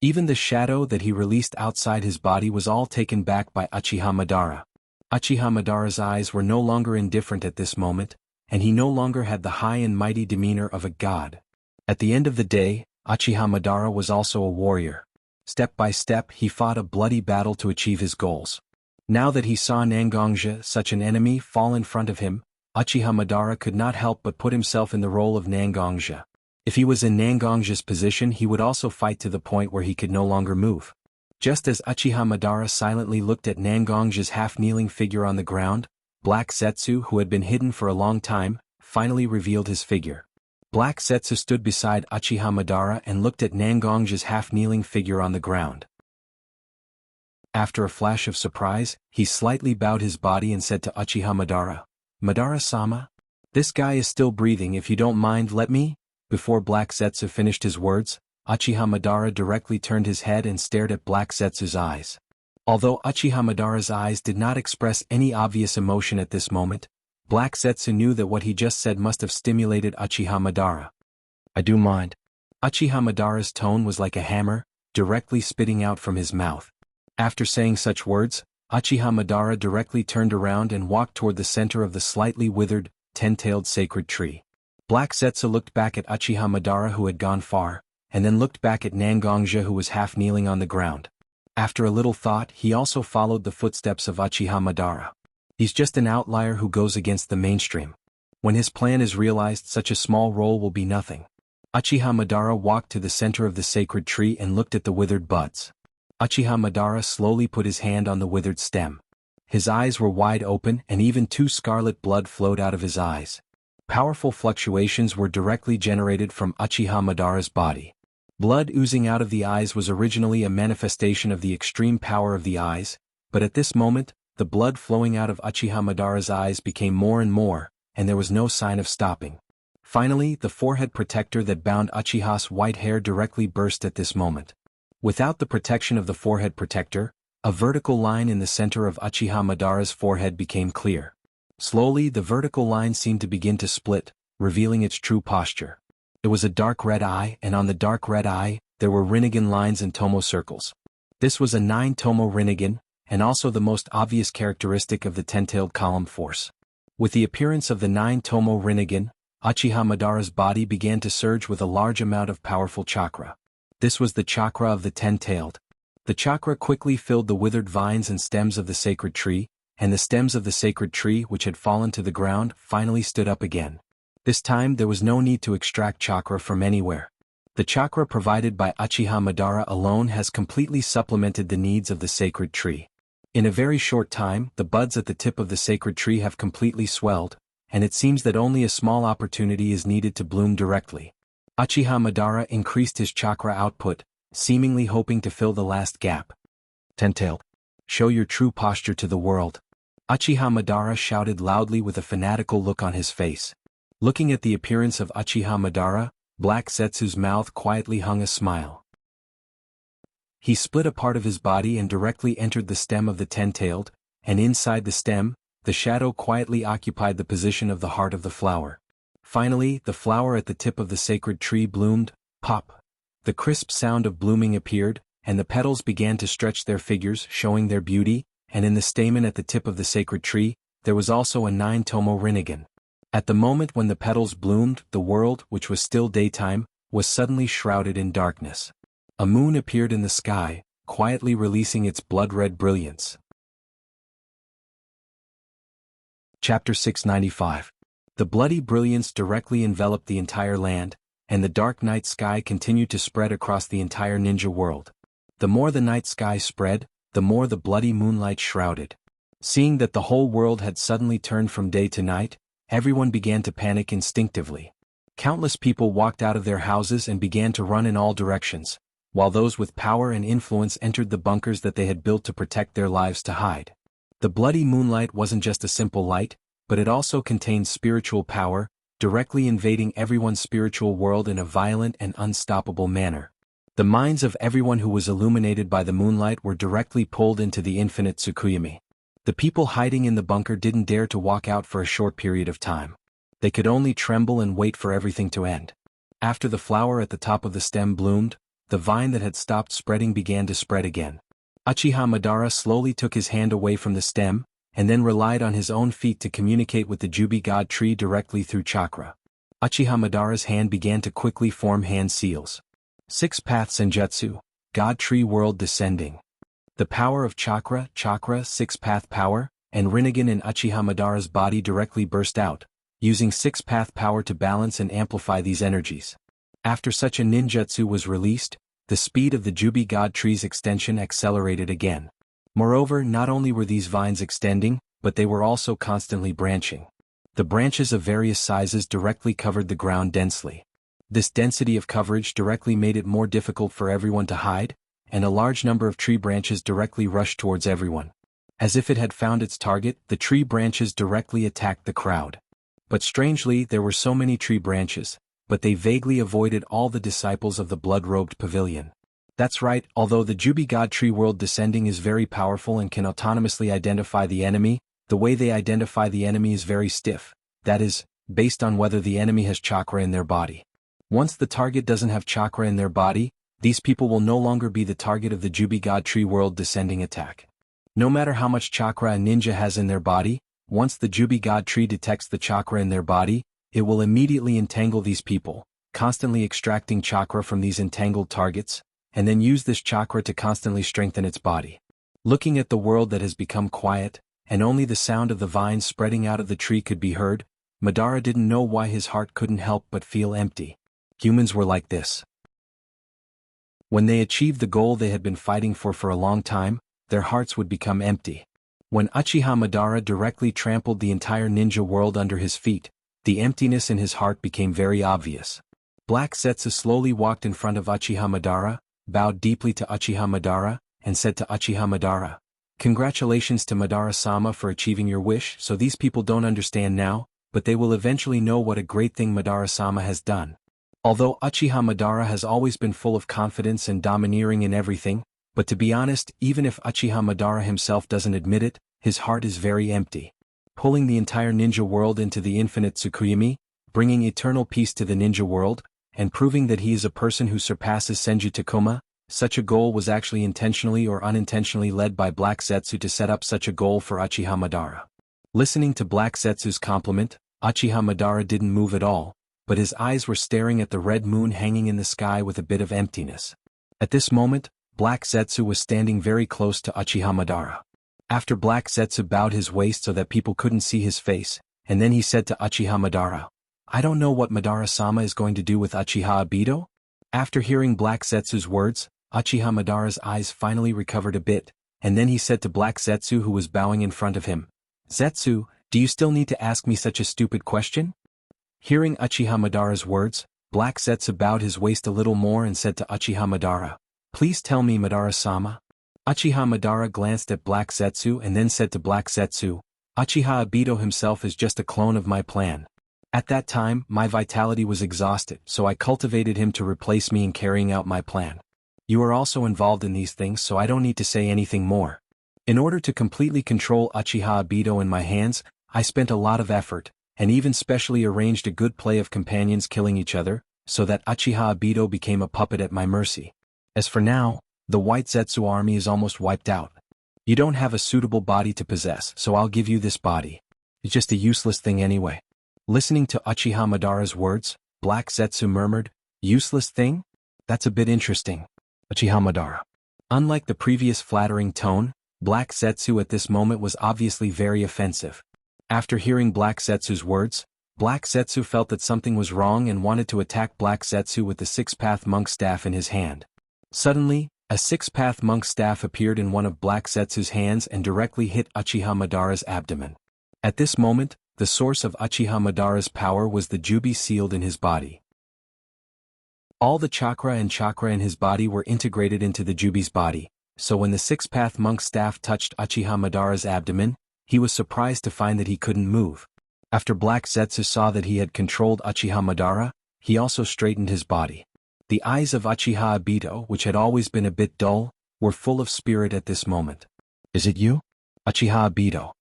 Speaker 1: Even the shadow that he released outside his body was all taken back by Uchiha Madara. Uchiha Madara's eyes were no longer indifferent at this moment, and he no longer had the high and mighty demeanor of a god. At the end of the day, Uchiha Madara was also a warrior. Step by step he fought a bloody battle to achieve his goals. Now that he saw Nangong's, such an enemy, fall in front of him, Uchiha Madara could not help but put himself in the role of Nangong's. If he was in Nangong's position, he would also fight to the point where he could no longer move. Just as Uchiha Madara silently looked at Nangong's half-kneeling figure on the ground, Black Zetsu, who had been hidden for a long time, finally revealed his figure. Black Zetsu stood beside Uchiha Madara and looked at Nangong's half-kneeling figure on the ground. After a flash of surprise, he slightly bowed his body and said to Uchiha Madara, "Madara-sama? This guy is still breathing. If you don't mind, let me?" Before Black Zetsu finished his words, Uchiha Madara directly turned his head and stared at Black Zetsu's eyes. Although Uchiha Madara's eyes did not express any obvious emotion at this moment, Black Zetsu knew that what he just said must have stimulated Uchiha Madara. "I do mind." Uchiha Madara's tone was like a hammer, directly spitting out from his mouth. After saying such words, Uchiha Madara directly turned around and walked toward the center of the slightly withered, ten-tailed sacred tree. Black Zetsu looked back at Uchiha Madara, who had gone far, and then looked back at Nangong's, who was half kneeling on the ground. After a little thought, he also followed the footsteps of Uchiha Madara. He's just an outlier who goes against the mainstream. When his plan is realized, such a small role will be nothing. Uchiha Madara walked to the center of the sacred tree and looked at the withered buds. Uchiha Madara slowly put his hand on the withered stem. His eyes were wide open and even two scarlet blood flowed out of his eyes. Powerful fluctuations were directly generated from Uchiha Madara's body. Blood oozing out of the eyes was originally a manifestation of the extreme power of the eyes, but at this moment, the blood flowing out of Uchiha Madara's eyes became more and more, and there was no sign of stopping. Finally, the forehead protector that bound Uchiha's white hair directly burst at this moment. Without the protection of the forehead protector, a vertical line in the center of Uchiha Madara's forehead became clear. Slowly, the vertical line seemed to begin to split, revealing its true posture. It was a dark red eye, and on the dark red eye, there were Rinnegan lines and Tomo circles. This was a 9-Tomo Rinnegan, and also the most obvious characteristic of the ten-tailed column force. With the appearance of the 9-Tomo Rinnegan, Uchiha Madara's body began to surge with a large amount of powerful chakra. This was the chakra of the ten-tailed. The chakra quickly filled the withered vines and stems of the sacred tree, and the stems of the sacred tree, which had fallen to the ground, finally stood up again. This time there was no need to extract chakra from anywhere. The chakra provided by Uchiha Madara alone has completely supplemented the needs of the sacred tree. In a very short time, the buds at the tip of the sacred tree have completely swelled, and it seems that only a small opportunity is needed to bloom directly. Uchiha Madara increased his chakra output, seemingly hoping to fill the last gap. "Ten-tailed, show your true posture to the world." Uchiha Madara shouted loudly with a fanatical look on his face. Looking at the appearance of Uchiha Madara, Black Zetsu's mouth quietly hung a smile. He split a part of his body and directly entered the stem of the ten-tailed, and inside the stem, the shadow quietly occupied the position of the heart of the flower. Finally, the flower at the tip of the sacred tree bloomed. Pop! The crisp sound of blooming appeared, and the petals began to stretch their figures, showing their beauty, and in the stamen at the tip of the sacred tree, there was also a 9-Tomo Rinnegan. At the moment when the petals bloomed, the world, which was still daytime, was suddenly shrouded in darkness. A moon appeared in the sky, quietly releasing its blood-red brilliance. Chapter 695. The bloody brilliance directly enveloped the entire land, and the dark night sky continued to spread across the entire ninja world. The more the night sky spread, the more the bloody moonlight shrouded. Seeing that the whole world had suddenly turned from day to night, everyone began to panic instinctively. Countless people walked out of their houses and began to run in all directions, while those with power and influence entered the bunkers that they had built to protect their lives to hide. The bloody moonlight wasn't just a simple light, but it also contained spiritual power, directly invading everyone's spiritual world in a violent and unstoppable manner. The minds of everyone who was illuminated by the moonlight were directly pulled into the infinite Tsukuyami. The people hiding in the bunker didn't dare to walk out for a short period of time. They could only tremble and wait for everything to end. After the flower at the top of the stem bloomed, the vine that had stopped spreading began to spread again. Uchiha Madara slowly took his hand away from the stem, and then relied on his own feet to communicate with the Jubi God tree directly through chakra. Uchiha Madara's hand began to quickly form hand seals. 6 Path Senjutsu, God Tree World Descending. The power of chakra, 6-path power, and Rinnegan in Uchiha Madara's body directly burst out, using 6-path power to balance and amplify these energies. After such a ninjutsu was released, the speed of the Jubi God tree's extension accelerated again. Moreover, not only were these vines extending, but they were also constantly branching. The branches of various sizes directly covered the ground densely. This density of coverage directly made it more difficult for everyone to hide, and a large number of tree branches directly rushed towards everyone. As if it had found its target, the tree branches directly attacked the crowd. But strangely, there were so many tree branches, but they vaguely avoided all the disciples of the blood-robed pavilion. That's right, although the Jubi God Tree World Descending is very powerful and can autonomously identify the enemy, the way they identify the enemy is very stiff, that is, based on whether the enemy has chakra in their body. Once the target doesn't have chakra in their body, these people will no longer be the target of the Jubi God Tree World Descending attack. No matter how much chakra a ninja has in their body, once the Jubi God Tree detects the chakra in their body, it will immediately entangle these people, constantly extracting chakra from these entangled targets, and then use this chakra to constantly strengthen its body. Looking at the world that has become quiet, and only the sound of the vines spreading out of the tree could be heard, Madara didn't know why his heart couldn't help but feel empty. Humans were like this. When they achieved the goal they had been fighting for a long time, their hearts would become empty. When Uchiha Madara directly trampled the entire ninja world under his feet, the emptiness in his heart became very obvious. Black Setsu slowly walked in front of Uchiha Madara, bowed deeply to Uchiha Madara, and said to Uchiha Madara, "Congratulations to Madara-sama for achieving your wish. So these people don't understand now, but they will eventually know what a great thing Madara-sama has done." Although Uchiha Madara has always been full of confidence and domineering in everything, but to be honest, even if Uchiha Madara himself doesn't admit it, his heart is very empty. Pulling the entire ninja world into the infinite Tsukuyami, bringing eternal peace to the ninja world, and proving that he is a person who surpasses Senju Takuma, such a goal was actually intentionally or unintentionally led by Black Setsu to set up such a goal for Uchiha Madara. Listening to Black Setsu's compliment, Uchiha Madara didn't move at all, but his eyes were staring at the red moon hanging in the sky with a bit of emptiness. At this moment, Black Setsu was standing very close to Uchiha Madara. After Black Setsu bowed his waist so that people couldn't see his face, and then he said to Uchiha Madara, "I don't know what Madara-sama is going to do with Uchiha Obito?" After hearing Black Setsu's words, Uchiha Madara's eyes finally recovered a bit, and then he said to Black Setsu who was bowing in front of him, "Zetsu, do you still need to ask me such a stupid question?" Hearing Uchiha Madara's words, Black Setsu bowed his waist a little more and said to Uchiha Madara, "Please tell me, Madara-sama." Uchiha Madara glanced at Black Setsu and then said to Black Setsu, "Uchiha Obito himself is just a clone of my plan. At that time, my vitality was exhausted, so I cultivated him to replace me in carrying out my plan. You are also involved in these things, so I don't need to say anything more. In order to completely control Uchiha Obito in my hands, I spent a lot of effort, and even specially arranged a good play of companions killing each other, so that Uchiha Obito became a puppet at my mercy. As for now, the White Zetsu army is almost wiped out. You don't have a suitable body to possess, so I'll give you this body. It's just a useless thing anyway." Listening to Uchiha Madara's words, Black Zetsu murmured, "Useless thing? That's a bit interesting." Uchiha Madara. Unlike the previous flattering tone, Black Zetsu at this moment was obviously very offensive. After hearing Black Zetsu's words, Black Zetsu felt that something was wrong and wanted to attack Black Zetsu with the six-path monk staff in his hand. Suddenly, a six-path monk staff appeared in one of Black Zetsu's hands and directly hit Uchiha Madara's abdomen. At this moment, the source of Uchiha Madara's power was the Jubi sealed in his body. All the chakra in his body were integrated into the Jubi's body, so when the six-path monk's staff touched Uchiha Madara's abdomen, he was surprised to find that he couldn't move. After Black Zetsu saw that he had controlled Uchiha Madara, he also straightened his body. The eyes of Uchiha Obito, which had always been a bit dull, were full of spirit at this moment. "Is it you? Uchiha Obito."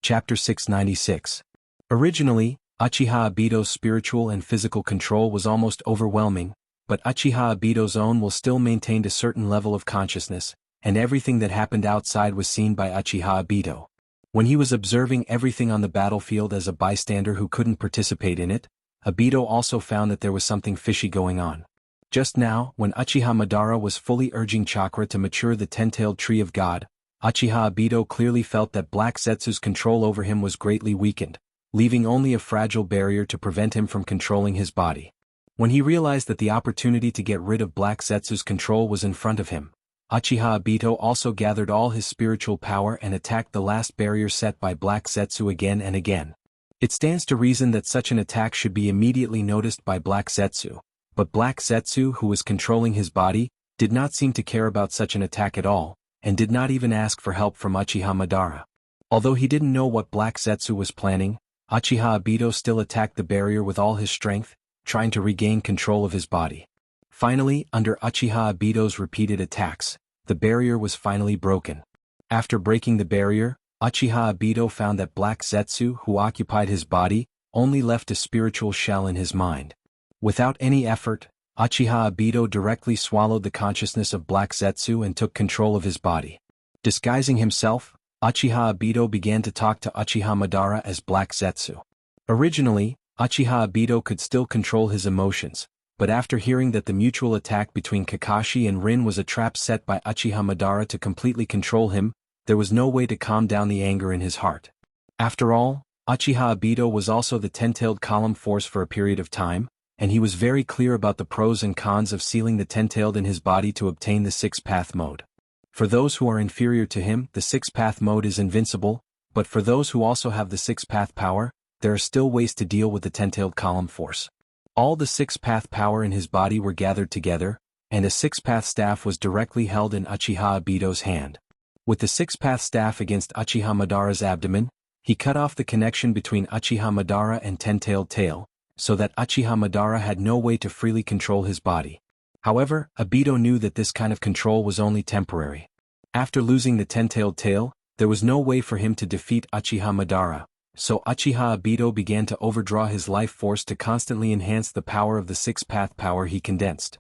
Speaker 1: Chapter 696. Originally, Uchiha Obito's spiritual and physical control was almost overwhelming, but Uchiha Obito's own will still maintained a certain level of consciousness, and everything that happened outside was seen by Uchiha Obito. When he was observing everything on the battlefield as a bystander who couldn't participate in it, Obito also found that there was something fishy going on. Just now, when Uchiha Madara was fully urging chakra to mature the ten-tailed tree of God, Uchiha Obito clearly felt that Black Zetsu's control over him was greatly weakened, leaving only a fragile barrier to prevent him from controlling his body. When he realized that the opportunity to get rid of Black Zetsu's control was in front of him, Uchiha Obito also gathered all his spiritual power and attacked the last barrier set by Black Zetsu again and again. It stands to reason that such an attack should be immediately noticed by Black Zetsu, but Black Zetsu, who was controlling his body, did not seem to care about such an attack at all, and did not even ask for help from Uchiha Madara. Although he didn't know what Black Zetsu was planning, Uchiha Obito still attacked the barrier with all his strength, trying to regain control of his body. Finally, under Uchiha Obito's repeated attacks, the barrier was finally broken. After breaking the barrier, Uchiha Obito found that Black Zetsu, who occupied his body, only left a spiritual shell in his mind. Without any effort, Uchiha Obito directly swallowed the consciousness of Black Zetsu and took control of his body. Disguising himself, Uchiha Obito began to talk to Uchiha Madara as Black Zetsu. Originally, Uchiha Obito could still control his emotions, but after hearing that the mutual attack between Kakashi and Rin was a trap set by Uchiha Madara to completely control him, there was no way to calm down the anger in his heart. After all, Uchiha Obito was also the ten-tailed column force for a period of time, and he was very clear about the pros and cons of sealing the ten-tailed in his body to obtain the six-path mode. For those who are inferior to him, the six-path mode is invincible, but for those who also have the six-path power, there are still ways to deal with the ten-tailed column force. All the six-path power in his body were gathered together, and a six-path staff was directly held in Uchiha Obito's hand. With the six-path staff against Uchiha Madara's abdomen, he cut off the connection between Uchiha Madara and ten-tailed tail, so that Uchiha Madara had no way to freely control his body. However, Obito knew that this kind of control was only temporary. After losing the ten-tailed tail, there was no way for him to defeat Uchiha Madara, so Uchiha Obito began to overdraw his life force to constantly enhance the power of the six-path power he condensed.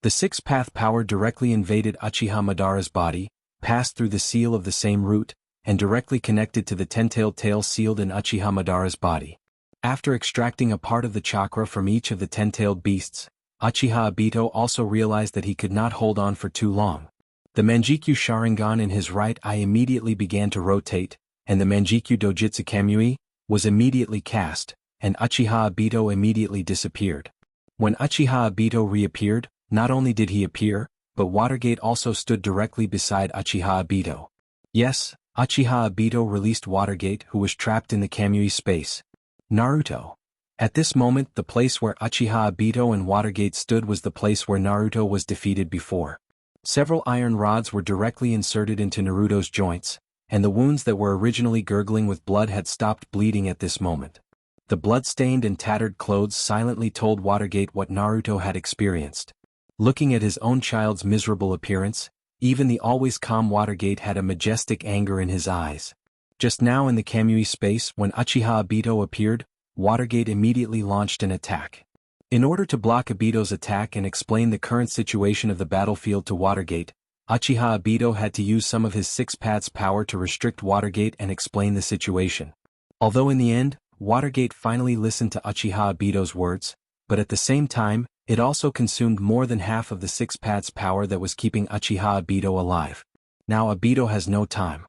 Speaker 1: The six-path power directly invaded Uchiha Madara's body, passed through the seal of the same root, and directly connected to the ten-tailed tail sealed in Uchiha Madara's body. After extracting a part of the chakra from each of the ten-tailed beasts, Uchiha Obito also realized that he could not hold on for too long. The Manjikyu Sharingan in his right eye immediately began to rotate, and the Manjikyu Dojutsu Kamui was immediately cast, and Uchiha Obito immediately disappeared. When Uchiha Obito reappeared, not only did he appear, but Watergate also stood directly beside Uchiha Obito. Yes, Uchiha Obito released Watergate, who was trapped in the Kamui space. Naruto. At this moment, the place where Uchiha Obito and Watergate stood was the place where Naruto was defeated before. Several iron rods were directly inserted into Naruto's joints, and the wounds that were originally gurgling with blood had stopped bleeding at this moment. The blood-stained and tattered clothes silently told Watergate what Naruto had experienced. Looking at his own child's miserable appearance, even the always calm Watergate had a majestic anger in his eyes. Just now in the Kamui space, when Uchiha Obito appeared, Watergate immediately launched an attack. In order to block Obito's attack and explain the current situation of the battlefield to Watergate, Uchiha Obito had to use some of his six paths power to restrict Watergate and explain the situation. Although in the end, Watergate finally listened to Uchiha Obito's words, but at the same time, it also consumed more than half of the six paths power that was keeping Uchiha Obito alive. Now Obito has no time.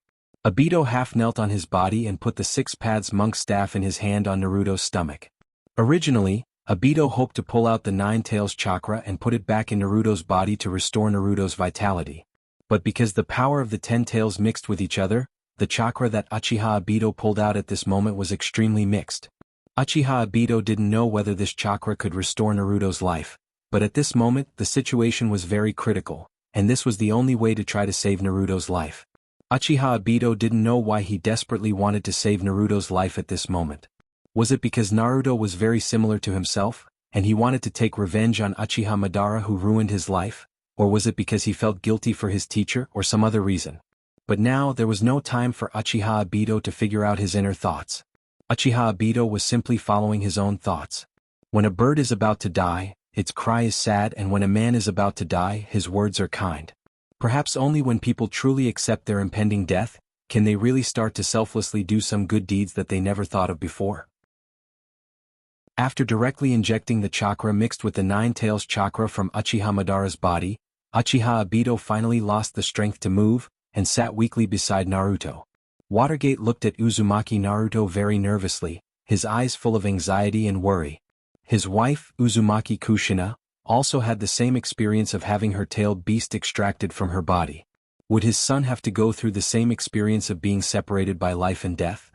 Speaker 1: Obito half knelt on his body and put the six paths monk staff in his hand on Naruto's stomach. Originally, Obito hoped to pull out the nine tails chakra and put it back in Naruto's body to restore Naruto's vitality. But because the power of the 10 tails mixed with each other, the chakra that Uchiha Obito pulled out at this moment was extremely mixed. Uchiha Obito didn't know whether this chakra could restore Naruto's life, but at this moment the situation was very critical, and this was the only way to try to save Naruto's life. Uchiha Obito didn't know why he desperately wanted to save Naruto's life at this moment. Was it because Naruto was very similar to himself, and he wanted to take revenge on Uchiha Madara who ruined his life? Or was it because he felt guilty for his teacher or some other reason? But now there was no time for Uchiha Obito to figure out his inner thoughts. Uchiha Obito was simply following his own thoughts. When a bird is about to die, its cry is sad, and when a man is about to die, his words are kind. Perhaps only when people truly accept their impending death, can they really start to selflessly do some good deeds that they never thought of before. After directly injecting the chakra mixed with the 9 tails chakra from Uchiha Madara's body, Uchiha Obito finally lost the strength to move, and sat weakly beside Naruto. Watergate looked at Uzumaki Naruto very nervously, his eyes full of anxiety and worry. His wife, Uzumaki Kushina, also had the same experience of having her tailed beast extracted from her body. Would his son have to go through the same experience of being separated by life and death?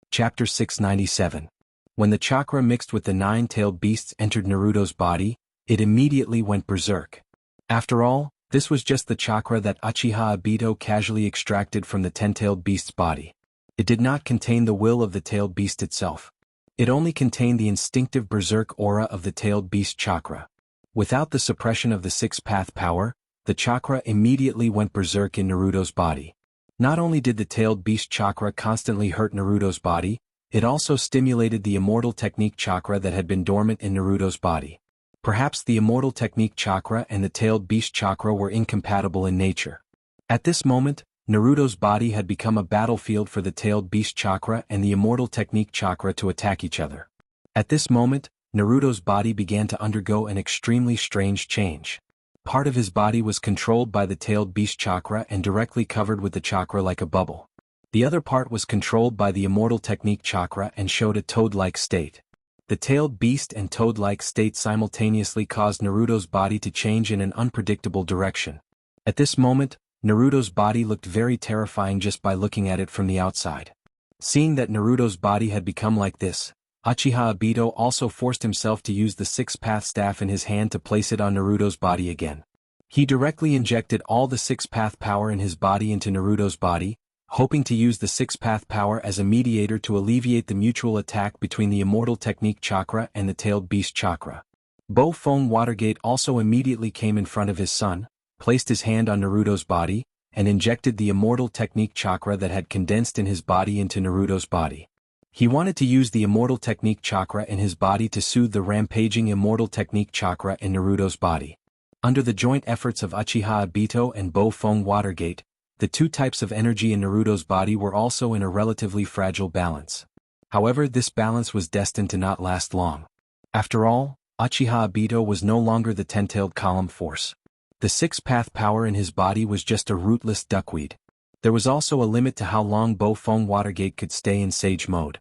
Speaker 1: Chapter 697. When the chakra mixed with the 9-tailed beasts entered Naruto's body, it immediately went berserk. After all, this was just the chakra that Uchiha Obito casually extracted from the 10-tailed beast's body. It did not contain the will of the tailed beast itself. It only contained the instinctive berserk aura of the tailed beast chakra. Without the suppression of the 6-path power, the chakra immediately went berserk in Naruto's body. Not only did the tailed beast chakra constantly hurt Naruto's body, it also stimulated the immortal technique chakra that had been dormant in Naruto's body. Perhaps the immortal technique chakra and the tailed beast chakra were incompatible in nature. At this moment, Naruto's body had become a battlefield for the tailed beast chakra and the immortal technique chakra to attack each other. At this moment, Naruto's body began to undergo an extremely strange change. Part of his body was controlled by the tailed beast chakra and directly covered with the chakra like a bubble. The other part was controlled by the immortal technique chakra and showed a toad-like state. The tailed beast and toad-like state simultaneously caused Naruto's body to change in an unpredictable direction. At this moment, Naruto's body looked very terrifying just by looking at it from the outside. Seeing that Naruto's body had become like this, Uchiha Obito also forced himself to use the 6-path staff in his hand to place it on Naruto's body again. He directly injected all the 6-path power in his body into Naruto's body, hoping to use the 6-path power as a mediator to alleviate the mutual attack between the immortal technique chakra and the tailed beast chakra. Bo-Fong Watergate also immediately came in front of his son, placed his hand on Naruto's body, and injected the immortal technique chakra that had condensed in his body into Naruto's body. He wanted to use the immortal technique chakra in his body to soothe the rampaging immortal technique chakra in Naruto's body. Under the joint efforts of Uchiha Obito and Bo-Fong Watergate, the two types of energy in Naruto's body were also in a relatively fragile balance. However, this balance was destined to not last long. After all, Uchiha Obito was no longer the 10-tailed column force. The 6-path power in his body was just a rootless duckweed. There was also a limit to how long Bo-Fong Watergate could stay in sage mode.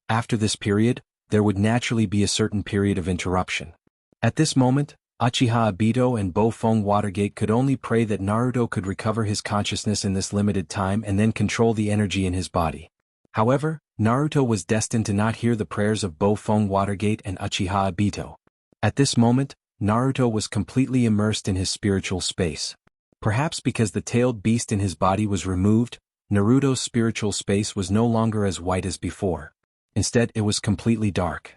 Speaker 1: After this period, there would naturally be a certain period of interruption. At this moment, Uchiha Obito and Bo-Fong Watergate could only pray that Naruto could recover his consciousness in this limited time and then control the energy in his body. However, Naruto was destined to not hear the prayers of Bo-Fong Watergate and Uchiha Obito. At this moment, Naruto was completely immersed in his spiritual space. Perhaps because the tailed beast in his body was removed, Naruto's spiritual space was no longer as white as before. Instead, it was completely dark.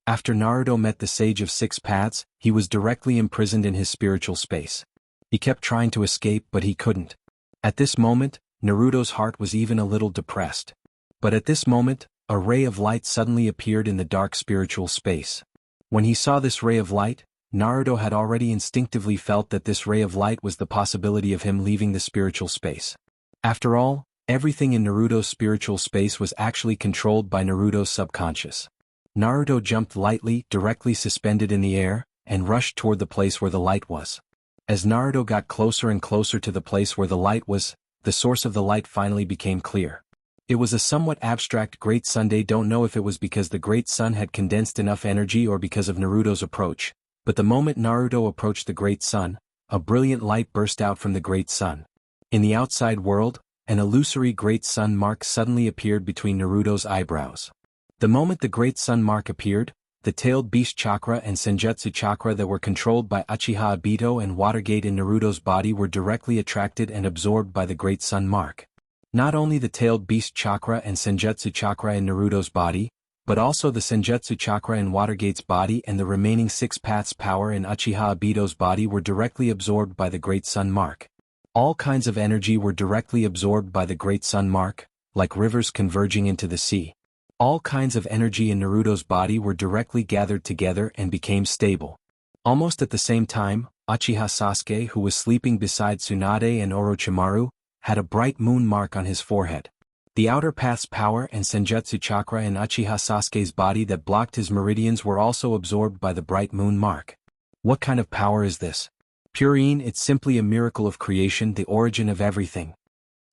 Speaker 1: After Naruto met the Sage of 6 Paths, he was directly imprisoned in his spiritual space. He kept trying to escape, but he couldn't. At this moment, Naruto's heart was even a little depressed. But at this moment, a ray of light suddenly appeared in the dark spiritual space. When he saw this ray of light, Naruto had already instinctively felt that this ray of light was the possibility of him leaving the spiritual space. After all, everything in Naruto's spiritual space was actually controlled by Naruto's subconscious. Naruto jumped lightly, directly suspended in the air, and rushed toward the place where the light was. As Naruto got closer and closer to the place where the light was, the source of the light finally became clear. It was a somewhat abstract Great Sunday. Don't know if it was because the Great Sun had condensed enough energy or because of Naruto's approach, But the moment Naruto approached the Great Sun, a brilliant light burst out from the Great Sun. In the outside world, an illusory Great Sun mark suddenly appeared between Naruto's eyebrows. The moment the Great Sun mark appeared, the tailed beast chakra and senjutsu chakra that were controlled by Uchiha Obito and Watergate in Naruto's body were directly attracted and absorbed by the Great Sun mark. Not only the tailed beast chakra and senjutsu chakra in Naruto's body, but also the senjutsu chakra in Watergate's body and the remaining 6 paths power in Uchiha Obito's body were directly absorbed by the Great Sun mark. All kinds of energy were directly absorbed by the Great Sun mark, like rivers converging into the sea. All kinds of energy in Naruto's body were directly gathered together and became stable. Almost at the same time, Uchiha Sasuke, who was sleeping beside Tsunade and Orochimaru, had a bright moon mark on his forehead. The outer path's power and senjutsu chakra in Uchiha Sasuke's body that blocked his meridians were also absorbed by the bright moon mark. What kind of power is this? Purine, it's simply a miracle of creation, the origin of everything.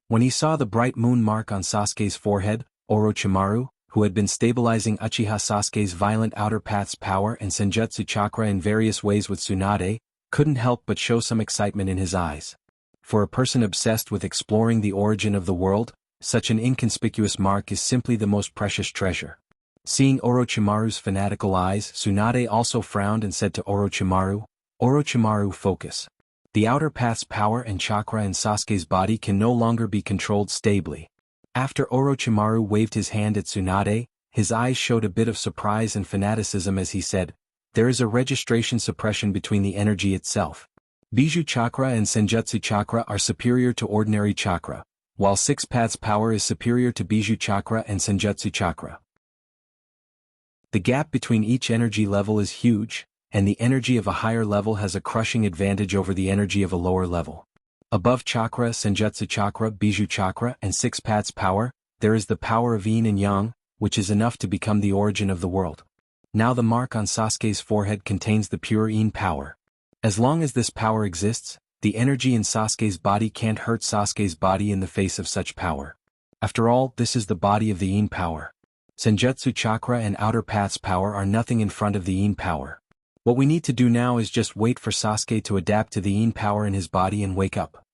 Speaker 1: When he saw the bright moon mark on Sasuke's forehead, Orochimaru, who had been stabilizing Uchiha Sasuke's violent outer path's power and senjutsu chakra in various ways with Tsunade, couldn't help but show some excitement in his eyes. For a person obsessed with exploring the origin of the world, such an inconspicuous mark is simply the most precious treasure. Seeing Orochimaru's fanatical eyes, Tsunade also frowned and said to Orochimaru, "Orochimaru, focus. The outer path's power and chakra in Sasuke's body can no longer be controlled stably." After Orochimaru waved his hand at Tsunade, his eyes showed a bit of surprise and fanaticism as he said, "There is a registration suppression between the energy itself. Bijou chakra and senjutsu chakra are superior to ordinary chakra, while 6 paths power is superior to Bijou chakra and senjutsu chakra. The gap between each energy level is huge, and the energy of a higher level has a crushing advantage over the energy of a lower level. Above chakra, senjutsu chakra, Bijou chakra, and 6 paths power, there is the power of yin and yang, which is enough to become the origin of the world. Now the mark on Sasuke's forehead contains the pure yin power. As long as this power exists, the energy in Sasuke's body can't hurt Sasuke's body in the face of such power. After all, this is the body of the yin power. Senjutsu chakra and outer paths power are nothing in front of the yin power. What we need to do now is just wait for Sasuke to adapt to the yin power in his body and wake up.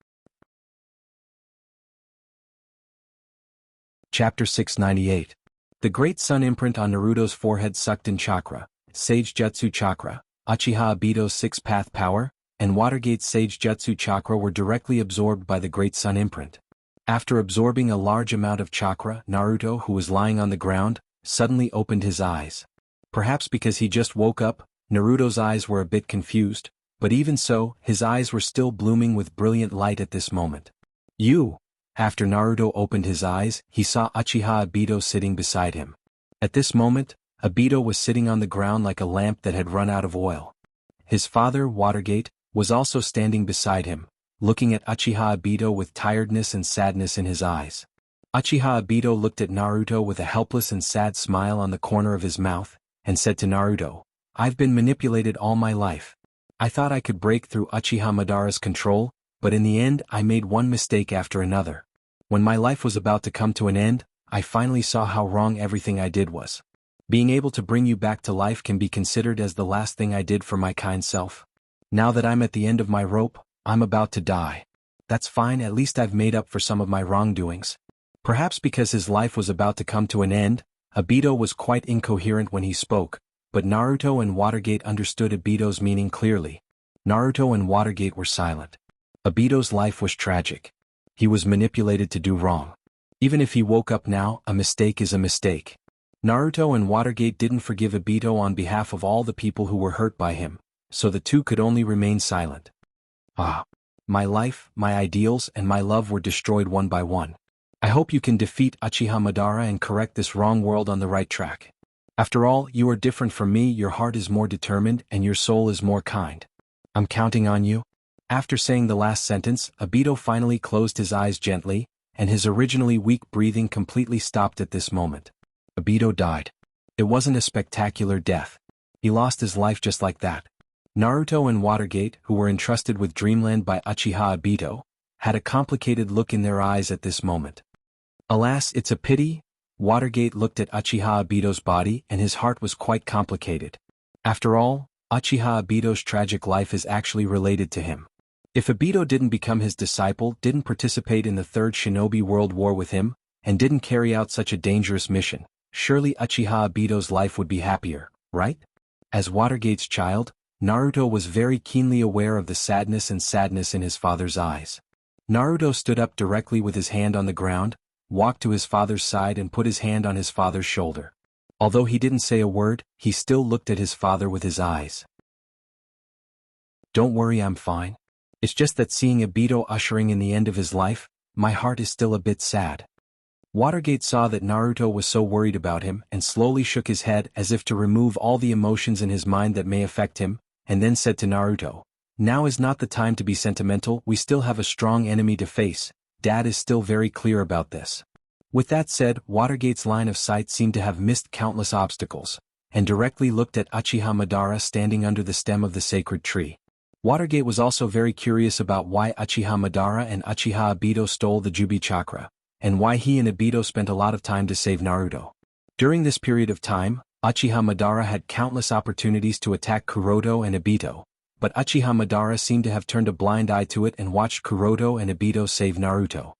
Speaker 1: Chapter 698. The Great Sun imprint on Naruto's forehead sucked in chakra, Sage Jutsu chakra, Uchiha Obito's 6-path power, and Watergate's Sage Jutsu chakra were directly absorbed by the Great Sun imprint. After absorbing a large amount of chakra, Naruto, who was lying on the ground, suddenly opened his eyes. Perhaps because he just woke up, Naruto's eyes were a bit confused, but even so, his eyes were still blooming with brilliant light at this moment. "You!" After Naruto opened his eyes, he saw Uchiha Obito sitting beside him. At this moment, Obito was sitting on the ground like a lamp that had run out of oil. His father, Watergate, was also standing beside him, looking at Uchiha Obito with tiredness and sadness in his eyes. Uchiha Obito looked at Naruto with a helpless and sad smile on the corner of his mouth, and said to Naruto, "I've been manipulated all my life. I thought I could break through Uchiha Madara's control, but in the end I made one mistake after another. When my life was about to come to an end, I finally saw how wrong everything I did was. Being able to bring you back to life can be considered as the last thing I did for my kind self. Now that I'm at the end of my rope, I'm about to die. That's fine, at least I've made up for some of my wrongdoings." Perhaps because his life was about to come to an end, Obito was quite incoherent when he spoke, but Naruto and Watergate understood Obito's meaning clearly. Naruto and Watergate were silent. Obito's life was tragic. He was manipulated to do wrong. Even if he woke up now, a mistake is a mistake. Naruto and Watergate didn't forgive Obito on behalf of all the people who were hurt by him, so the two could only remain silent. "Ah. My life, my ideals, and my love were destroyed one by one. I hope you can defeat Uchiha Madara and correct this wrong world on the right track. After all, you are different from me, your heart is more determined and your soul is more kind. I'm counting on you." After saying the last sentence, Obito finally closed his eyes gently, and his originally weak breathing completely stopped at this moment. Obito died. It wasn't a spectacular death. He lost his life just like that. Naruto and Watergate, who were entrusted with Dreamland by Uchiha Obito, had a complicated look in their eyes at this moment. "Alas, it's a pity." Watergate looked at Uchiha Obito's body and his heart was quite complicated. After all, Uchiha Obito's tragic life is actually related to him. If Obito didn't become his disciple, didn't participate in the Third Shinobi World War with him, and didn't carry out such a dangerous mission, surely Uchiha Obito's life would be happier, right? As Watergate's child, Naruto was very keenly aware of the sadness in his father's eyes. Naruto stood up directly with his hand on the ground, walked to his father's side and put his hand on his father's shoulder. Although he didn't say a word, he still looked at his father with his eyes. "Don't worry, I'm fine. It's just that seeing Obito ushering in the end of his life, my heart is still a bit sad." Watergate saw that Naruto was so worried about him and slowly shook his head as if to remove all the emotions in his mind that may affect him, and then said to Naruto, "Now is not the time to be sentimental, we still have a strong enemy to face, Dad is still very clear about this." With that said, Watergate's line of sight seemed to have missed countless obstacles, and directly looked at Uchiha Madara standing under the stem of the sacred tree. Watergate was also very curious about why Uchiha Madara and Uchiha Obito stole the Jubi Chakra, and why he and Obito spent a lot of time to save Naruto. During this period of time, Uchiha Madara had countless opportunities to attack Kuroto and Obito, but Uchiha Madara seemed to have turned a blind eye to it and watched Kuroto and Obito save Naruto.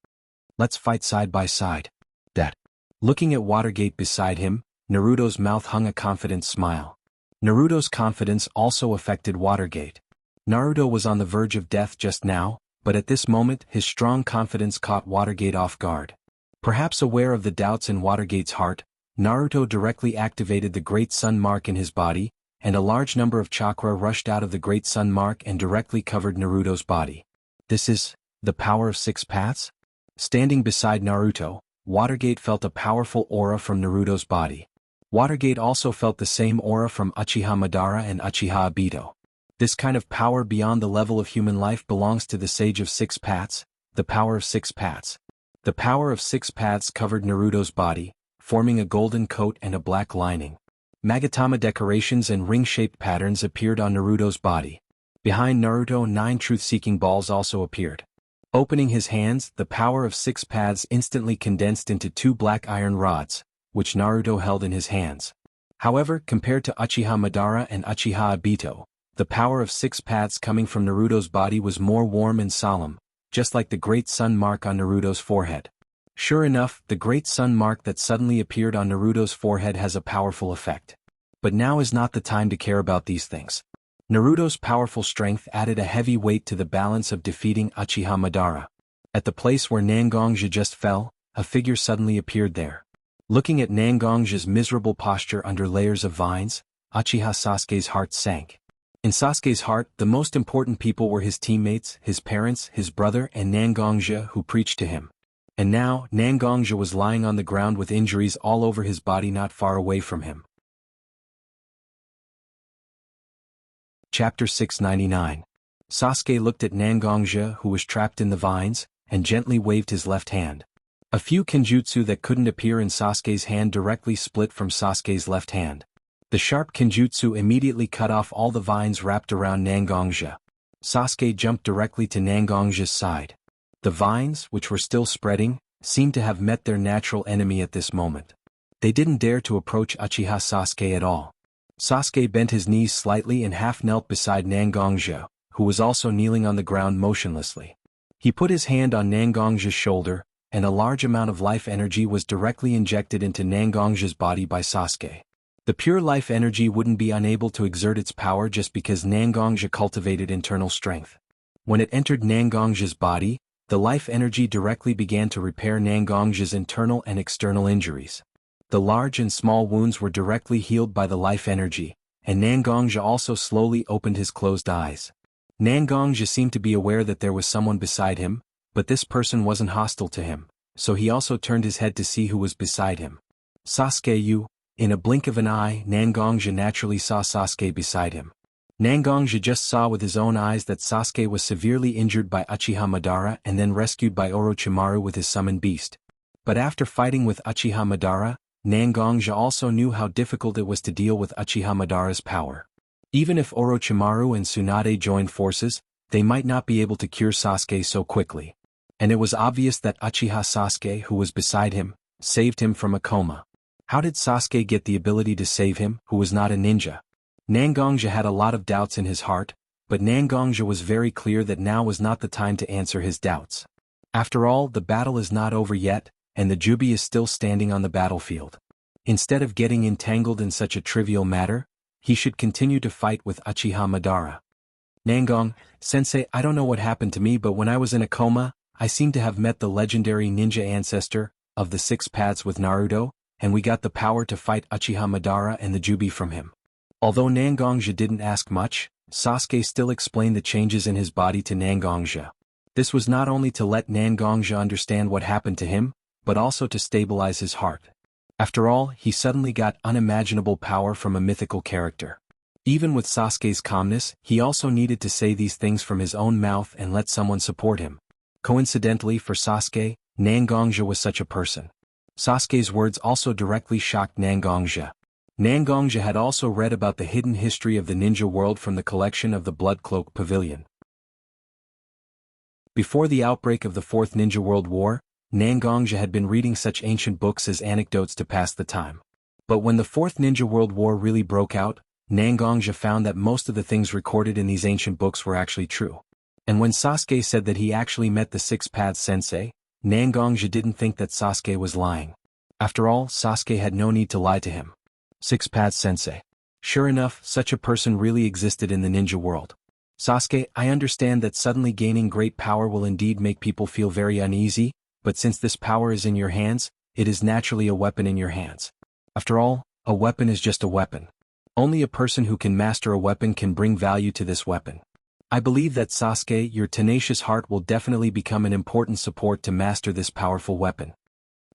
Speaker 1: "Let's fight side by side." That. Looking at Watergate beside him, Naruto's mouth hung a confident smile. Naruto's confidence also affected Watergate. Naruto was on the verge of death just now, but at this moment his strong confidence caught Watergate off guard. Perhaps aware of the doubts in Watergate's heart, Naruto directly activated the Great Sun Mark in his body, and a large number of chakra rushed out of the Great Sun Mark and directly covered Naruto's body. This is the power of 6 paths? Standing beside Naruto, Watergate felt a powerful aura from Naruto's body. Watergate also felt the same aura from Uchiha Madara and Uchiha Obito. This kind of power beyond the level of human life belongs to the Sage of 6 Paths, the power of 6 paths. The power of 6 paths covered Naruto's body, forming a golden coat and a black lining. Magatama decorations and ring-shaped patterns appeared on Naruto's body. Behind Naruto, 9 truth-seeking balls also appeared. Opening his hands, the power of 6 paths instantly condensed into 2 black iron rods, which Naruto held in his hands. However, compared to Uchiha Madara and Uchiha Obito, the power of 6 paths coming from Naruto's body was more warm and solemn, just like the Great Sun Mark on Naruto's forehead. Sure enough, the Great Sun Mark that suddenly appeared on Naruto's forehead has a powerful effect. But now is not the time to care about these things. Naruto's powerful strength added a heavy weight to the balance of defeating Uchiha Madara. At the place where Nangongja just fell, a figure suddenly appeared there. Looking at Nangongja's miserable posture under layers of vines, Uchiha Sasuke's heart sank. In Sasuke's heart, the most important people were his teammates, his parents, his brother, and Nangongja who preached to him. And now, Nangongja was lying on the ground with injuries all over his body not far away from him. Chapter 699. Sasuke looked at Nangongja who was trapped in the vines, and gently waved his left hand. A few kenjutsu that couldn't appear in Sasuke's hand directly split from Sasuke's left hand. The sharp kenjutsu immediately cut off all the vines wrapped around Nangongja. Sasuke jumped directly to Nangongja's side. The vines, which were still spreading, seemed to have met their natural enemy at this moment. They didn't dare to approach Uchiha Sasuke at all. Sasuke bent his knees slightly and half knelt beside Nangongja, who was also kneeling on the ground motionlessly. He put his hand on Nangongja's shoulder, and a large amount of life energy was directly injected into Nangongja's body by Sasuke. The pure life energy wouldn't be unable to exert its power just because Nangongja cultivated internal strength. When it entered Nangongja's body, the life energy directly began to repair Nangongja's internal and external injuries. The large and small wounds were directly healed by the life energy, and Nangongja also slowly opened his closed eyes. Nangongja seemed to be aware that there was someone beside him, but this person wasn't hostile to him, so he also turned his head to see who was beside him. "Sasuke, you..." In a blink of an eye, Nangongja naturally saw Sasuke beside him. Nangongja just saw with his own eyes that Sasuke was severely injured by Uchiha Madara and then rescued by Orochimaru with his summoned beast. But after fighting with Uchiha Madara, Nangongja also knew how difficult it was to deal with Uchiha Madara's power. Even if Orochimaru and Tsunade joined forces, they might not be able to cure Sasuke so quickly. And it was obvious that Uchiha Sasuke, who was beside him, saved him from a coma. How did Sasuke get the ability to save him, who was not a ninja? Nangongja had a lot of doubts in his heart, but Nangongja was very clear that now was not the time to answer his doubts. After all, the battle is not over yet, and the Jubi is still standing on the battlefield. Instead of getting entangled in such a trivial matter, he should continue to fight with Uchiha Madara. Sensei, I don't know what happened to me, but when I was in a coma, I seem to have met the legendary ninja ancestor of the 6 paths with Naruto, and we got the power to fight Uchiha Madara and the Jubi from him. Although Nangongja didn't ask much, Sasuke still explained the changes in his body to Nangongja. This was not only to let Nangongja understand what happened to him, but also to stabilize his heart. After all, he suddenly got unimaginable power from a mythical character. Even with Sasuke's calmness, he also needed to say these things from his own mouth and let someone support him. Coincidentally for Sasuke, Nangongja was such a person. Sasuke's words also directly shocked Nangongja. Nangongja had also read about the hidden history of the ninja world from the collection of the Blood Cloak Pavilion. Before the outbreak of the Fourth Ninja World War, Nangongja had been reading such ancient books as anecdotes to pass the time. But when the Fourth Ninja World War really broke out, Nangongja found that most of the things recorded in these ancient books were actually true. And when Sasuke said that he actually met the 6 Paths Sensei, Nangongja didn't think that Sasuke was lying. After all, Sasuke had no need to lie to him. 6 Paths Sensei. Sure enough, such a person really existed in the ninja world. Sasuke, I understand that suddenly gaining great power will indeed make people feel very uneasy, but since this power is in your hands, it is naturally a weapon in your hands. After all, a weapon is just a weapon. Only a person who can master a weapon can bring value to this weapon. I believe that Sasuke, your tenacious heart will definitely become an important support to master this powerful weapon.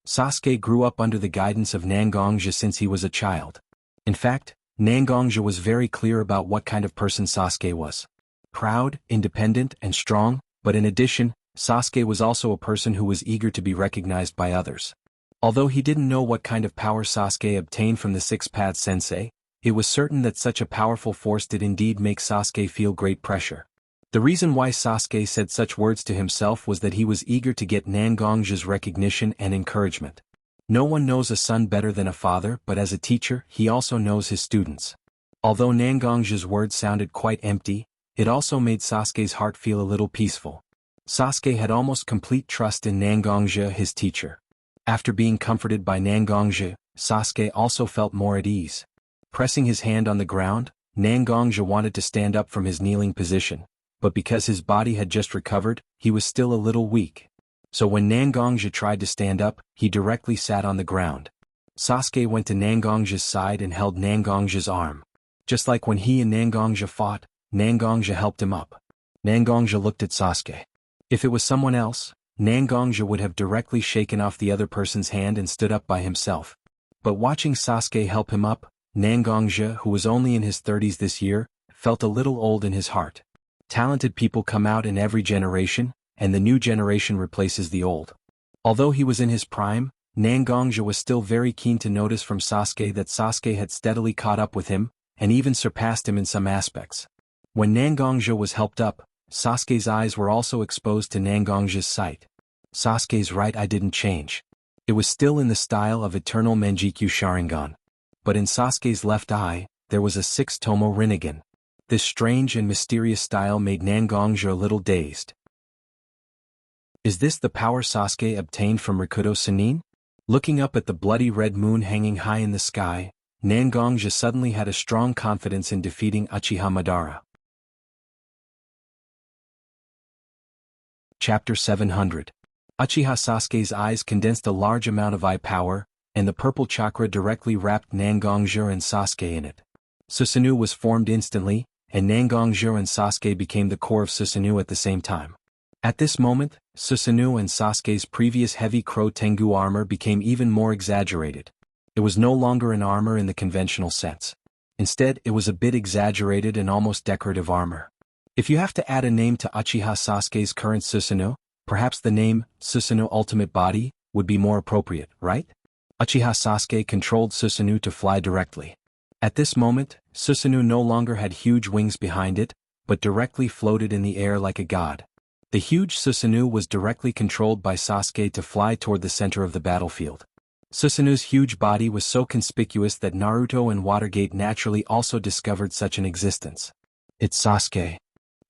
Speaker 1: Sasuke grew up under the guidance of Nangongja since he was a child. In fact, Nangongja was very clear about what kind of person Sasuke was. Proud, independent, and strong, but in addition, Sasuke was also a person who was eager to be recognized by others. Although he didn't know what kind of power Sasuke obtained from the 6 Paths Sensei, it was certain that such a powerful force did indeed make Sasuke feel great pressure. The reason why Sasuke said such words to himself was that he was eager to get Nangongja's recognition and encouragement. No one knows a son better than a father, but as a teacher, he also knows his students. Although Nangongja's words sounded quite empty, it also made Sasuke's heart feel a little peaceful. Sasuke had almost complete trust in Nangongja, his teacher. After being comforted by Nangongja, Sasuke also felt more at ease. Pressing his hand on the ground, Nangongja wanted to stand up from his kneeling position, but because his body had just recovered, he was still a little weak. So when Nangongja tried to stand up, he directly sat on the ground. Sasuke went to Nangongja's side and held Nangongja's arm. Just like when he and Nangongja fought, Nangongja helped him up. Nangongja looked at Sasuke. If it was someone else, Nangongja would have directly shaken off the other person's hand and stood up by himself. But watching Sasuke help him up, Nangongja, who was only in his 30s this year, felt a little old in his heart. Talented people come out in every generation, and the new generation replaces the old. Although he was in his prime, Nangongja was still very keen to notice from Sasuke that Sasuke had steadily caught up with him, and even surpassed him in some aspects. When Nangongja was helped up, Sasuke's eyes were also exposed to Nangongja's sight. Sasuke's right eye didn't change. It was still in the style of Eternal Manjikyu Sharingan. But in Sasuke's left eye, there was a 6-tomo Rinnegan. This strange and mysterious style made Nangongja a little dazed. Is this the power Sasuke obtained from Rikudo Sannin? Looking up at the bloody red moon hanging high in the sky, Nangongja suddenly had a strong confidence in defeating Uchiha Madara. Chapter 700. Uchiha Sasuke's eyes condensed a large amount of eye power, and the purple chakra directly wrapped Nangongja and Sasuke in it. Susanoo was formed instantly, and Nangongja and Sasuke became the core of Susanoo at the same time. At this moment, Susanoo and Sasuke's previous heavy Crow Tengu armor became even more exaggerated. It was no longer an armor in the conventional sense. Instead, it was a bit exaggerated and almost decorative armor. If you have to add a name to Uchiha Sasuke's current Susanoo, perhaps the name Susanoo Ultimate Body would be more appropriate, right? Uchiha Sasuke controlled Susanoo to fly directly. At this moment, Susanoo no longer had huge wings behind it, but directly floated in the air like a god. The huge Susanoo was directly controlled by Sasuke to fly toward the center of the battlefield. Susanu's huge body was so conspicuous that Naruto and Watergate naturally also discovered such an existence. It's Sasuke.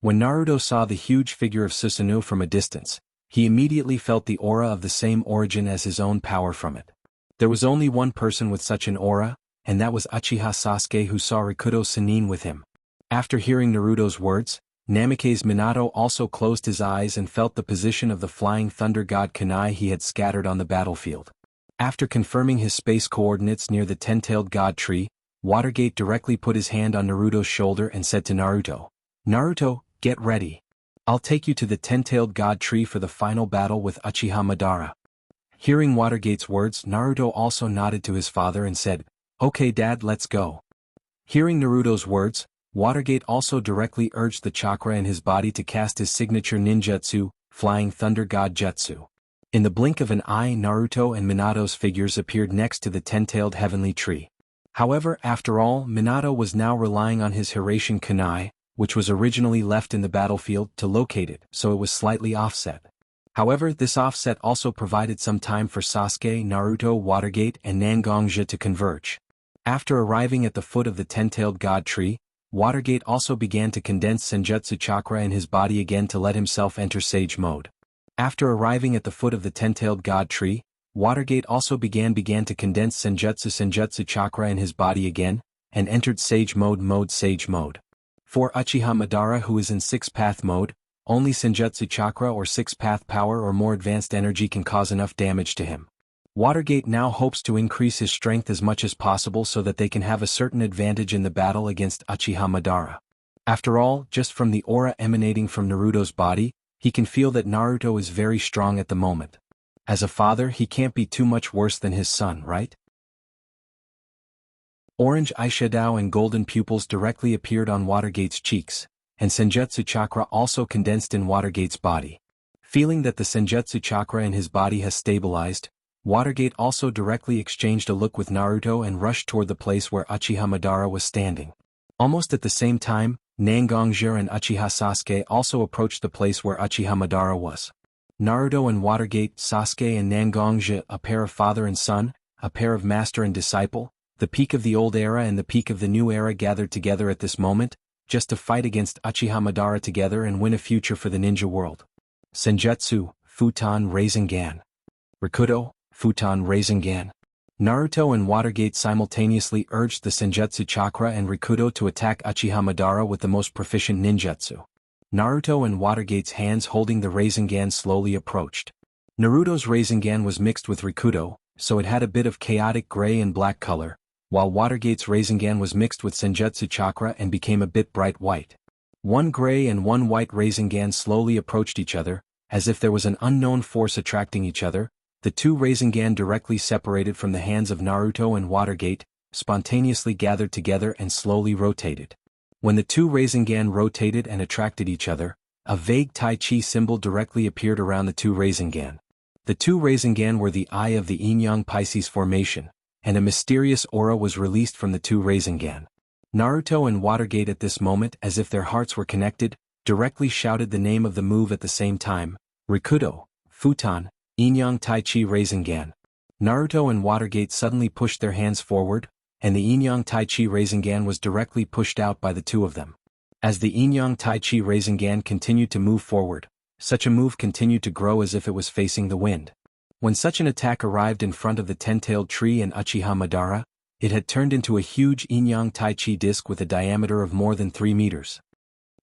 Speaker 1: When Naruto saw the huge figure of Susanoo from a distance, he immediately felt the aura of the same origin as his own power from it. There was only one person with such an aura, and that was Uchiha Sasuke, who saw Rikudo Sannin with him. After hearing Naruto's words, Namikaze Minato also closed his eyes and felt the position of the flying thunder god kunai he had scattered on the battlefield. After confirming his space coordinates near the ten-tailed god tree, Watergate directly put his hand on Naruto's shoulder and said to Naruto, "Naruto, get ready. I'll take you to the ten-tailed god tree for the final battle with Uchiha Madara." Hearing Watergate's words, Naruto also nodded to his father and said, "Okay Dad, let's go." Hearing Naruto's words, Watergate also directly urged the chakra in his body to cast his signature ninjutsu, Flying Thunder God Jutsu. In the blink of an eye, Naruto and Minato's figures appeared next to the ten-tailed heavenly tree. However, after all, Minato was now relying on his Hiraishin kunai, which was originally left in the battlefield, to locate it, so it was slightly offset. However, this offset also provided some time for Sasuke, Naruto, Watergate, and Nangongja to converge. After arriving at the foot of the ten-tailed god tree, Watergate also began to condense Senjutsu chakra in his body again to let himself enter Sage mode. After arriving at the foot of the ten-tailed god tree, Watergate also began to condense Senjutsu chakra in his body again, and entered Sage mode. For Uchiha Madara, who is in six-path mode, only Senjutsu chakra or six-path power or more advanced energy can cause enough damage to him. Watergate now hopes to increase his strength as much as possible so that they can have a certain advantage in the battle against Uchiha Madara. After all, just from the aura emanating from Naruto's body, he can feel that Naruto is very strong at the moment. As a father, he can't be too much worse than his son, right? Orange eyeshadow and golden pupils directly appeared on Watergate's cheeks, and Senjutsu chakra also condensed in Watergate's body. Feeling that the Senjutsu chakra in his body has stabilized, Watergate also directly exchanged a look with Naruto and rushed toward the place where Uchiha Madara was standing. Almost at the same time, Nangongja and Uchiha Sasuke also approached the place where Uchiha Madara was. Naruto and Watergate, Sasuke and Nangongja, a pair of father and son, a pair of master and disciple, the peak of the old era and the peak of the new era gathered together at this moment, just to fight against Uchiha Madara together and win a future for the ninja world. Senjutsu, Futon Rasengan. Rikudo, Futon Rasengan. Naruto and Watergate simultaneously urged the Senjutsu chakra and Rikudo to attack Uchiha Madara with the most proficient ninjutsu. Naruto and Watergate's hands holding the Rasengan slowly approached. Naruto's Rasengan was mixed with Rikudo, so it had a bit of chaotic gray and black color, while Watergate's Rasengan was mixed with Senjutsu chakra and became a bit bright white. One gray and one white Rasengan slowly approached each other, as if there was an unknown force attracting each other. The two Rasengan directly separated from the hands of Naruto and Watergate, spontaneously gathered together and slowly rotated. When the two Rasengan rotated and attracted each other, a vague Tai Chi symbol directly appeared around the two Rasengan. The two Rasengan were the eye of the Yin-Yang Pisces formation, and a mysterious aura was released from the two Rasengan. Naruto and Watergate at this moment, as if their hearts were connected, directly shouted the name of the move at the same time: Rikudo, Futon, Yin-Yang Tai Chi Rasengan. Naruto and Watergate suddenly pushed their hands forward, and the Yin-Yang Tai Chi Rasengan was directly pushed out by the two of them. As the Yin-Yang Tai Chi Rasengan continued to move forward, such a move continued to grow as if it was facing the wind. When such an attack arrived in front of the ten-tailed tree and Uchiha Madara, it had turned into a huge Yin-Yang Tai Chi disc with a diameter of more than 3 meters.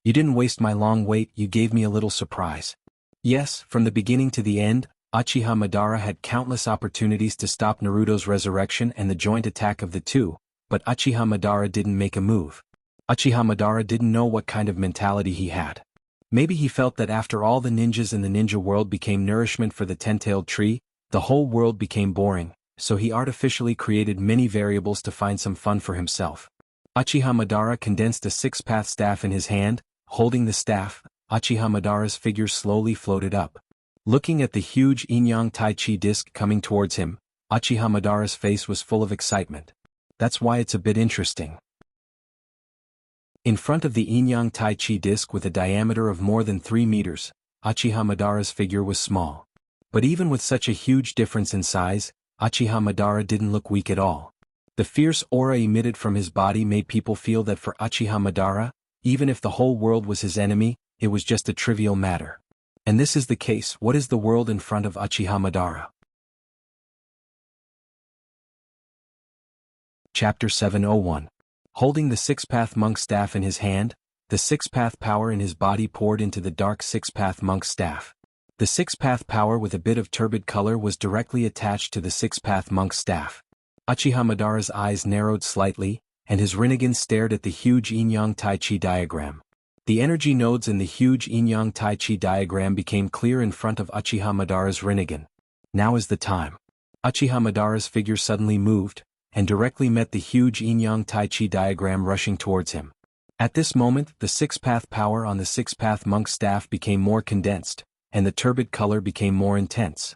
Speaker 1: "You didn't waste my long wait, you gave me a little surprise." Yes, from the beginning to the end, Uchiha Madara had countless opportunities to stop Naruto's resurrection and the joint attack of the two, but Uchiha Madara didn't make a move. Uchiha Madara didn't know what kind of mentality he had. Maybe he felt that after all the ninjas in the ninja world became nourishment for the ten-tailed tree, the whole world became boring, so he artificially created many variables to find some fun for himself. Uchiha Madara condensed a six-path staff in his hand. Holding the staff, Uchiha Madara's figure slowly floated up. Looking at the huge Yin-Yang Tai Chi disc coming towards him, Uchiha Madara's face was full of excitement. That's why it's a bit interesting. In front of the Yin-Yang Tai Chi disc with a diameter of more than 3 meters, Uchiha Madara's figure was small. But even with such a huge difference in size, Uchiha Madara didn't look weak at all. The fierce aura emitted from his body made people feel that for Uchiha Madara, even if the whole world was his enemy, it was just a trivial matter. And this is the case. What is the world in front of Uchiha Madara? Chapter 701. Holding the six-path monk's staff in his hand, the six-path power in his body poured into the dark six-path monk's staff. The six-path power with a bit of turbid color was directly attached to the six-path monk's staff. Uchiha Madara's eyes narrowed slightly, and his Rinnegan stared at the huge yin-yang tai chi diagram. The energy nodes in the huge yin-yang tai chi diagram became clear in front of Uchiha Madara's Rinnegan. Now is the time. Uchiha Madara's figure suddenly moved, and directly met the huge yin-yang tai chi diagram rushing towards him. At this moment, the six-path power on the six-path monk's staff became more condensed, and the turbid color became more intense.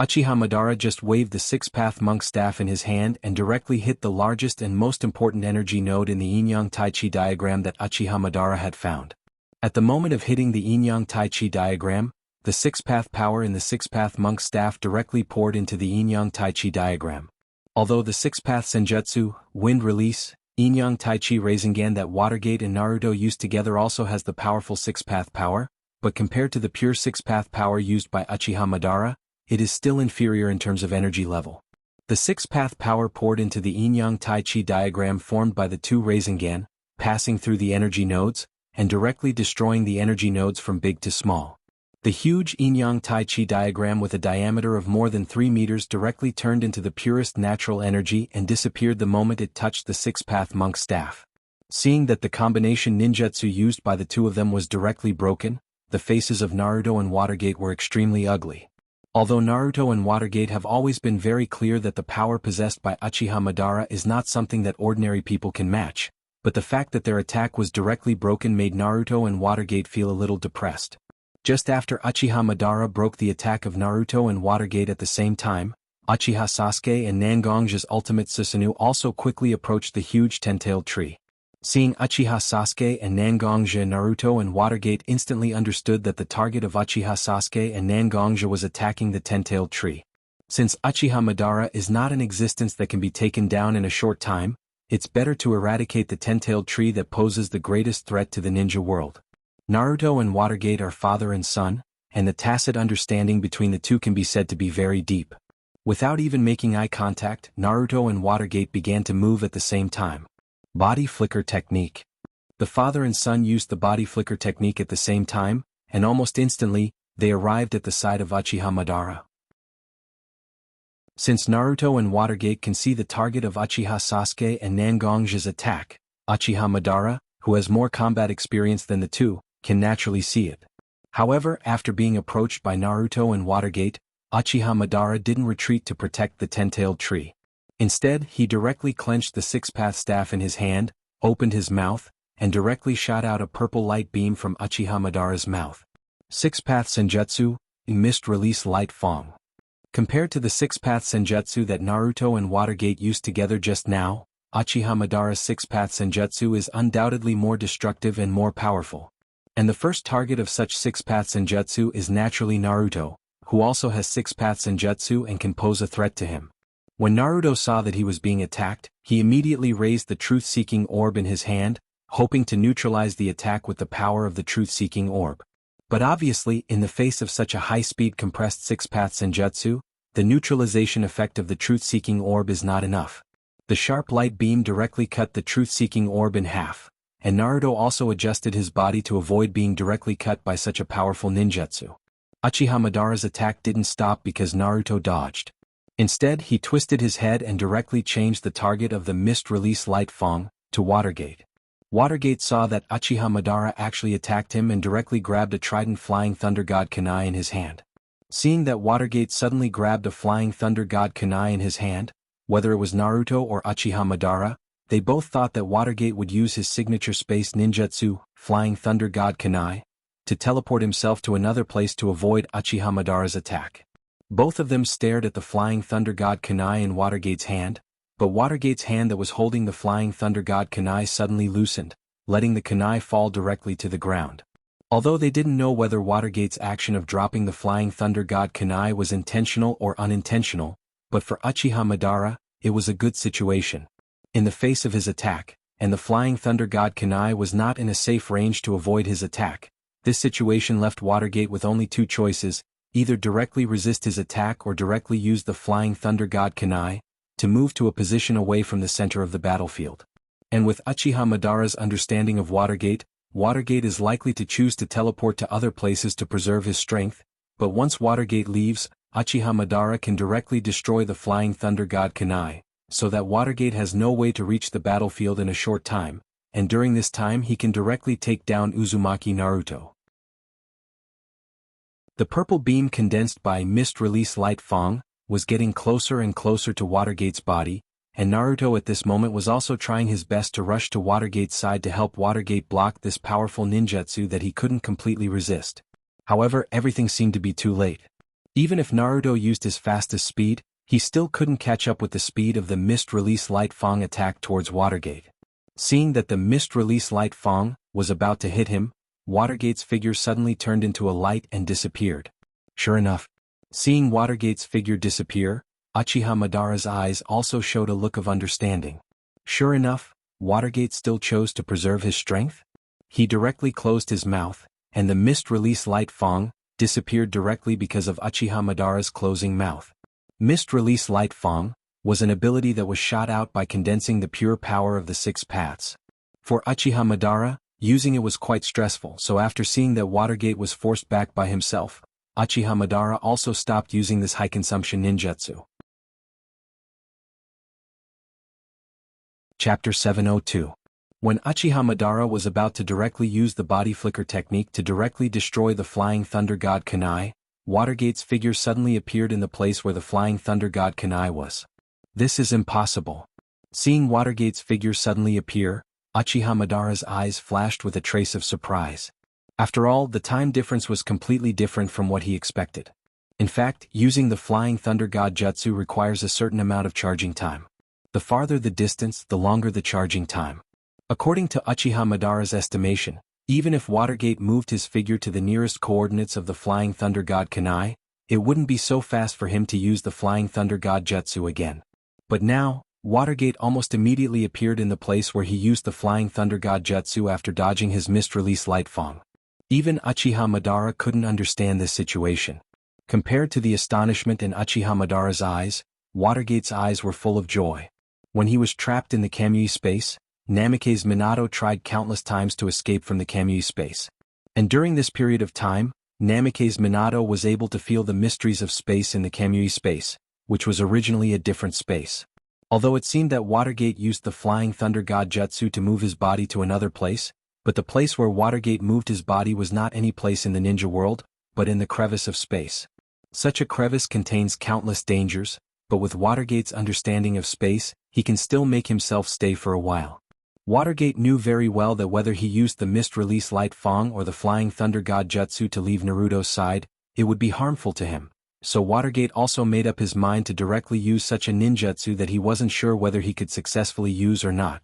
Speaker 1: Uchiha Madara just waved the six-path monk's staff in his hand and directly hit the largest and most important energy node in the yin-yang tai chi diagram that Uchiha Madara had found. At the moment of hitting the yin-yang tai chi diagram, the six-path power in the six-path monk's staff directly poured into the yin-yang tai chi diagram. Although the six-path senjutsu, wind release, yin-yang tai chi Rasengan that Watergate and Naruto used together also has the powerful six-path power, but compared to the pure six-path power used by Uchiha Madara, it is still inferior in terms of energy level. The six-path power poured into the yin-yang tai chi diagram formed by the two Rasengan, passing through the energy nodes, and directly destroying the energy nodes from big to small. The huge yin-yang tai chi diagram with a diameter of more than 3 meters directly turned into the purest natural energy and disappeared the moment it touched the six-path monk's staff. Seeing that the combination ninjutsu used by the two of them was directly broken, the faces of Naruto and Watergate were extremely ugly. Although Naruto and Watergate have always been very clear that the power possessed by Uchiha Madara is not something that ordinary people can match, but the fact that their attack was directly broken made Naruto and Watergate feel a little depressed. Just after Uchiha Madara broke the attack of Naruto and Watergate at the same time, Uchiha Sasuke and Nangong's ultimate Susanoo also quickly approached the huge ten-tailed tree. Seeing Uchiha Sasuke and Nangongja, Naruto and Watergate instantly understood that the target of Uchiha Sasuke and Nangongja was attacking the ten-tailed tree. Since Uchiha Madara is not an existence that can be taken down in a short time, it's better to eradicate the ten-tailed tree that poses the greatest threat to the ninja world. Naruto and Watergate are father and son, and the tacit understanding between the two can be said to be very deep. Without even making eye contact, Naruto and Watergate began to move at the same time. Body flicker technique. The father and son used the body flicker technique at the same time, and almost instantly, they arrived at the side of Uchiha Madara. Since Naruto and Watergate can see the target of Uchiha Sasuke and Nangong's attack, Uchiha Madara, who has more combat experience than the two, can naturally see it. However, after being approached by Naruto and Watergate, Uchiha Madara didn't retreat to protect the ten-tailed tree. Instead, he directly clenched the six-path staff in his hand, opened his mouth, and directly shot out a purple light beam from Uchiha Madara's mouth. Six-path senjutsu, mist release light fong. Compared to the six-path senjutsu that Naruto and Watergate used together just now, Uchiha Madara's six-path senjutsu is undoubtedly more destructive and more powerful. And the first target of such six-path senjutsu is naturally Naruto, who also has six-path senjutsu and can pose a threat to him. When Naruto saw that he was being attacked, he immediately raised the truth-seeking orb in his hand, hoping to neutralize the attack with the power of the truth-seeking orb. But obviously, in the face of such a high-speed compressed six-path senjutsu, the neutralization effect of the truth-seeking orb is not enough. The sharp light beam directly cut the truth-seeking orb in half, and Naruto also adjusted his body to avoid being directly cut by such a powerful ninjutsu. Uchiha Madara's attack didn't stop because Naruto dodged. Instead, he twisted his head and directly changed the target of the mist release light fong to Watergate. Watergate saw that Uchiha Madara actually attacked him and directly grabbed a trident flying thunder god kunai in his hand. Seeing that Watergate suddenly grabbed a flying thunder god kunai in his hand, whether it was Naruto or Uchiha Madara, they both thought that Watergate would use his signature space ninjutsu, Flying Thunder God Kunai, to teleport himself to another place to avoid Uchiha Madara's attack. Both of them stared at the Flying Thunder God Kunai in Watergate's hand, but Watergate's hand that was holding the Flying Thunder God Kunai suddenly loosened, letting the kunai fall directly to the ground. Although they didn't know whether Watergate's action of dropping the Flying Thunder God Kunai was intentional or unintentional, but for Uchiha Madara, it was a good situation. In the face of his attack, and the flying thunder god Kunai was not in a safe range to avoid his attack, this situation left Watergate with only two choices: either directly resist his attack or directly use the flying thunder god Kunai to move to a position away from the center of the battlefield. And with Uchiha Madara's understanding of Watergate, Watergate is likely to choose to teleport to other places to preserve his strength, but once Watergate leaves, Uchiha Madara can directly destroy the flying thunder god Kunai, so that Watergate has no way to reach the battlefield in a short time, and during this time he can directly take down Uzumaki Naruto. The purple beam condensed by mist release light Fong was getting closer and closer to Watergate's body, and Naruto at this moment was also trying his best to rush to Watergate's side to help Watergate block this powerful ninjutsu that he couldn't completely resist. However, everything seemed to be too late. Even if Naruto used his fastest speed, he still couldn't catch up with the speed of the mist release light Fong attack towards Watergate. Seeing that the mist release light Fong was about to hit him, Watergate's figure suddenly turned into a light and disappeared. Sure enough, seeing Watergate's figure disappear, Uchiha Madara's eyes also showed a look of understanding. Sure enough, Watergate still chose to preserve his strength? He directly closed his mouth, and the mist release light Fong disappeared directly because of Uchiha Madara's closing mouth. Mist release light Fong was an ability that was shot out by condensing the pure power of the six paths. For Uchiha Madara, using it was quite stressful, so after seeing that Watergate was forced back by himself, Uchiha Madara also stopped using this high-consumption ninjutsu. Chapter 702. When Uchiha Madara was about to directly use the body flicker technique to directly destroy the flying thunder god Kunai, Watergate's figure suddenly appeared in the place where the flying thunder god Kunai was. This is impossible. Seeing Watergate's figure suddenly appear, Uchiha Madara's eyes flashed with a trace of surprise. After all, the time difference was completely different from what he expected. In fact, using the flying thunder god jutsu requires a certain amount of charging time. The farther the distance, the longer the charging time. According to Uchiha Madara's estimation, even if Watergate moved his figure to the nearest coordinates of the flying thunder god Kunai, it wouldn't be so fast for him to use the flying thunder god jutsu again. But now, Watergate almost immediately appeared in the place where he used the flying thunder god jutsu after dodging his mist release light Fong. Even Uchiha Madara couldn't understand this situation. Compared to the astonishment in Uchiha Madara's eyes, Watergate's eyes were full of joy. When he was trapped in the Kamui space, Namake's Minato tried countless times to escape from the Kamui space. And during this period of time, Namake's Minato was able to feel the mysteries of space in the Kamui space, which was originally a different space. Although it seemed that Watergate used the flying thunder god jutsu to move his body to another place, but the place where Watergate moved his body was not any place in the ninja world, but in the crevice of space. Such a crevice contains countless dangers, but with Watergate's understanding of space, he can still make himself stay for a while. Watergate knew very well that whether he used the mist release light Fong or the flying thunder god jutsu to leave Naruto's side, it would be harmful to him. So Watergate also made up his mind to directly use such a ninjutsu that he wasn't sure whether he could successfully use or not.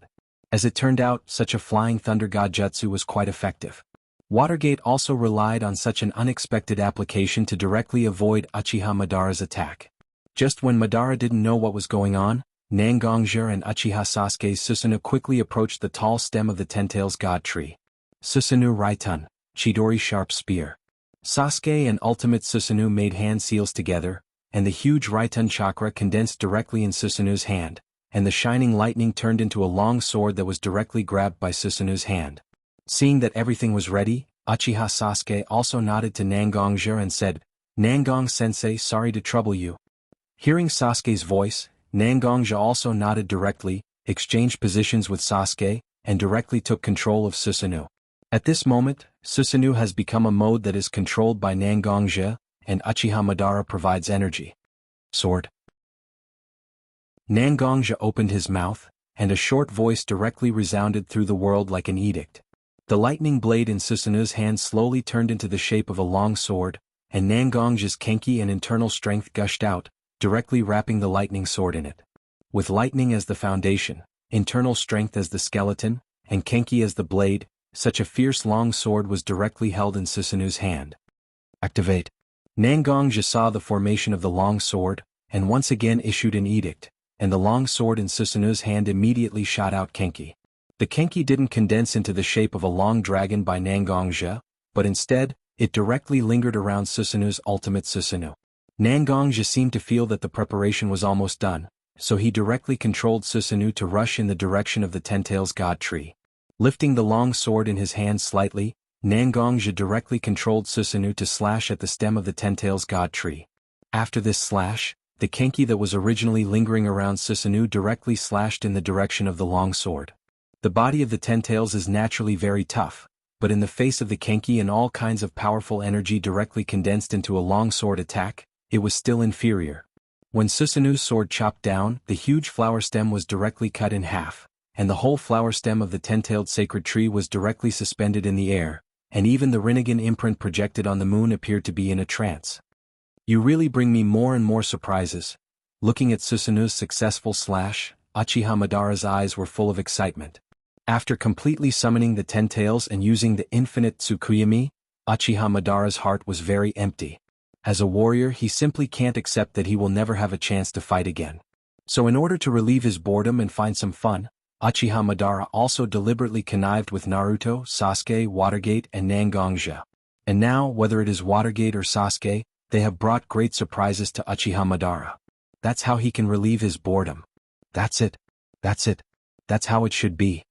Speaker 1: As it turned out, such a flying thunder god jutsu was quite effective. Watergate also relied on such an unexpected application to directly avoid Uchiha Madara's attack. Just when Madara didn't know what was going on, Nangongjia and Uchiha Sasuke's Susanoo quickly approached the tall stem of the Ten-Tails God Tree. Susanoo Raitun, Chidori Sharp Spear. Sasuke and Ultimate Susanoo made hand seals together, and the huge Raitun chakra condensed directly in Susanoo's hand, and the shining lightning turned into a long sword that was directly grabbed by Susanoo's hand. Seeing that everything was ready, Uchiha Sasuke also nodded to Nangongjia and said, "Nangong-sensei, sorry to trouble you." Hearing Sasuke's voice, Nangongjia also nodded directly, exchanged positions with Sasuke, and directly took control of Susanoo. At this moment, Susanoo has become a mode that is controlled by Nangongjia, and Uchiha Madara provides energy. Sword. Nangongjia opened his mouth, and a short voice directly resounded through the world like an edict. The lightning blade in Susanoo's hand slowly turned into the shape of a long sword, and Nangongjia's Kenki and internal strength gushed out, directly wrapping the lightning sword in it. With lightning as the foundation, internal strength as the skeleton, and Kenki as the blade, such a fierce long sword was directly held in Susanoo's hand. Activate. Nangongjia saw the formation of the long sword, and once again issued an edict, and the long sword in Susanu's hand immediately shot out Kenki. The Kenki didn't condense into the shape of a long dragon by Nangongja, but instead, it directly lingered around Susanu's ultimate Susanu. Nangongja seemed to feel that the preparation was almost done, so he directly controlled Susanu to rush in the direction of the Ten-Tails God Tree. Lifting the long sword in his hand slightly, Nangongja directly controlled Susanu to slash at the stem of the Ten-Tails God Tree. After this slash, the Kenki that was originally lingering around Susanu directly slashed in the direction of the long sword. The body of the Ten-Tails is naturally very tough, but in the face of the Kenki and all kinds of powerful energy directly condensed into a long sword attack, it was still inferior. When Susanu's sword chopped down, the huge flower stem was directly cut in half, and the whole flower stem of the ten-tailed sacred tree was directly suspended in the air, and even the Rinnegan imprint projected on the moon appeared to be in a trance. You really bring me more and more surprises. Looking at Susanu's successful slash, Uchiha Madara's eyes were full of excitement. After completely summoning the Ten-Tails and using the infinite Tsukuyami, Uchiha Madara's heart was very empty. As a warrior, he simply can't accept that he will never have a chance to fight again. So in order to relieve his boredom and find some fun, Uchiha Madara also deliberately connived with Naruto, Sasuke, Watergate, and Nangongja. And now, whether it is Watergate or Sasuke, they have brought great surprises to Uchiha Madara. That's how he can relieve his boredom. That's it. That's it. That's how it should be.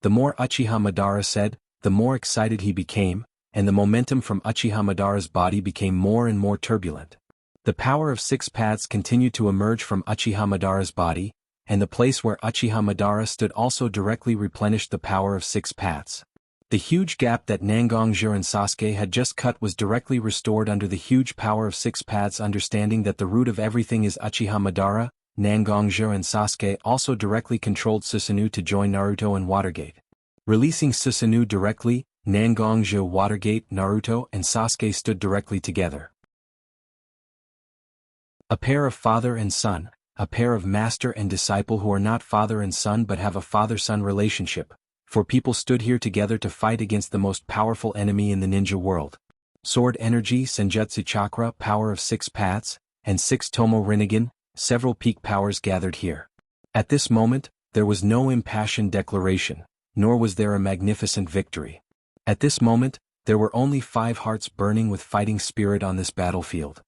Speaker 1: The more Uchiha Madara said, the more excited he became, and the momentum from Uchiha Madara's body became more and more turbulent. The power of 6 paths continued to emerge from Uchiha Madara's body, and the place where Uchiha Madara stood also directly replenished the power of 6 paths. The huge gap that Nangongja and Sasuke had just cut was directly restored under the huge power of 6 paths. Understanding that the root of everything is Uchiha Madara, Nangongja and Sasuke also directly controlled Susanoo to join Naruto and Watergate. Releasing Susanoo directly, Nangongja, Watergate, Naruto, and Sasuke stood directly together. A pair of father and son, a pair of master and disciple who are not father and son but have a father-son relationship, for people stood here together to fight against the most powerful enemy in the ninja world. Sword energy, Senjutsu chakra, power of 6 paths, and 6 Tomo Rinnegan, several peak powers gathered here. At this moment, there was no impassioned declaration, nor was there a magnificent victory. At this moment, there were only 5 hearts burning with fighting spirit on this battlefield.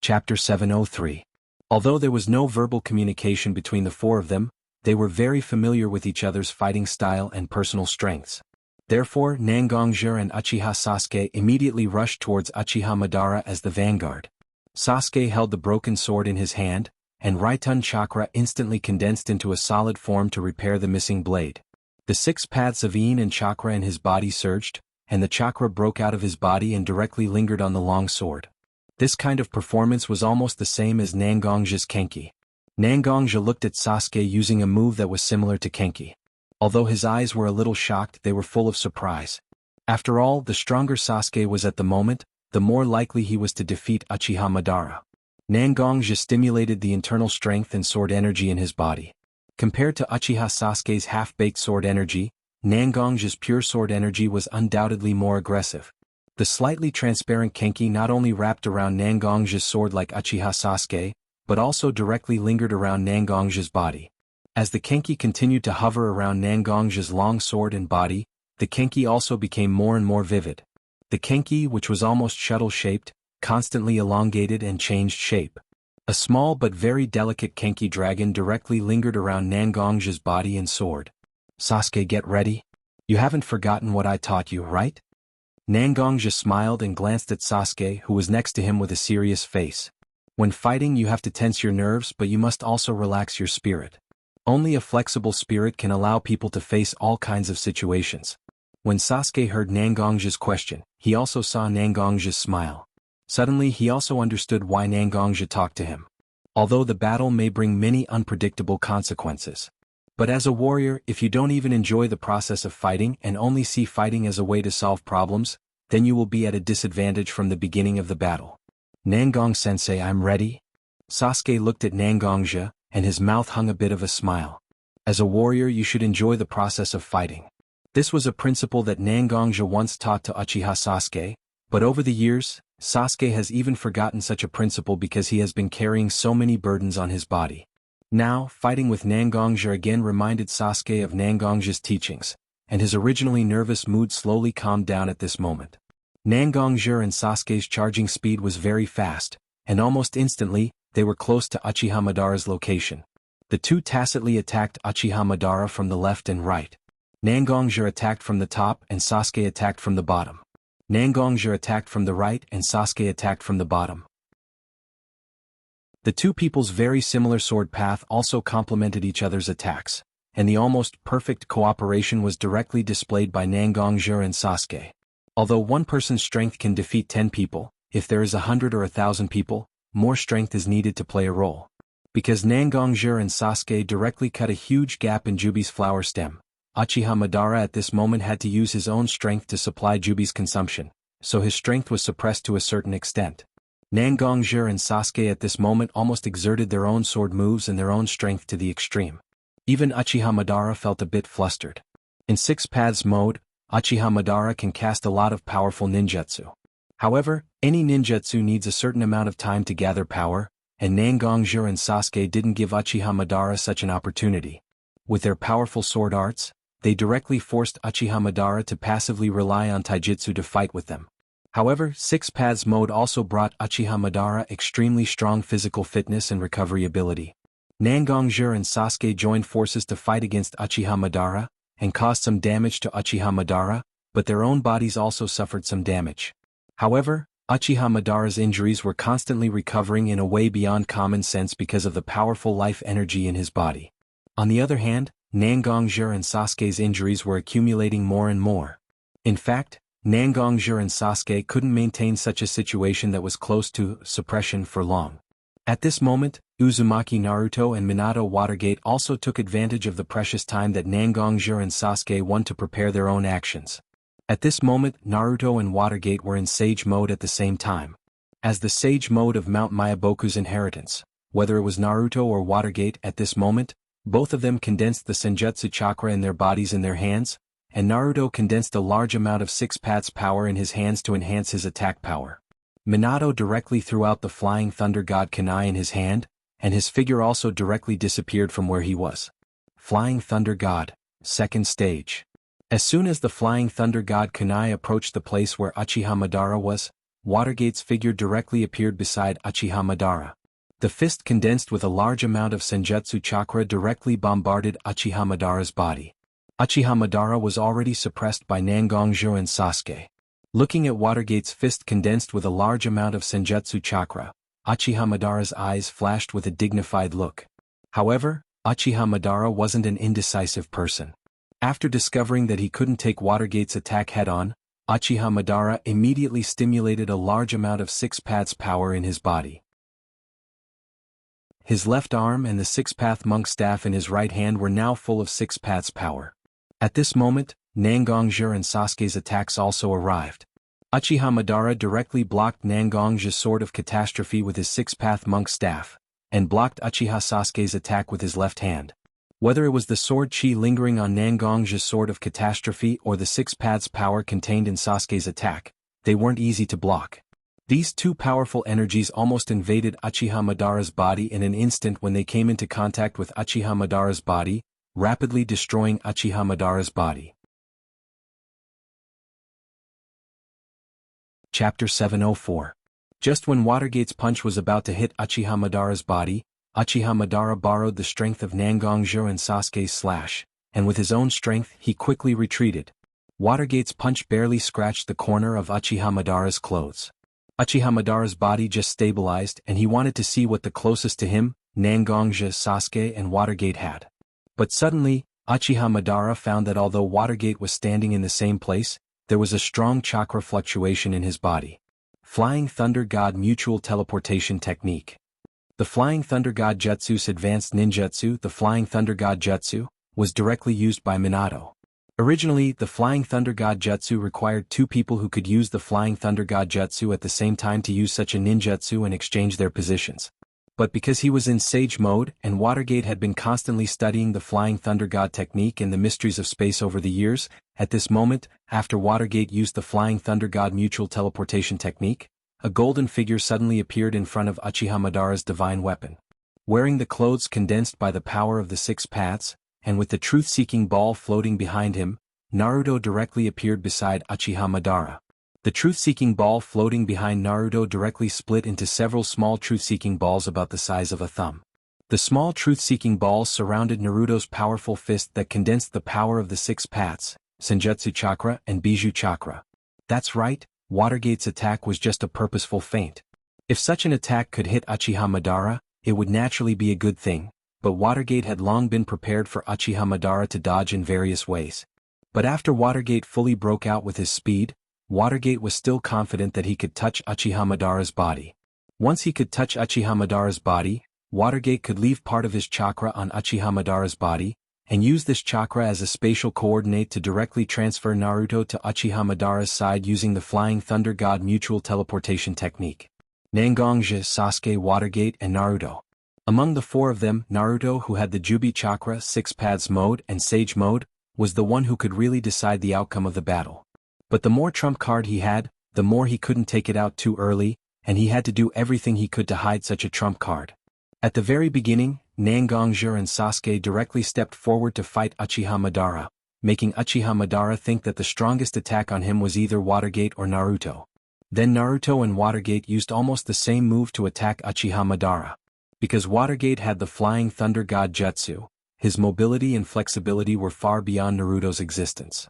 Speaker 1: Chapter 703. Although there was no verbal communication between the 4 of them, they were very familiar with each other's fighting style and personal strengths. Therefore, Nangongja and Uchiha Sasuke immediately rushed towards Uchiha Madara as the vanguard. Sasuke held the broken sword in his hand, and Raitun chakra instantly condensed into a solid form to repair the missing blade. The 6 paths of Yin and chakra in his body surged, and the chakra broke out of his body and directly lingered on the long sword. This kind of performance was almost the same as Nangongja's Kenki. Nangongja looked at Sasuke using a move that was similar to Kenki. Although his eyes were a little shocked, they were full of surprise. After all, the stronger Sasuke was at the moment, the more likely he was to defeat Uchiha Madara. Nangongja stimulated the internal strength and sword energy in his body. Compared to Uchiha Sasuke's half-baked sword energy, Nangongja's pure sword energy was undoubtedly more aggressive. The slightly transparent Kenki not only wrapped around Nangongja's sword like Uchiha Sasuke, but also directly lingered around Nangongja's body. As the Kenki continued to hover around Nangongja's long sword and body, the Kenki also became more and more vivid. The Kenki, which was almost shuttle-shaped, constantly elongated and changed shape. A small but very delicate Kenki dragon directly lingered around Nangongja's body and sword. Sasuke, get ready. You haven't forgotten what I taught you, right? Nangongja smiled and glanced at Sasuke, who was next to him with a serious face. When fighting, you have to tense your nerves, but you must also relax your spirit. Only a flexible spirit can allow people to face all kinds of situations. When Sasuke heard Nangongja's question, he also saw Nangongja's smile. Suddenly he also understood why Nangongja talked to him. Although the battle may bring many unpredictable consequences. But as a warrior, if you don't even enjoy the process of fighting and only see fighting as a way to solve problems, then you will be at a disadvantage from the beginning of the battle. Nangong-sensei, I'm ready. Sasuke looked at Nangongja, and his mouth hung a bit of a smile. As a warrior, you should enjoy the process of fighting. This was a principle that Nangongja once taught to Uchiha Sasuke, but over the years, Sasuke has even forgotten such a principle because he has been carrying so many burdens on his body. Now, fighting with Nangongja again reminded Sasuke of Nangongja's teachings, and his originally nervous mood slowly calmed down at this moment. Nangongja and Sasuke's charging speed was very fast, and almost instantly, they were close to Uchiha Madara's location. The two tacitly attacked Uchiha Madara from the left and right. Nangongja attacked from the top and Sasuke attacked from the bottom. Nangongja attacked from the right and Sasuke attacked from the bottom. The two people's very similar sword path also complemented each other's attacks, and the almost perfect cooperation was directly displayed by Nangongja and Sasuke. Although one person's strength can defeat 10 people, if there is 100 or 1,000 people, more strength is needed to play a role. Because Nangongja and Sasuke directly cut a huge gap in Jubi's flower stem, Uchiha Madara at this moment had to use his own strength to supply Jubi's consumption, so his strength was suppressed to a certain extent. Nangongja and Sasuke at this moment almost exerted their own sword moves and their own strength to the extreme. Even Uchiha Madara felt a bit flustered. In 6 paths mode, Uchiha Madara can cast a lot of powerful ninjutsu. However, any ninjutsu needs a certain amount of time to gather power, and Nangongja and Sasuke didn't give Uchiha Madara such an opportunity. With their powerful sword arts, they directly forced Uchiha Madara to passively rely on taijutsu to fight with them. However, 6 paths mode also brought Uchiha Madara extremely strong physical fitness and recovery ability. Nangongja and Sasuke joined forces to fight against Uchiha Madara, and caused some damage to Uchiha Madara, but their own bodies also suffered some damage. However, Uchiha Madara's injuries were constantly recovering in a way beyond common sense because of the powerful life energy in his body. On the other hand, Nangongja and Sasuke's injuries were accumulating more and more. In fact, Nangongja and Sasuke couldn't maintain such a situation that was close to suppression for long. At this moment, Uzumaki Naruto and Minato Watergate also took advantage of the precious time that Nangongja and Sasuke won to prepare their own actions. At this moment, Naruto and Watergate were in Sage mode at the same time. As the Sage mode of Mount Miyaboku's inheritance, whether it was Naruto or Watergate at this moment, both of them condensed the Senjutsu chakra in their bodies in their hands, and Naruto condensed a large amount of 6 paths power in his hands to enhance his attack power. Minato directly threw out the Flying Thunder God Kunai in his hand, and his figure also directly disappeared from where he was. Flying Thunder God, second stage. As soon as the Flying Thunder God Kunai approached the place where Uchiha Madara was, Watergate's figure directly appeared beside Uchiha Madara. The fist condensed with a large amount of Senjutsu chakra directly bombarded Uchiha Madara's body. Uchiha Madara was already suppressed by Nangongja and Sasuke. Looking at Watergate's fist condensed with a large amount of Senjutsu chakra, Uchiha Madara's eyes flashed with a dignified look. However, Uchiha Madara wasn't an indecisive person. After discovering that he couldn't take Watergate's attack head-on, Uchiha Madara immediately stimulated a large amount of 6 paths power in his body. His left arm and the 6-path monk staff in his right hand were now full of 6 paths power. At this moment, Nangongja and Sasuke's attacks also arrived. Uchiha Madara directly blocked Nangongja's sword of catastrophe with his 6-path monk staff, and blocked Uchiha Sasuke's attack with his left hand. Whether it was the sword chi lingering on Nangongja's sword of catastrophe or the 6 paths power contained in Sasuke's attack, they weren't easy to block. These two powerful energies almost invaded Uchiha Madara's body in an instant when they came into contact with Uchiha Madara's body, rapidly destroying Uchiha Madara's body. Chapter 704. Just when Watergate's punch was about to hit Uchiha Madara's body, Uchiha Madara borrowed the strength of Nangongja and Sasuke's slash, and with his own strength he quickly retreated. Watergate's punch barely scratched the corner of Uchiha Madara's clothes. Uchiha Madara's body just stabilized and he wanted to see what the closest to him, Nangongja, Sasuke and Watergate had. But suddenly, Uchiha Madara found that although Watergate was standing in the same place, there was a strong chakra fluctuation in his body. Flying Thunder God Mutual Teleportation Technique. The Flying Thunder God Jutsu's advanced ninjutsu, the Flying Thunder God Jutsu, was directly used by Minato. Originally, the Flying Thunder God Jutsu required 2 people who could use the Flying Thunder God Jutsu at the same time to use such a ninjutsu and exchange their positions. But because he was in Sage mode and Watergate had been constantly studying the Flying Thunder God technique and the mysteries of space over the years, at this moment, after Watergate used the Flying Thunder God Mutual Teleportation Technique, a golden figure suddenly appeared in front of Uchiha Madara's divine weapon. Wearing the clothes condensed by the power of the six paths, and with the truth-seeking ball floating behind him, Naruto directly appeared beside Uchiha Madara. The truth-seeking ball floating behind Naruto directly split into several small truth-seeking balls about the size of a thumb. The small truth-seeking balls surrounded Naruto's powerful fist that condensed the power of the six paths, Senjutsu Chakra and Bijou Chakra. That's right, Watergate's attack was just a purposeful feint. If such an attack could hit Uchiha Madara, it would naturally be a good thing, but Watergate had long been prepared for Uchiha Madara to dodge in various ways. But after Watergate fully broke out with his speed, Watergate was still confident that he could touch Uchiha Madara's body. Once he could touch Uchiha Madara's body, Watergate could leave part of his chakra on Uchiha Madara's body, and use this chakra as a spatial coordinate to directly transfer Naruto to Uchiha Madara's side using the Flying Thunder God mutual teleportation technique. Nangonji, Sasuke, Watergate, and Naruto. Among the four of them, Naruto, who had the Jubi Chakra, Six Paths mode, and Sage mode, was the one who could really decide the outcome of the battle. But the more trump card he had, the more he couldn't take it out too early, and he had to do everything he could to hide such a trump card. At the very beginning, Nangonji and Sasuke directly stepped forward to fight Uchiha Madara, making Uchiha Madara think that the strongest attack on him was either Watergate or Naruto. Then Naruto and Watergate used almost the same move to attack Uchiha Madara. Because Watergate had the Flying Thunder God Jutsu, his mobility and flexibility were far beyond Naruto's existence.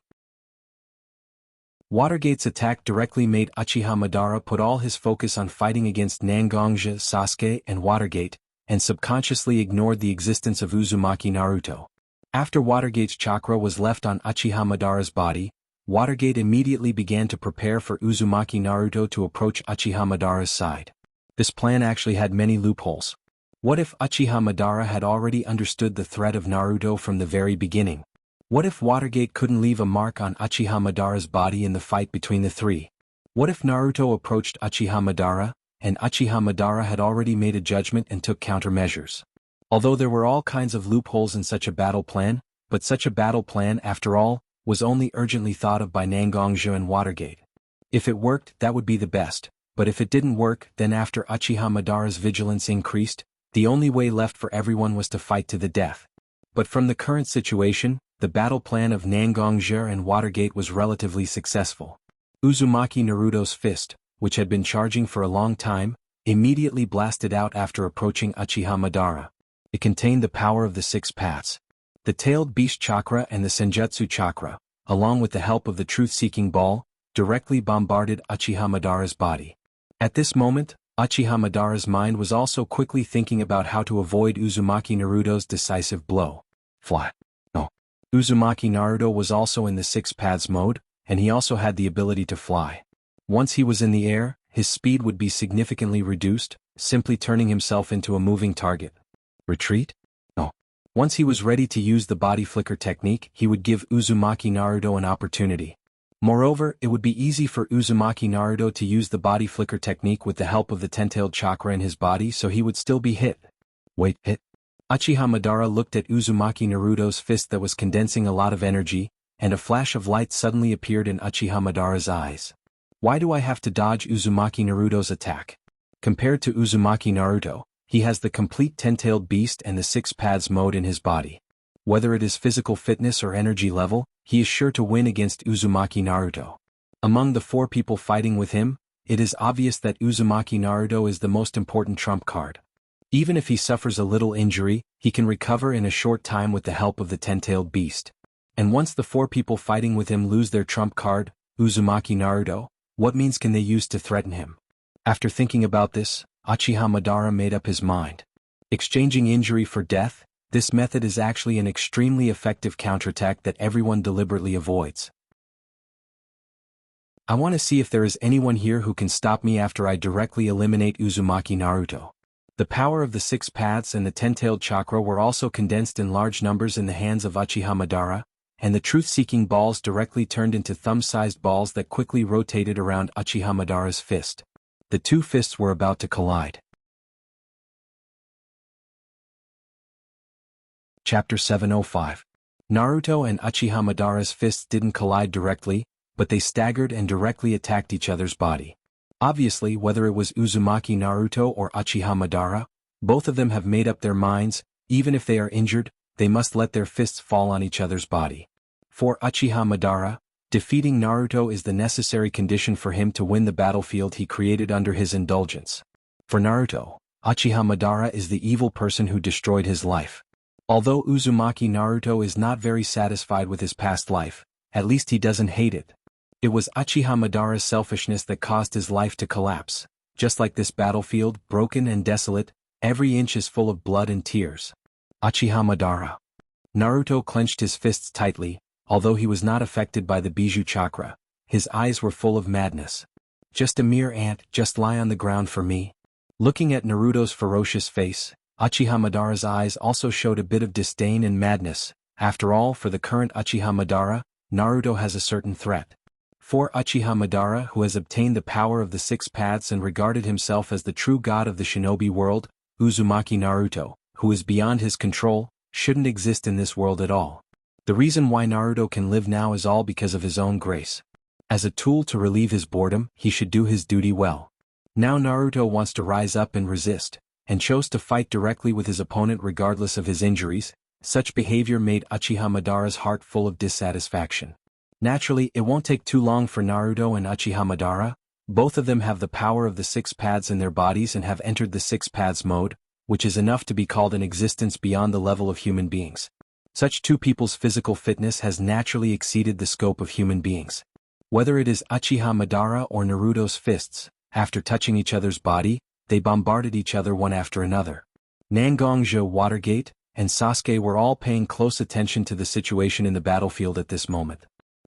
Speaker 1: Watergate's attack directly made Uchiha Madara put all his focus on fighting against Nangonji, Sasuke, and Watergate, and subconsciously ignored the existence of Uzumaki Naruto. After Watergate's chakra was left on Uchiha Madara's body, Watergate immediately began to prepare for Uzumaki Naruto to approach Uchiha Madara's side. This plan actually had many loopholes. What if Uchiha Madara had already understood the threat of Naruto from the very beginning? What if Watergate couldn't leave a mark on Uchiha Madara's body in the fight between the three? What if Naruto approached Uchiha Madara, and Uchiha Madara had already made a judgment and took countermeasures? Although there were all kinds of loopholes in such a battle plan, but such a battle plan, after all, was only urgently thought of by Nangonji and Watergate. If it worked, that would be the best, but if it didn't work, then after Uchiha Madara's vigilance increased, the only way left for everyone was to fight to the death. But from the current situation, the battle plan of Nangonji and Watergate was relatively successful. Uzumaki Naruto's fist, which had been charging for a long time, immediately blasted out after approaching Uchiha Madara. It contained the power of the six paths. The Tailed Beast Chakra and the Senjutsu Chakra, along with the help of the Truth-Seeking Ball, directly bombarded Uchiha Madara's body. At this moment, Uchiha Madara's mind was also quickly thinking about how to avoid Uzumaki Naruto's decisive blow. Fly. No. Uzumaki Naruto was also in the Six Paths mode, and he also had the ability to fly. Once he was in the air, his speed would be significantly reduced, simply turning himself into a moving target. Retreat? No. Once he was ready to use the body flicker technique, he would give Uzumaki Naruto an opportunity. Moreover, it would be easy for Uzumaki Naruto to use the body flicker technique with the help of the ten-tailed chakra in his body, so he would still be hit. Wait, hit? Uchiha Madara looked at Uzumaki Naruto's fist that was condensing a lot of energy, and a flash of light suddenly appeared in Uchiha Madara's eyes. Why do I have to dodge Uzumaki Naruto's attack? Compared to Uzumaki Naruto, he has the complete ten-tailed beast and the six paths mode in his body. Whether it is physical fitness or energy level, he is sure to win against Uzumaki Naruto. Among the four people fighting with him, it is obvious that Uzumaki Naruto is the most important trump card. Even if he suffers a little injury, he can recover in a short time with the help of the ten-tailed beast. And once the four people fighting with him lose their trump card, Uzumaki Naruto, what means can they use to threaten him? After thinking about this, Uchiha Madara made up his mind. Exchanging injury for death, this method is actually an extremely effective counterattack that everyone deliberately avoids. I want to see if there is anyone here who can stop me after I directly eliminate Uzumaki Naruto. The power of the six paths and the ten-tailed chakra were also condensed in large numbers in the hands of Uchiha Madara, and the truth-seeking balls directly turned into thumb-sized balls that quickly rotated around Uchiha Madara's fist. The two fists were about to collide. Chapter 705. Naruto and Uchiha Madara's fists didn't collide directly, but they staggered and directly attacked each other's body. Obviously, whether it was Uzumaki Naruto or Uchiha Madara, both of them have made up their minds, even if they are injured, they must let their fists fall on each other's body. For Uchiha Madara, defeating Naruto is the necessary condition for him to win the battlefield he created under his indulgence. For Naruto, Uchiha Madara is the evil person who destroyed his life. Although Uzumaki Naruto is not very satisfied with his past life, at least he doesn't hate it. It was Uchiha Madara's selfishness that caused his life to collapse. Just like this battlefield, broken and desolate, every inch is full of blood and tears. Uchiha Madara. Naruto clenched his fists tightly, although he was not affected by the Bijou chakra. His eyes were full of madness. Just a mere ant, just lie on the ground for me. Looking at Naruto's ferocious face, Uchiha Madara's eyes also showed a bit of disdain and madness. After all, for the current Uchiha Madara, Naruto has a certain threat. For Uchiha Madara, who has obtained the power of the six paths and regarded himself as the true god of the shinobi world, Uzumaki Naruto, who is beyond his control, shouldn't exist in this world at all. The reason why Naruto can live now is all because of his own grace. As a tool to relieve his boredom, he should do his duty well. Now Naruto wants to rise up and resist, and chose to fight directly with his opponent regardless of his injuries. Such behavior made Uchiha Madara's heart full of dissatisfaction. Naturally, it won't take too long for Naruto and Uchiha Madara. Both of them have the power of the six paths in their bodies and have entered the six paths mode, which is enough to be called an existence beyond the level of human beings. Such two people's physical fitness has naturally exceeded the scope of human beings. Whether it is Uchiha Madara or Naruto's fists, after touching each other's body, they bombarded each other one after another. Nangongjo, Watergate, and Sasuke were all paying close attention to the situation in the battlefield at this moment.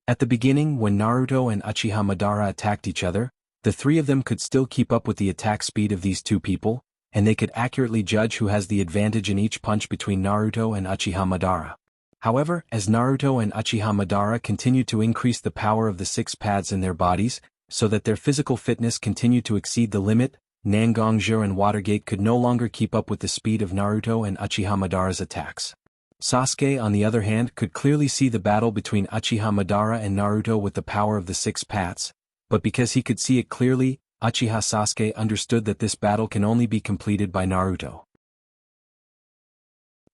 Speaker 1: At the beginning, when Naruto and Uchiha Madara attacked each other, the three of them could still keep up with the attack speed of these two people, and they could accurately judge who has the advantage in each punch between Naruto and Uchiha Madara. However, as Naruto and Uchiha Madara continued to increase the power of the six paths in their bodies, so that their physical fitness continued to exceed the limit, Nangongjo and Watergate could no longer keep up with the speed of Naruto and Uchiha Madara's attacks. Sasuke, on the other hand, could clearly see the battle between Uchiha Madara and Naruto with the power of the six paths, but because he could see it clearly, Uchiha Sasuke understood that this battle can only be completed by Naruto.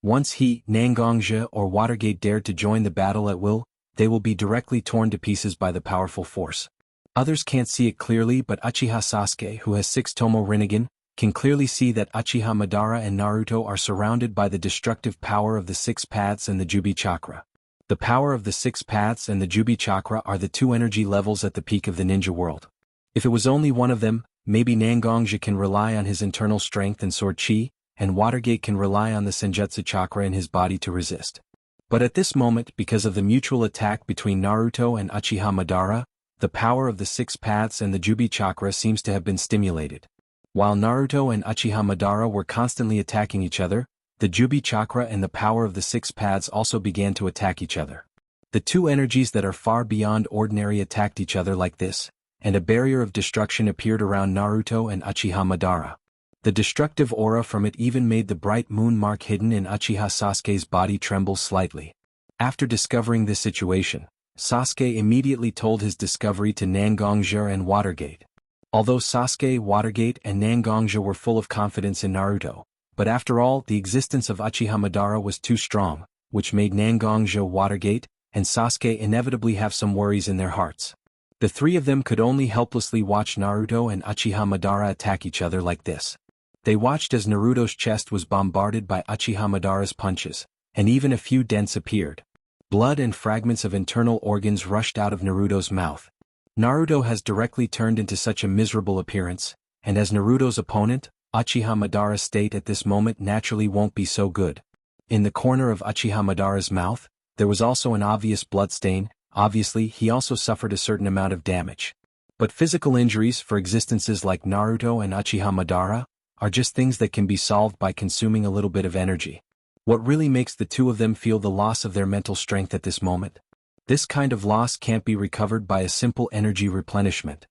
Speaker 1: Once he, Nangongjo or Watergate dared to join the battle at will, they will be directly torn to pieces by the powerful force. Others can't see it clearly, but Uchiha Sasuke, who has 6 Tomo Rinnegan, can clearly see that Uchiha Madara and Naruto are surrounded by the destructive power of the six paths and the Jubi chakra. The power of the six paths and the Jubi chakra are the two energy levels at the peak of the ninja world. If it was only one of them, maybe Nangongjo can rely on his internal strength and sword chi, and Watergate can rely on the Senjutsu chakra in his body to resist. But at this moment, because of the mutual attack between Naruto and Uchiha Madara, the power of the six paths and the Jubi chakra seems to have been stimulated. While Naruto and Uchiha Madara were constantly attacking each other, the Jubi chakra and the power of the six paths also began to attack each other. The two energies that are far beyond ordinary attacked each other like this, and a barrier of destruction appeared around Naruto and Uchiha Madara. The destructive aura from it even made the bright moon mark hidden in Uchiha Sasuke's body tremble slightly. After discovering this situation, Sasuke immediately told his discovery to Nangongjo and Watergate. Although Sasuke, Watergate, and Nangongjo were full of confidence in Naruto, but after all, the existence of Uchiha Madara was too strong, which made Nangongjo, Watergate, and Sasuke inevitably have some worries in their hearts. The three of them could only helplessly watch Naruto and Uchiha Madara attack each other like this. They watched as Naruto's chest was bombarded by Uchiha Madara's punches, and even a few dents appeared. Blood and fragments of internal organs rushed out of Naruto's mouth. Naruto has directly turned into such a miserable appearance, and as Naruto's opponent, Uchiha Madara's state at this moment naturally won't be so good. In the corner of Uchiha Madara's mouth, there was also an obvious blood stain. Obviously, he also suffered a certain amount of damage. But physical injuries for existences like Naruto and Uchiha Madara are just things that can be solved by consuming a little bit of energy. What really makes the two of them feel the loss of their mental strength at this moment? This kind of loss can't be recovered by a simple energy replenishment.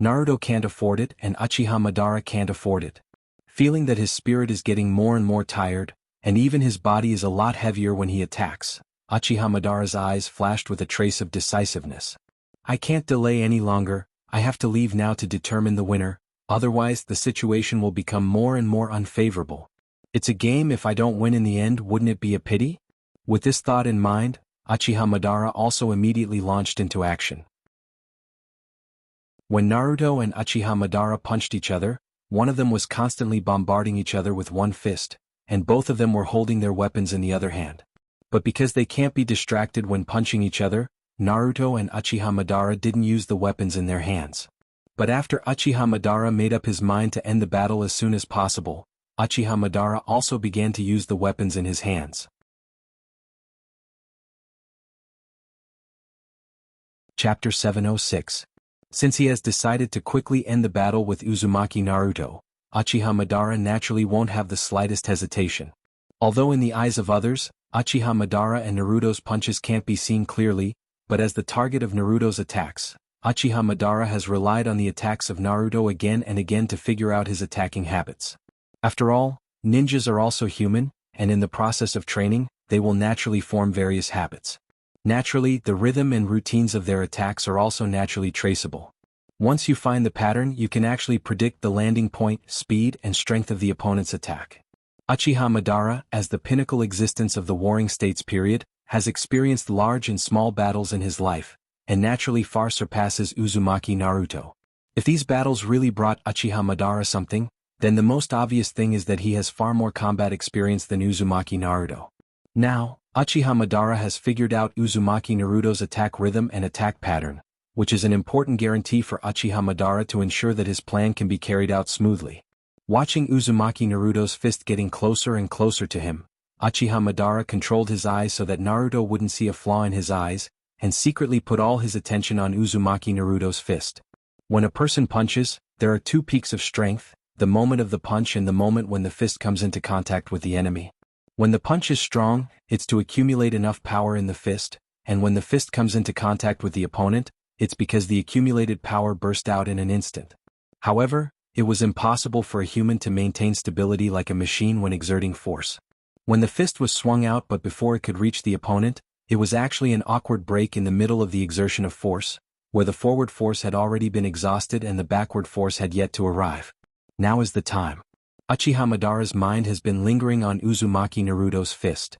Speaker 1: Naruto can't afford it and Uchiha Madara can't afford it. Feeling that his spirit is getting more and more tired, and even his body is a lot heavier when he attacks, Uchiha Madara's eyes flashed with a trace of decisiveness. I can't delay any longer, I have to leave now to determine the winner, otherwise the situation will become more and more unfavorable. It's a game. If I don't win in the end, wouldn't it be a pity? With this thought in mind, Uchiha Madara also immediately launched into action. When Naruto and Uchiha Madara punched each other, one of them was constantly bombarding each other with one fist, and both of them were holding their weapons in the other hand. But because they can't be distracted when punching each other, Naruto and Uchiha Madara didn't use the weapons in their hands. But after Uchiha Madara made up his mind to end the battle as soon as possible, Uchiha Madara also began to use the weapons in his hands. Chapter 706. Since he has decided to quickly end the battle with Uzumaki Naruto, Uchiha Madara naturally won't have the slightest hesitation. Although in the eyes of others, Uchiha Madara and Naruto's punches can't be seen clearly, but as the target of Naruto's attacks, Uchiha Madara has relied on the attacks of Naruto again and again to figure out his attacking habits. After all, ninjas are also human, and in the process of training, they will naturally form various habits. Naturally, the rhythm and routines of their attacks are also naturally traceable. Once you find the pattern, you can actually predict the landing point, speed, and strength of the opponent's attack. Uchiha Madara, as the pinnacle existence of the Warring States period, has experienced large and small battles in his life, and naturally far surpasses Uzumaki Naruto. If these battles really brought Uchiha Madara something, then the most obvious thing is that he has far more combat experience than Uzumaki Naruto. Now, Uchiha Madara has figured out Uzumaki Naruto's attack rhythm and attack pattern, which is an important guarantee for Uchiha Madara to ensure that his plan can be carried out smoothly. Watching Uzumaki Naruto's fist getting closer and closer to him, Uchiha Madara controlled his eyes so that Naruto wouldn't see a flaw in his eyes, and secretly put all his attention on Uzumaki Naruto's fist. When a person punches, there are two peaks of strength, the moment of the punch and the moment when the fist comes into contact with the enemy. When the punch is strong, it's to accumulate enough power in the fist, and when the fist comes into contact with the opponent, it's because the accumulated power burst out in an instant. However, it was impossible for a human to maintain stability like a machine when exerting force. When the fist was swung out but before it could reach the opponent, it was actually an awkward break in the middle of the exertion of force, where the forward force had already been exhausted and the backward force had yet to arrive. Now is the time. Uchiha Madara's mind has been lingering on Uzumaki Naruto's fist.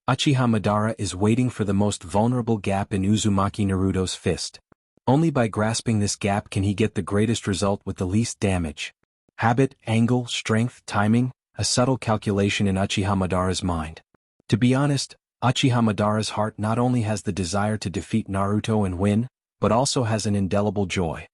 Speaker 1: Uchiha Madara is waiting for the most vulnerable gap in Uzumaki Naruto's fist. Only by grasping this gap can he get the greatest result with the least damage. Habit, angle, strength, timing, a subtle calculation in Uchiha Madara's mind. To be honest, Uchiha Madara's heart not only has the desire to defeat Naruto and win, but also has an indelible joy.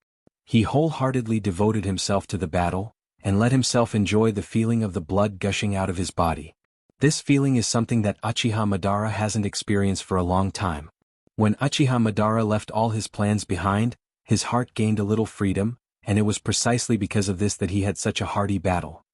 Speaker 1: He wholeheartedly devoted himself to the battle, and let himself enjoy the feeling of the blood gushing out of his body. This feeling is something that Uchiha Madara hasn't experienced for a long time. When Uchiha Madara left all his plans behind, his heart gained a little freedom, and it was precisely because of this that he had such a hearty battle.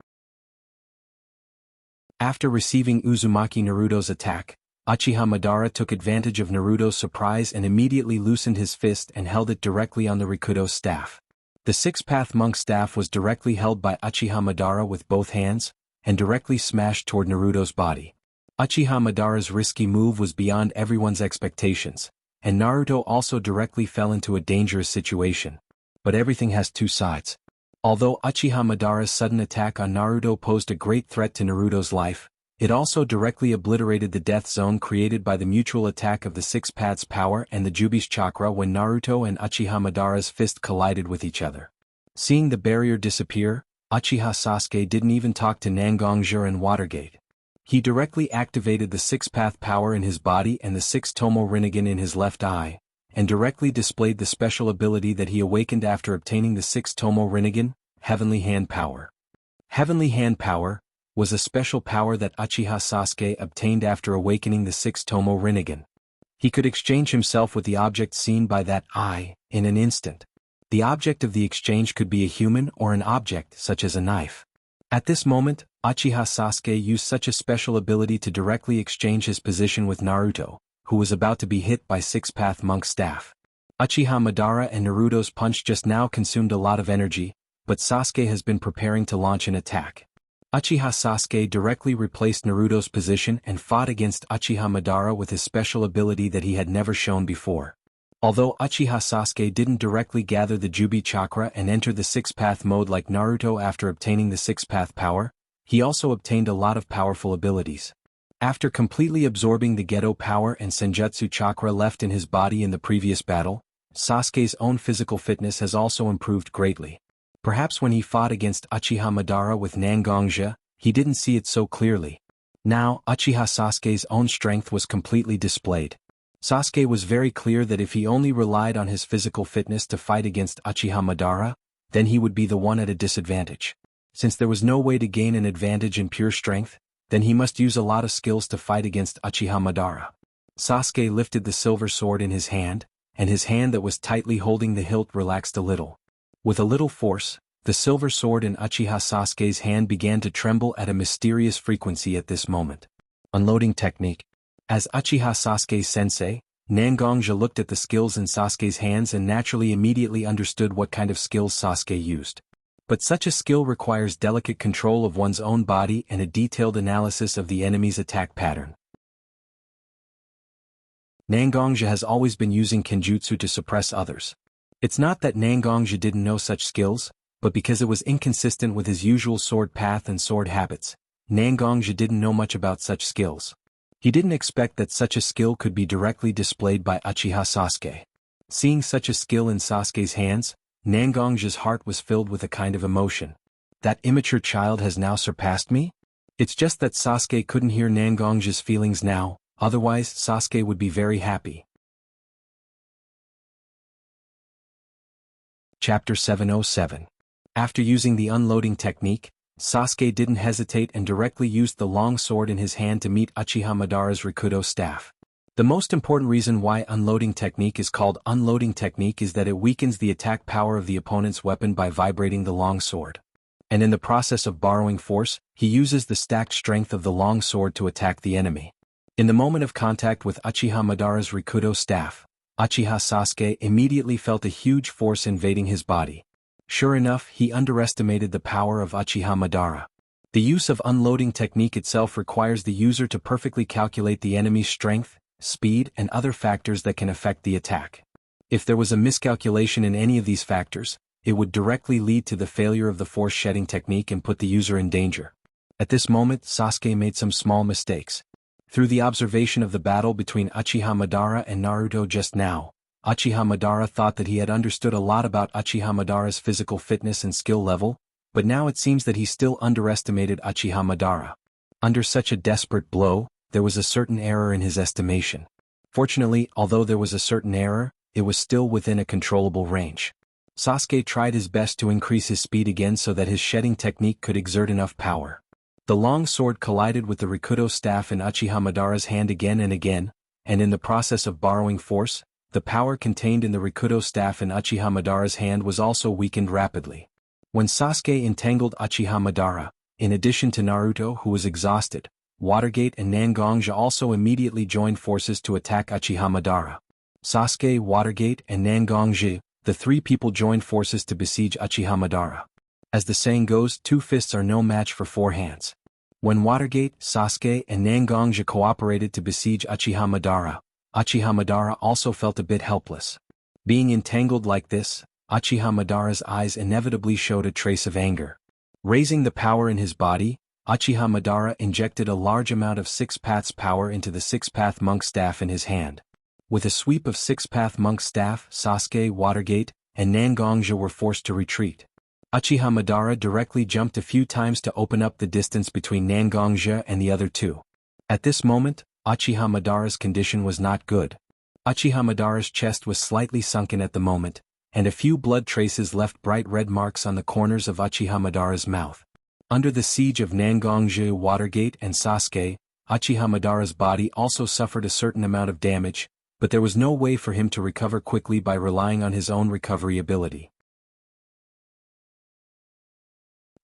Speaker 1: After receiving Uzumaki Naruto's attack, Uchiha Madara took advantage of Naruto's surprise and immediately loosened his fist and held it directly on the Rikudo's staff. The six-path monk's staff was directly held by Uchiha Madara with both hands, and directly smashed toward Naruto's body. Uchiha Madara's risky move was beyond everyone's expectations, and Naruto also directly fell into a dangerous situation. But everything has two sides. Although Uchiha Madara's sudden attack on Naruto posed a great threat to Naruto's life, it also directly obliterated the death zone created by the mutual attack of the Six Paths power and the Jubi's chakra when Naruto and Uchiha Madara's fist collided with each other. Seeing the barrier disappear, Uchiha Sasuke didn't even talk to Nangongjur and Watergate. He directly activated the six-path power in his body and the six-tomo Rinnegan in his left eye, and directly displayed the special ability that he awakened after obtaining the six-tomo Rinnegan, Heavenly Hand Power. Heavenly Hand Power was a special power that Uchiha Sasuke obtained after awakening the six-tomo Rinnegan. He could exchange himself with the object seen by that eye in an instant. The object of the exchange could be a human or an object such as a knife. At this moment, Uchiha Sasuke used such a special ability to directly exchange his position with Naruto, who was about to be hit by Six-Path Monk's staff. Uchiha Madara and Naruto's punch just now consumed a lot of energy, but Sasuke has been preparing to launch an attack. Uchiha Sasuke directly replaced Naruto's position and fought against Uchiha Madara with his special ability that he had never shown before. Although Uchiha Sasuke didn't directly gather the Jubi chakra and enter the six-path mode like Naruto after obtaining the six-path power, he also obtained a lot of powerful abilities. After completely absorbing the Geto power and Senjutsu chakra left in his body in the previous battle, Sasuke's own physical fitness has also improved greatly. Perhaps when he fought against Uchiha Madara with Nangongja, he didn't see it so clearly. Now, Uchiha Sasuke's own strength was completely displayed. Sasuke was very clear that if he only relied on his physical fitness to fight against Uchiha Madara, then he would be the one at a disadvantage. Since there was no way to gain an advantage in pure strength, then he must use a lot of skills to fight against Uchiha Madara. Sasuke lifted the silver sword in his hand, and his hand that was tightly holding the hilt relaxed a little. With a little force, the silver sword in Uchiha Sasuke's hand began to tremble at a mysterious frequency at this moment. Unloading technique. As Uchiha Sasuke's sensei, Nangongja looked at the skills in Sasuke's hands and naturally immediately understood what kind of skills Sasuke used. But such a skill requires delicate control of one's own body and a detailed analysis of the enemy's attack pattern. Nangongja has always been using kenjutsu to suppress others. It's not that Nangongja didn't know such skills, but because it was inconsistent with his usual sword path and sword habits, Nangongja didn't know much about such skills. He didn't expect that such a skill could be directly displayed by Uchiha Sasuke. Seeing such a skill in Sasuke's hands, Nangongja's heart was filled with a kind of emotion. That immature child has now surpassed me? It's just that Sasuke couldn't hear Nangongja's feelings now, otherwise Sasuke would be very happy. Chapter 707. After using the unloading technique, Sasuke didn't hesitate and directly used the long sword in his hand to meet Uchiha Madara's Rikudo staff. The most important reason why unloading technique is called unloading technique is that it weakens the attack power of the opponent's weapon by vibrating the long sword. And in the process of borrowing force, he uses the stacked strength of the long sword to attack the enemy. In the moment of contact with Uchiha Madara's Rikudo staff, Uchiha Sasuke immediately felt a huge force invading his body. Sure enough, he underestimated the power of Uchiha Madara. The use of unloading technique itself requires the user to perfectly calculate the enemy's strength, speed, and other factors that can affect the attack. If there was a miscalculation in any of these factors, it would directly lead to the failure of the force-shedding technique and put the user in danger. At this moment, Sasuke made some small mistakes. Through the observation of the battle between Uchiha Madara and Naruto just now, Uchiha Madara thought that he had understood a lot about Uchiha Madara's physical fitness and skill level, but now it seems that he still underestimated Uchiha Madara. Under such a desperate blow, there was a certain error in his estimation. Fortunately, although there was a certain error, it was still within a controllable range. Sasuke tried his best to increase his speed again so that his shedding technique could exert enough power. The long sword collided with the Rikudo staff in Uchiha Madara's hand again and again, and in the process of borrowing force, the power contained in the Rikudo staff in Uchiha Madara's hand was also weakened rapidly. When Sasuke entangled Uchiha Madara, in addition to Naruto who was exhausted, Watergate and Nangongja also immediately joined forces to attack Uchiha Madara. Sasuke, Watergate, and Nangongja, the three people joined forces to besiege Uchiha Madara. As the saying goes, 2 fists are no match for 4 hands. When Watergate, Sasuke, and Nangongja cooperated to besiege Uchiha Madara also felt a bit helpless. Being entangled like this, Uchiha Madara's eyes inevitably showed a trace of anger. Raising the power in his body, Uchiha Madara injected a large amount of six-paths power into the six-path monk staff in his hand. With a sweep of six-path monk staff, Sasuke, Watergate, and Nangongja were forced to retreat. Uchiha Madara directly jumped a few times to open up the distance between Nangongja and the other two. At this moment, Uchiha Madara's condition was not good. Uchiha Madara's chest was slightly sunken at the moment, and a few blood traces left bright red marks on the corners of Uchiha Madara's mouth. Under the siege of Nangongja, Watergate, and Sasuke, Uchiha Madara's body also suffered a certain amount of damage, but there was no way for him to recover quickly by relying on his own recovery ability.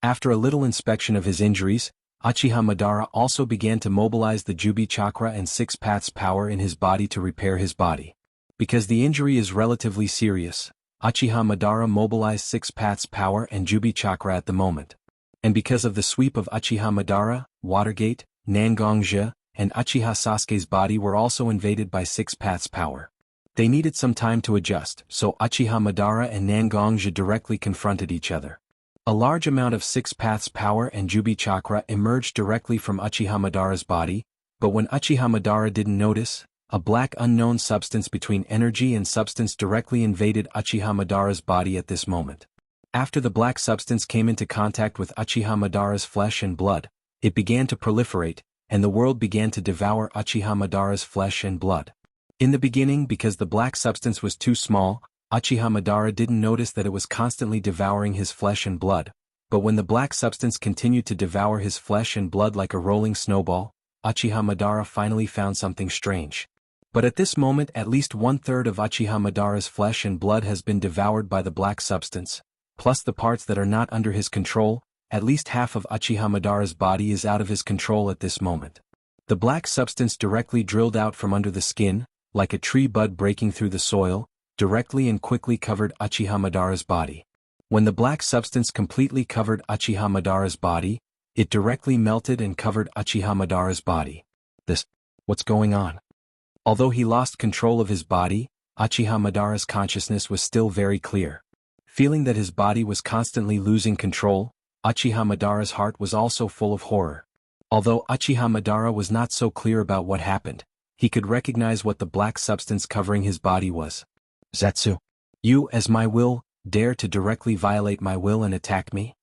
Speaker 1: After a little inspection of his injuries, Uchiha Madara also began to mobilize the Jubi chakra and six paths power in his body to repair his body. Because the injury is relatively serious, Uchiha Madara mobilized six paths power and Jubi chakra at the moment. And because of the sweep of Uchiha Madara, Watergate, Nangongja, and Uchiha Sasuke's body were also invaded by six paths power. They needed some time to adjust, so Uchiha Madara and Nangongja directly confronted each other. A large amount of Six Paths power and Jubi chakra emerged directly from Uchiha Madara's body, but when Uchiha Madara didn't notice, a black unknown substance between energy and substance directly invaded Uchiha Madara's body at this moment. After the black substance came into contact with Uchiha Madara's flesh and blood, it began to proliferate, and the world began to devour Uchiha Madara's flesh and blood. In the beginning, because the black substance was too small, Uchiha Madara didn't notice that it was constantly devouring his flesh and blood, but when the black substance continued to devour his flesh and blood like a rolling snowball, Uchiha Madara finally found something strange. But at this moment at least 1/3 of Uchiha Madara's flesh and blood has been devoured by the black substance, plus the parts that are not under his control. At least half of Uchiha Madara's body is out of his control at this moment. The black substance directly drilled out from under the skin, like a tree bud breaking through the soil, directly and quickly covered Uchiha Madara's body. When the black substance completely covered Uchiha Madara's body, it directly melted and covered Uchiha Madara's body. What's going on? Although he lost control of his body, Uchiha Madara's consciousness was still very clear. Feeling that his body was constantly losing control, Uchiha Madara's heart was also full of horror. Although Uchiha Madara was not so clear about what happened, he could recognize what the black substance covering his body was. Zetsu, you, as my will, dare to directly violate my will and attack me?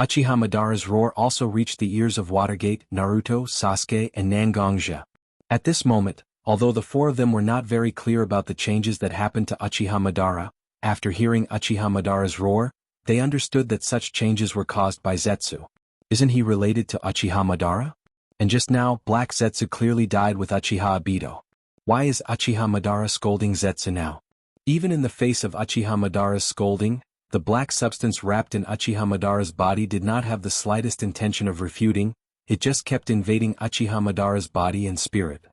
Speaker 1: Uchiha Madara's roar also reached the ears of Watergate, Naruto, Sasuke, and Nangongja. At this moment, although the four of them were not very clear about the changes that happened to Uchiha Madara, after hearing Uchiha Madara's roar, they understood that such changes were caused by Zetsu. Isn't he related to Uchiha Madara? And just now, Black Zetsu clearly died with Uchiha Obito. Why is Uchiha Madara scolding Zetsu now? Even in the face of Uchiha Madara's scolding, the black substance wrapped in Uchiha Madara's body did not have the slightest intention of refuting, it just kept invading Uchiha Madara's body and spirit.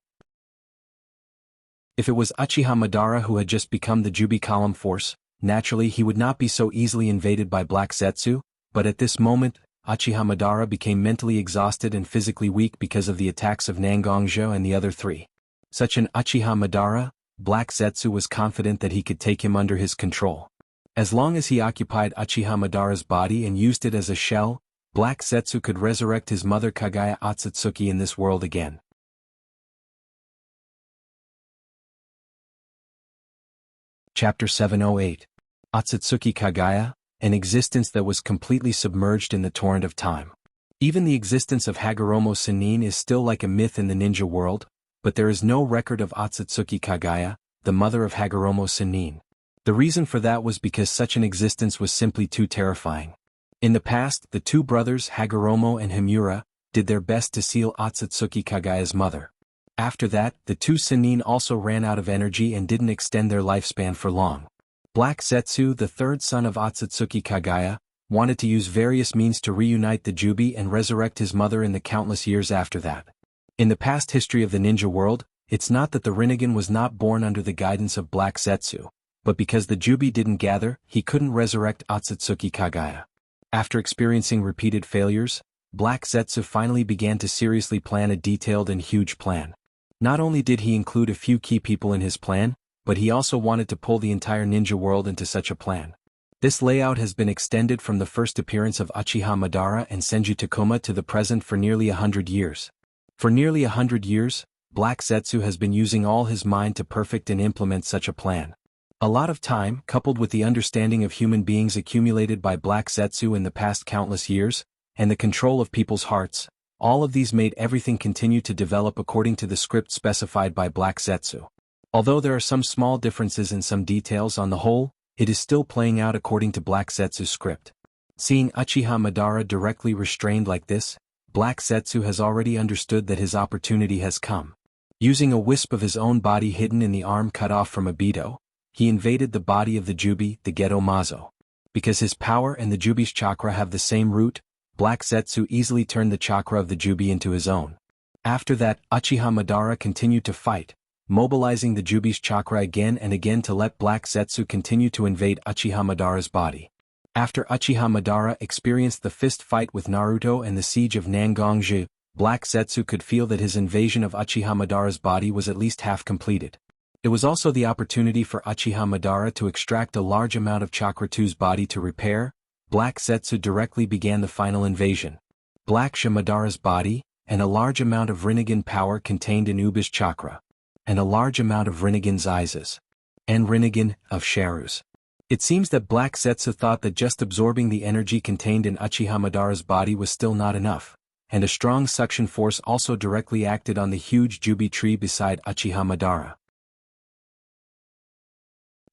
Speaker 1: If it was Uchiha Madara who had just become the Jubi column force, naturally he would not be so easily invaded by Black Zetsu, but at this moment, Uchiha Madara became mentally exhausted and physically weak because of the attacks of Nangongja and the other three. Such an Uchiha Madara, Black Zetsu was confident that he could take him under his control. As long as he occupied Uchiha Madara's body and used it as a shell, Black Zetsu could resurrect his mother Kagaya Otsutsuki in this world again. Chapter 708. Otsutsuki Kagaya, an existence that was completely submerged in the torrent of time. Even the existence of Hagoromo Sannin is still like a myth in the ninja world, but there is no record of Otsutsuki Kagaya, the mother of Hagoromo Sannin. The reason for that was because such an existence was simply too terrifying. In the past, the two brothers Hagoromo and Himura did their best to seal Otsutsuki Kagaya's mother. After that, the two Sannin also ran out of energy and didn't extend their lifespan for long. Black Zetsu, the third son of Otsutsuki Kagaya, wanted to use various means to reunite the Jubi and resurrect his mother in the countless years after that. In the past history of the ninja world, it's not that the Rinnegan was not born under the guidance of Black Zetsu, but because the Jubi didn't gather, he couldn't resurrect Otsutsuki Kagaya. After experiencing repeated failures, Black Zetsu finally began to seriously plan a detailed and huge plan. Not only did he include a few key people in his plan, but he also wanted to pull the entire ninja world into such a plan. This layout has been extended from the first appearance of Uchiha Madara and Senju Takuma to the present for nearly 100 years. For nearly 100 years, Black Zetsu has been using all his mind to perfect and implement such a plan. A lot of time, coupled with the understanding of human beings accumulated by Black Zetsu in the past countless years, and the control of people's hearts, all of these made everything continue to develop according to the script specified by Black Zetsu. Although there are some small differences in some details, on the whole, it is still playing out according to Black Zetsu's script. Seeing Uchiha Madara directly restrained like this, Black Zetsu has already understood that his opportunity has come. Using a wisp of his own body hidden in the arm cut off from Obito, he invaded the body of the Jubi, the Geto Mazo. Because his power and the Jubi's chakra have the same root, Black Zetsu easily turned the chakra of the Jubi into his own. After that, Uchiha Madara continued to fight, mobilizing the Jubi's chakra again and again to let Black Zetsu continue to invade Uchiha Madara's body. After Uchiha Madara experienced the fist fight with Naruto and the siege of Nangongja, Black Zetsu could feel that his invasion of Uchiha Madara's body was at least half completed. It was also the opportunity for Uchiha Madara to extract a large amount of Chakra 2's body to repair. Black Zetsu directly began the final invasion. Black Madara's body, and a large amount of Rinnegan power contained in Uba's chakra, and a large amount of Rinnegan's Izes, and Rinnegan of Sharu's. It seems that Black Zetsu thought that just absorbing the energy contained in Uchiha Madara's body was still not enough, and a strong suction force also directly acted on the huge Jubi tree beside Uchiha Madara.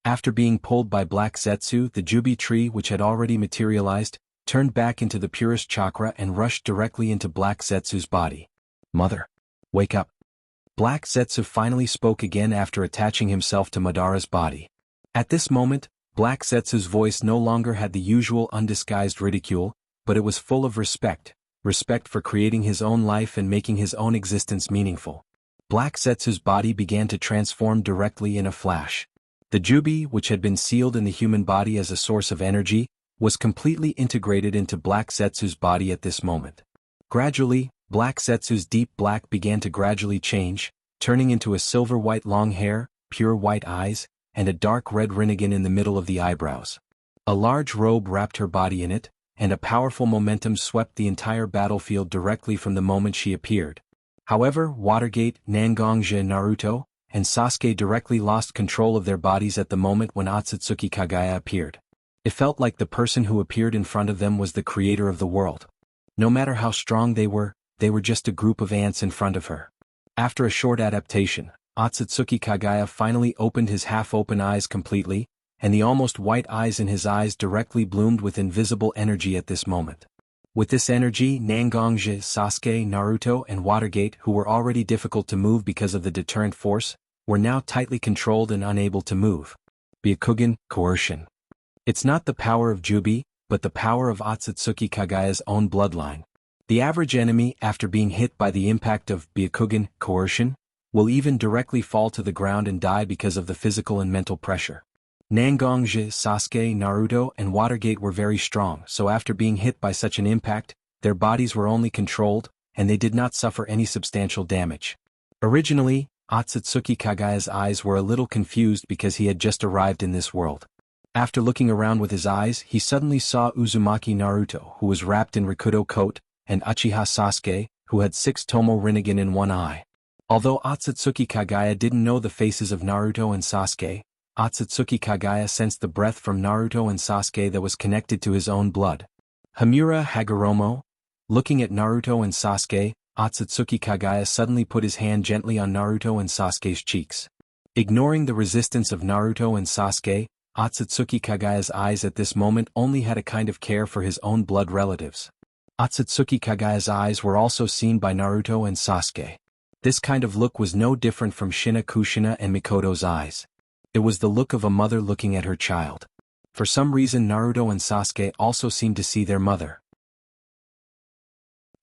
Speaker 1: After being pulled by Black Zetsu, the Jubi tree, which had already materialized, turned back into the purest chakra and rushed directly into Black Zetsu's body. "Mother, wake up." Black Zetsu finally spoke again after attaching himself to Madara's body. At this moment, Black Zetsu's voice no longer had the usual undisguised ridicule, but it was full of respect for creating his own life and making his own existence meaningful. Black Zetsu's body began to transform directly in a flash. The Jubi, which had been sealed in the human body as a source of energy, was completely integrated into Black Zetsu's body at this moment. Gradually, Black Zetsu's deep black began to gradually change, turning into a silver-white long hair, pure white eyes, and a dark red Rinnegan in the middle of the eyebrows. A large robe wrapped her body in it, and a powerful momentum swept the entire battlefield directly from the moment she appeared. However, Watergate, Nangongja, Naruto, and Sasuke directly lost control of their bodies at the moment when Otsutsuki Kagaya appeared. It felt like the person who appeared in front of them was the creator of the world. No matter how strong they were just a group of ants in front of her. After a short adaptation, Otsutsuki Kagaya finally opened his half-open eyes completely, and the almost white eyes in his eyes directly bloomed with invisible energy at this moment. With this energy, Nangongja, Sasuke, Naruto, and Watergate, who were already difficult to move because of the deterrent force, were now tightly controlled and unable to move. Byakugan, coercion. It's not the power of Jubi, but the power of Otsutsuki Kagaya's own bloodline. The average enemy, after being hit by the impact of Byakugan, coercion, will even directly fall to the ground and die because of the physical and mental pressure. Nangongja, Sasuke, Naruto, and Watergate were very strong, so after being hit by such an impact, their bodies were only controlled, and they did not suffer any substantial damage. Originally, Otsutsuki Kagaya's eyes were a little confused because he had just arrived in this world. After looking around with his eyes, he suddenly saw Uzumaki Naruto, who was wrapped in Rikudo coat, and Uchiha Sasuke, who had 6 Tomo Rinnegan in one eye. Although Otsutsuki Kagaya didn't know the faces of Naruto and Sasuke, Otsutsuki Kagaya sensed the breath from Naruto and Sasuke that was connected to his own blood. Hamura Hagoromo. Looking at Naruto and Sasuke, Otsutsuki Kagaya suddenly put his hand gently on Naruto and Sasuke's cheeks. Ignoring the resistance of Naruto and Sasuke, Otsutsuki Kagaya's eyes at this moment only had a kind of care for his own blood relatives. Otsutsuki Kagaya's eyes were also seen by Naruto and Sasuke. This kind of look was no different from Shina Kushina and Mikoto's eyes. It was the look of a mother looking at her child. For some reason Naruto and Sasuke also seemed to see their mother.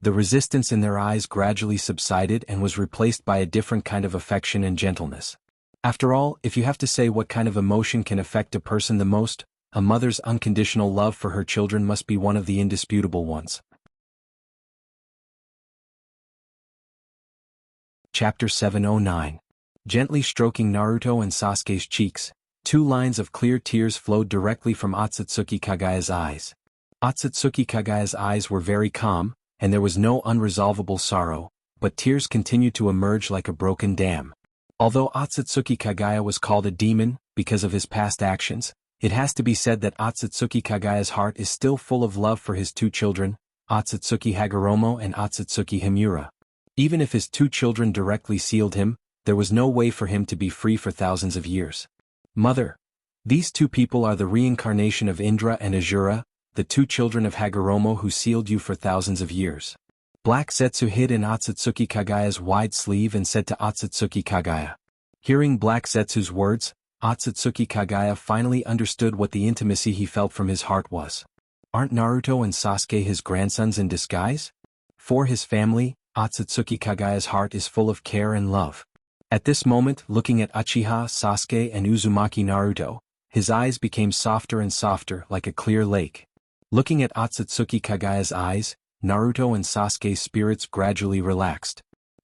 Speaker 1: The resistance in their eyes gradually subsided and was replaced by a different kind of affection and gentleness. After all, if you have to say what kind of emotion can affect a person the most, a mother's unconditional love for her children must be one of the indisputable ones. Chapter 709. Gently stroking Naruto and Sasuke's cheeks, 2 lines of clear tears flowed directly from Otsutsuki Kagaya's eyes. Otsutsuki Kagaya's eyes were very calm, and there was no unresolvable sorrow, but tears continued to emerge like a broken dam. Although Otsutsuki Kagaya was called a demon because of his past actions, it has to be said that Otsutsuki Kagaya's heart is still full of love for his 2 children, Otsutsuki Hagoromo and Otsutsuki Hamura. Even if his 2 children directly sealed him, there was no way for him to be free for thousands of years. Mother. These 2 people are the reincarnation of Indra and Azura, the 2 children of Hagoromo who sealed you for thousands of years. Black Zetsu hid in Otsutsuki Kagaya's wide sleeve and said to Otsutsuki Kagaya. Hearing Black Zetsu's words, Otsutsuki Kagaya finally understood what the intimacy he felt from his heart was. Aren't Naruto and Sasuke his grandsons in disguise? For his family, Otsutsuki Kagaya's heart is full of care and love. At this moment, looking at Uchiha, Sasuke and Uzumaki Naruto, his eyes became softer and softer like a clear lake. Looking at Otsutsuki Kagaya's eyes, Naruto and Sasuke's spirits gradually relaxed.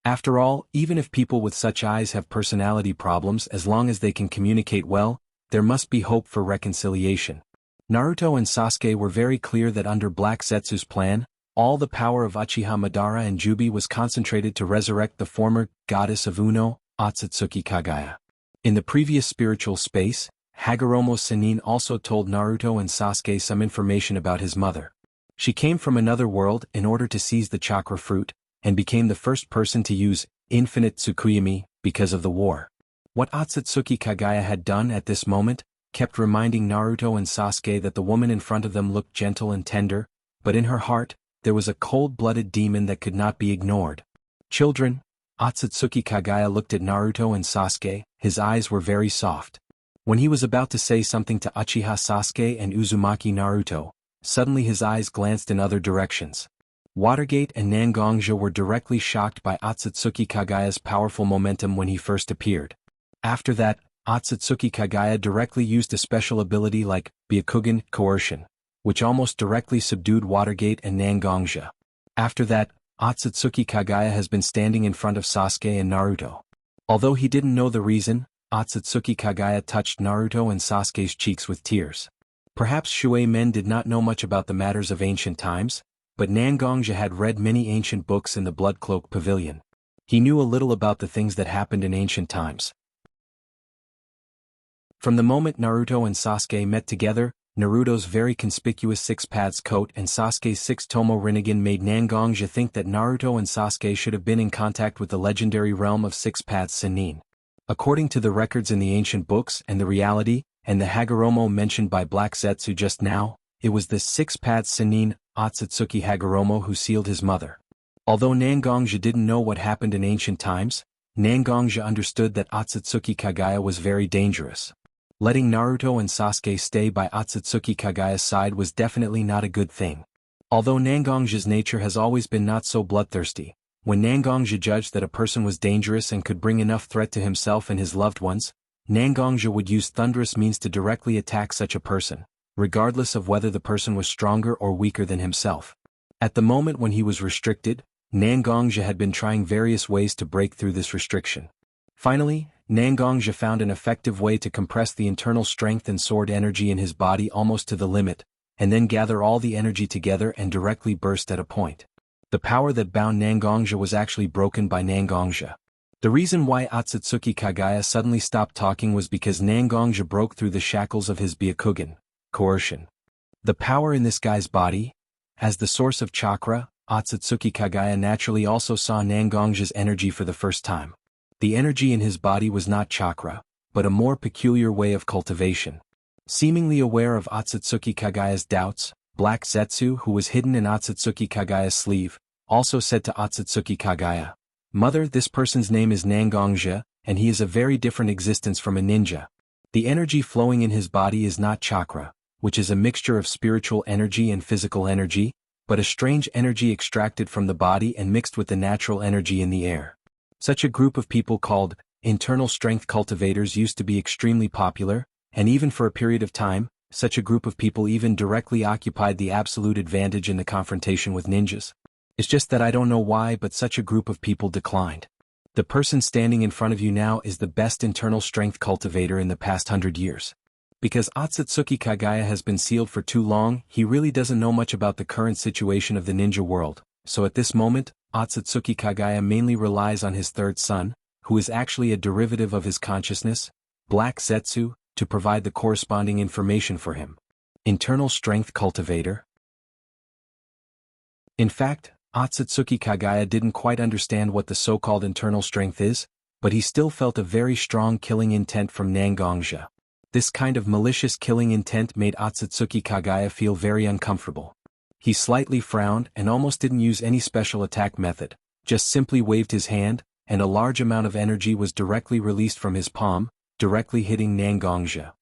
Speaker 1: After all, even if people with such eyes have personality problems, as long as they can communicate well, there must be hope for reconciliation. Naruto and Sasuke were very clear that under Black Zetsu's plan, all the power of Uchiha Madara and Jubi was concentrated to resurrect the former goddess of Uno, Otsutsuki Kagaya. In the previous spiritual space, Hagoromo Sennin also told Naruto and Sasuke some information about his mother. She came from another world in order to seize the chakra fruit, and became the first person to use infinite Tsukuyami because of the war. What Otsutsuki Kagaya had done at this moment kept reminding Naruto and Sasuke that the woman in front of them looked gentle and tender, but in her heart, there was a cold-blooded demon that could not be ignored. Children, Otsutsuki Kagaya looked at Naruto and Sasuke, his eyes were very soft. When he was about to say something to Uchiha Sasuke and Uzumaki Naruto, suddenly his eyes glanced in other directions. Watergate and Nangongja were directly shocked by Otsutsuki Kagaya's powerful momentum when he first appeared. After that, Otsutsuki Kagaya directly used a special ability like Byakugan Coercion, which almost directly subdued Watergate and Nangongja. After that, Otsutsuki Kagaya has been standing in front of Sasuke and Naruto. Although he didn't know the reason, Otsutsuki Kagaya touched Naruto and Sasuke's cheeks with tears. Perhaps Shuei men did not know much about the matters of ancient times, but Nangongja had read many ancient books in the Blood Cloak Pavilion. He knew a little about the things that happened in ancient times. From the moment Naruto and Sasuke met together, Naruto's very conspicuous Six Paths coat and Sasuke's Six Tomo Rinnegan made Nangongja think that Naruto and Sasuke should have been in contact with the legendary realm of Six Paths Sennin. According to the records in the ancient books and the reality, and the Hagoromo mentioned by Black Zetsu just now, it was the Six Paths Sennin, Otsutsuki Hagoromo, who sealed his mother. Although Nangongja didn't know what happened in ancient times, Nangongja understood that Otsutsuki Kagaya was very dangerous. Letting Naruto and Sasuke stay by Otsutsuki Kagaya's side was definitely not a good thing. Although Nangongja's nature has always been not so bloodthirsty, when Nangongja judged that a person was dangerous and could bring enough threat to himself and his loved ones, Nangongja would use thunderous means to directly attack such a person, regardless of whether the person was stronger or weaker than himself. At the moment when he was restricted, Nangongja had been trying various ways to break through this restriction. Finally, Nangongja found an effective way to compress the internal strength and sword energy in his body almost to the limit, and then gather all the energy together and directly burst at a point. The power that bound Nangongja was actually broken by Nangongja. The reason why Otsutsuki Kagaya suddenly stopped talking was because Nangongja broke through the shackles of his Byakugan Coercion. The power in this guy's body, as the source of chakra, Otsutsuki Kagaya naturally also saw Nangongja's energy for the first time. The energy in his body was not chakra, but a more peculiar way of cultivation. Seemingly aware of Otsutsuki Kagaya's doubts, Black Zetsu, who was hidden in Otsutsuki Kagaya's sleeve, also said to Otsutsuki Kagaya, "Mother, this person's name is Nangongja, and he is a very different existence from a ninja. The energy flowing in his body is not chakra, which is a mixture of spiritual energy and physical energy, but a strange energy extracted from the body and mixed with the natural energy in the air." Such a group of people called internal strength cultivators used to be extremely popular, and even for a period of time, such a group of people even directly occupied the absolute advantage in the confrontation with ninjas. It's just that I don't know why, but such a group of people declined. The person standing in front of you now is the best internal strength cultivator in the past 100 years. Because Otsutsuki Kagaya has been sealed for too long, he really doesn't know much about the current situation of the ninja world, so at this moment, Otsutsuki Kagaya mainly relies on his third son, who is actually a derivative of his consciousness, Black Zetsu, to provide the corresponding information for him. Internal strength cultivator. In fact, Otsutsuki Kagaya didn't quite understand what the so-called internal strength is, but he still felt a very strong killing intent from Nangongja. This kind of malicious killing intent made Otsutsuki Kagaya feel very uncomfortable. He slightly frowned and almost didn't use any special attack method, just simply waved his hand, and a large amount of energy was directly released from his palm, directly hitting Nangongja.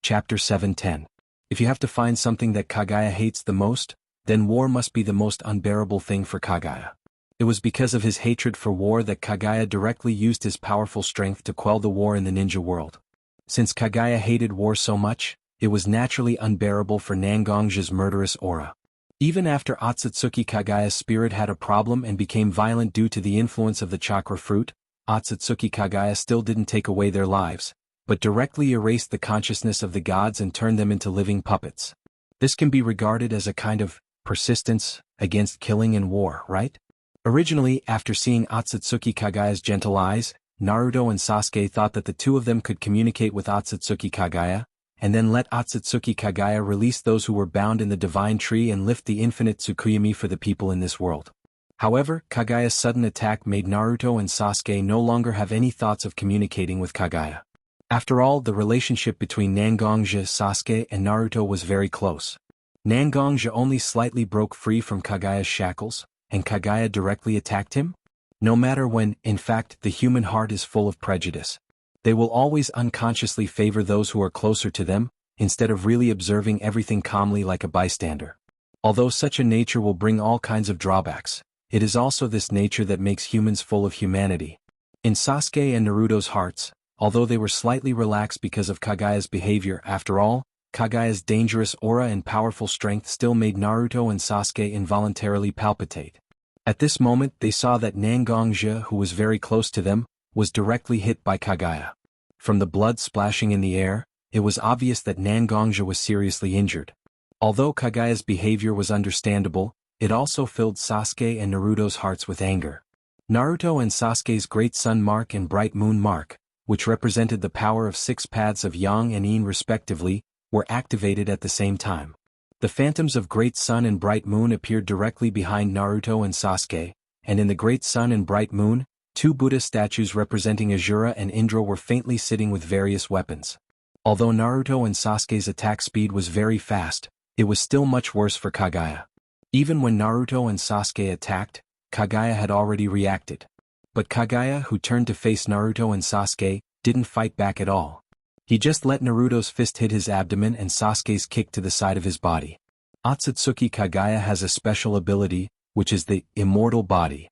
Speaker 1: Chapter 7:10. If you have to find something that Kagaya hates the most, then war must be the most unbearable thing for Kagaya. It was because of his hatred for war that Kagaya directly used his powerful strength to quell the war in the ninja world. Since Kagaya hated war so much, it was naturally unbearable for Nangongja's murderous aura. Even after Otsutsuki Kagaya's spirit had a problem and became violent due to the influence of the chakra fruit, Otsutsuki Kagaya still didn't take away their lives, but directly erased the consciousness of the gods and turned them into living puppets. This can be regarded as a kind of persistence against killing and war, right? Originally, after seeing Otsutsuki Kagaya's gentle eyes, Naruto and Sasuke thought that the two of them could communicate with Otsutsuki Kagaya, and then let Otsutsuki Kagaya release those who were bound in the divine tree and lift the infinite Tsukuyomi for the people in this world. However, Kagaya's sudden attack made Naruto and Sasuke no longer have any thoughts of communicating with Kagaya. After all, the relationship between Nangongja, Sasuke, and Naruto was very close. Nangongja only slightly broke free from Kagaya's shackles, and Kagaya directly attacked him? No matter when, in fact, the human heart is full of prejudice. They will always unconsciously favor those who are closer to them, instead of really observing everything calmly like a bystander. Although such a nature will bring all kinds of drawbacks, it is also this nature that makes humans full of humanity. In Sasuke and Naruto's hearts, although they were slightly relaxed because of Kagaya's behavior, after all, Kagaya's dangerous aura and powerful strength still made Naruto and Sasuke involuntarily palpitate. At this moment they saw that Nangongja, who was very close to them, was directly hit by Kagaya. From the blood splashing in the air, it was obvious that Nangongja was seriously injured. Although Kagaya's behavior was understandable, it also filled Sasuke and Naruto's hearts with anger. Naruto and Sasuke's Great Sun Mark and Bright Moon Mark, which represented the power of 6 paths of Yang and Yin respectively, were activated at the same time. The phantoms of Great Sun and Bright Moon appeared directly behind Naruto and Sasuke, and in the Great Sun and Bright Moon, 2 Buddha statues representing Asura and Indra were faintly sitting with various weapons. Although Naruto and Sasuke's attack speed was very fast, it was still much worse for Kagaya. Even when Naruto and Sasuke attacked, Kagaya had already reacted. But Kagaya, who turned to face Naruto and Sasuke, didn't fight back at all. He just let Naruto's fist hit his abdomen and Sasuke's kick to the side of his body. Otsutsuki Kagaya has a special ability, which is the immortal body.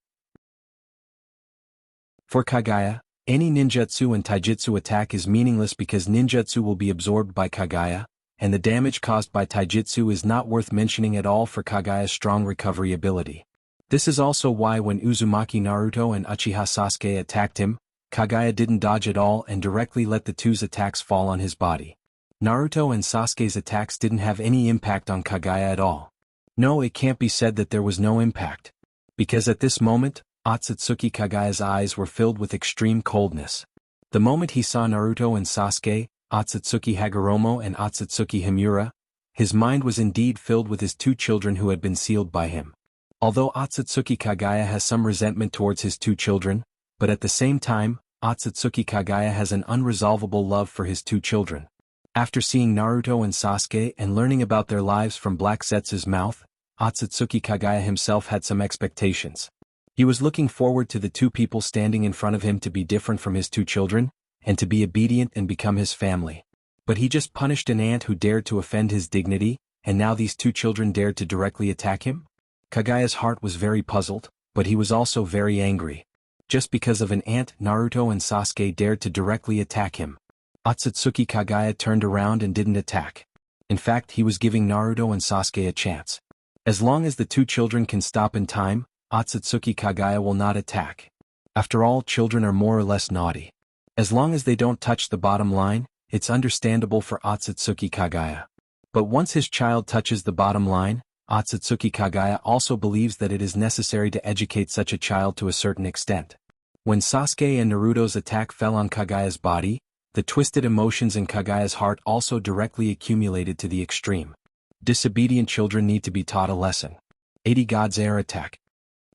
Speaker 1: For Kagaya, any ninjutsu and taijutsu attack is meaningless because ninjutsu will be absorbed by Kagaya, and the damage caused by taijutsu is not worth mentioning at all for Kagaya's strong recovery ability. This is also why when Uzumaki Naruto and Uchiha Sasuke attacked him, Kagaya didn't dodge at all and directly let the two's attacks fall on his body. Naruto and Sasuke's attacks didn't have any impact on Kagaya at all. No, it can't be said that there was no impact. Because at this moment, Otsutsuki Kagaya's eyes were filled with extreme coldness. The moment he saw Naruto and Sasuke, Otsutsuki Hagoromo and Otsutsuki Himura, his mind was indeed filled with his 2 children who had been sealed by him. Although Otsutsuki Kagaya has some resentment towards his 2 children, but at the same time, Otsutsuki Kagaya has an unresolvable love for his 2 children. After seeing Naruto and Sasuke and learning about their lives from Black Zetsu's mouth, Otsutsuki Kagaya himself had some expectations. He was looking forward to the 2 people standing in front of him to be different from his 2 children, and to be obedient and become his family. But he just punished an ant who dared to offend his dignity, and now these 2 children dared to directly attack him? Kagaya's heart was very puzzled, but he was also very angry. Just because of an ant, Naruto and Sasuke dared to directly attack him. Otsutsuki Kagaya turned around and didn't attack. In fact, he was giving Naruto and Sasuke a chance. As long as the 2 children can stop in time, Otsutsuki Kagaya will not attack. After all, children are more or less naughty. As long as they don't touch the bottom line, it's understandable for Otsutsuki Kagaya. But once his child touches the bottom line, Otsutsuki Kagaya also believes that it is necessary to educate such a child to a certain extent. When Sasuke and Naruto's attack fell on Kagaya's body, the twisted emotions in Kagaya's heart also directly accumulated to the extreme. Disobedient children need to be taught a lesson. 80 God's air attack.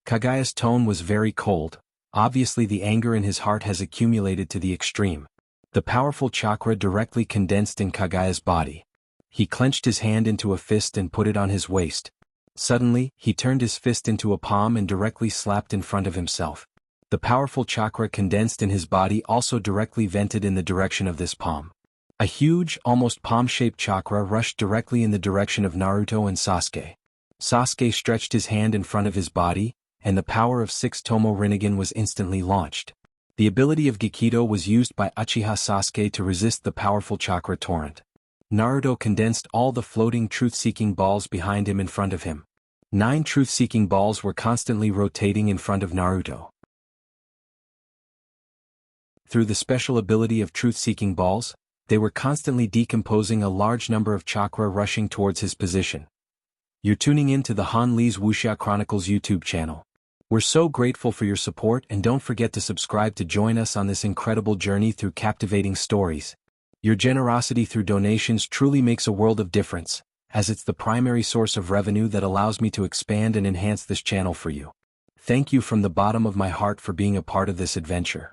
Speaker 1: Kagaya's tone was very cold. Obviously the anger in his heart has accumulated to the extreme. The powerful chakra directly condensed in Kagaya's body. He clenched his hand into a fist and put it on his waist. Suddenly, he turned his fist into a palm and directly slapped in front of himself. The powerful chakra condensed in his body also directly vented in the direction of this palm. A huge, almost palm-shaped chakra rushed directly in the direction of Naruto and Sasuke. Sasuke stretched his hand in front of his body, and the power of 6 Tomo Rinnegan was instantly launched. The ability of Gekido was used by Uchiha Sasuke to resist the powerful chakra torrent. Naruto condensed all the floating truth-seeking balls behind him in front of him. 9 truth-seeking balls were constantly rotating in front of Naruto. Through the special ability of truth-seeking balls, they were constantly decomposing a large number of chakra rushing towards his position. You're tuning in to the Han Lee's Wuxia Chronicles YouTube channel. We're so grateful for your support, and don't forget to subscribe to join us on this incredible journey through captivating stories. Your generosity through donations truly makes a world of difference, as it's the primary source of revenue that allows me to expand and enhance this channel for you. Thank you from the bottom of my heart for being a part of this adventure.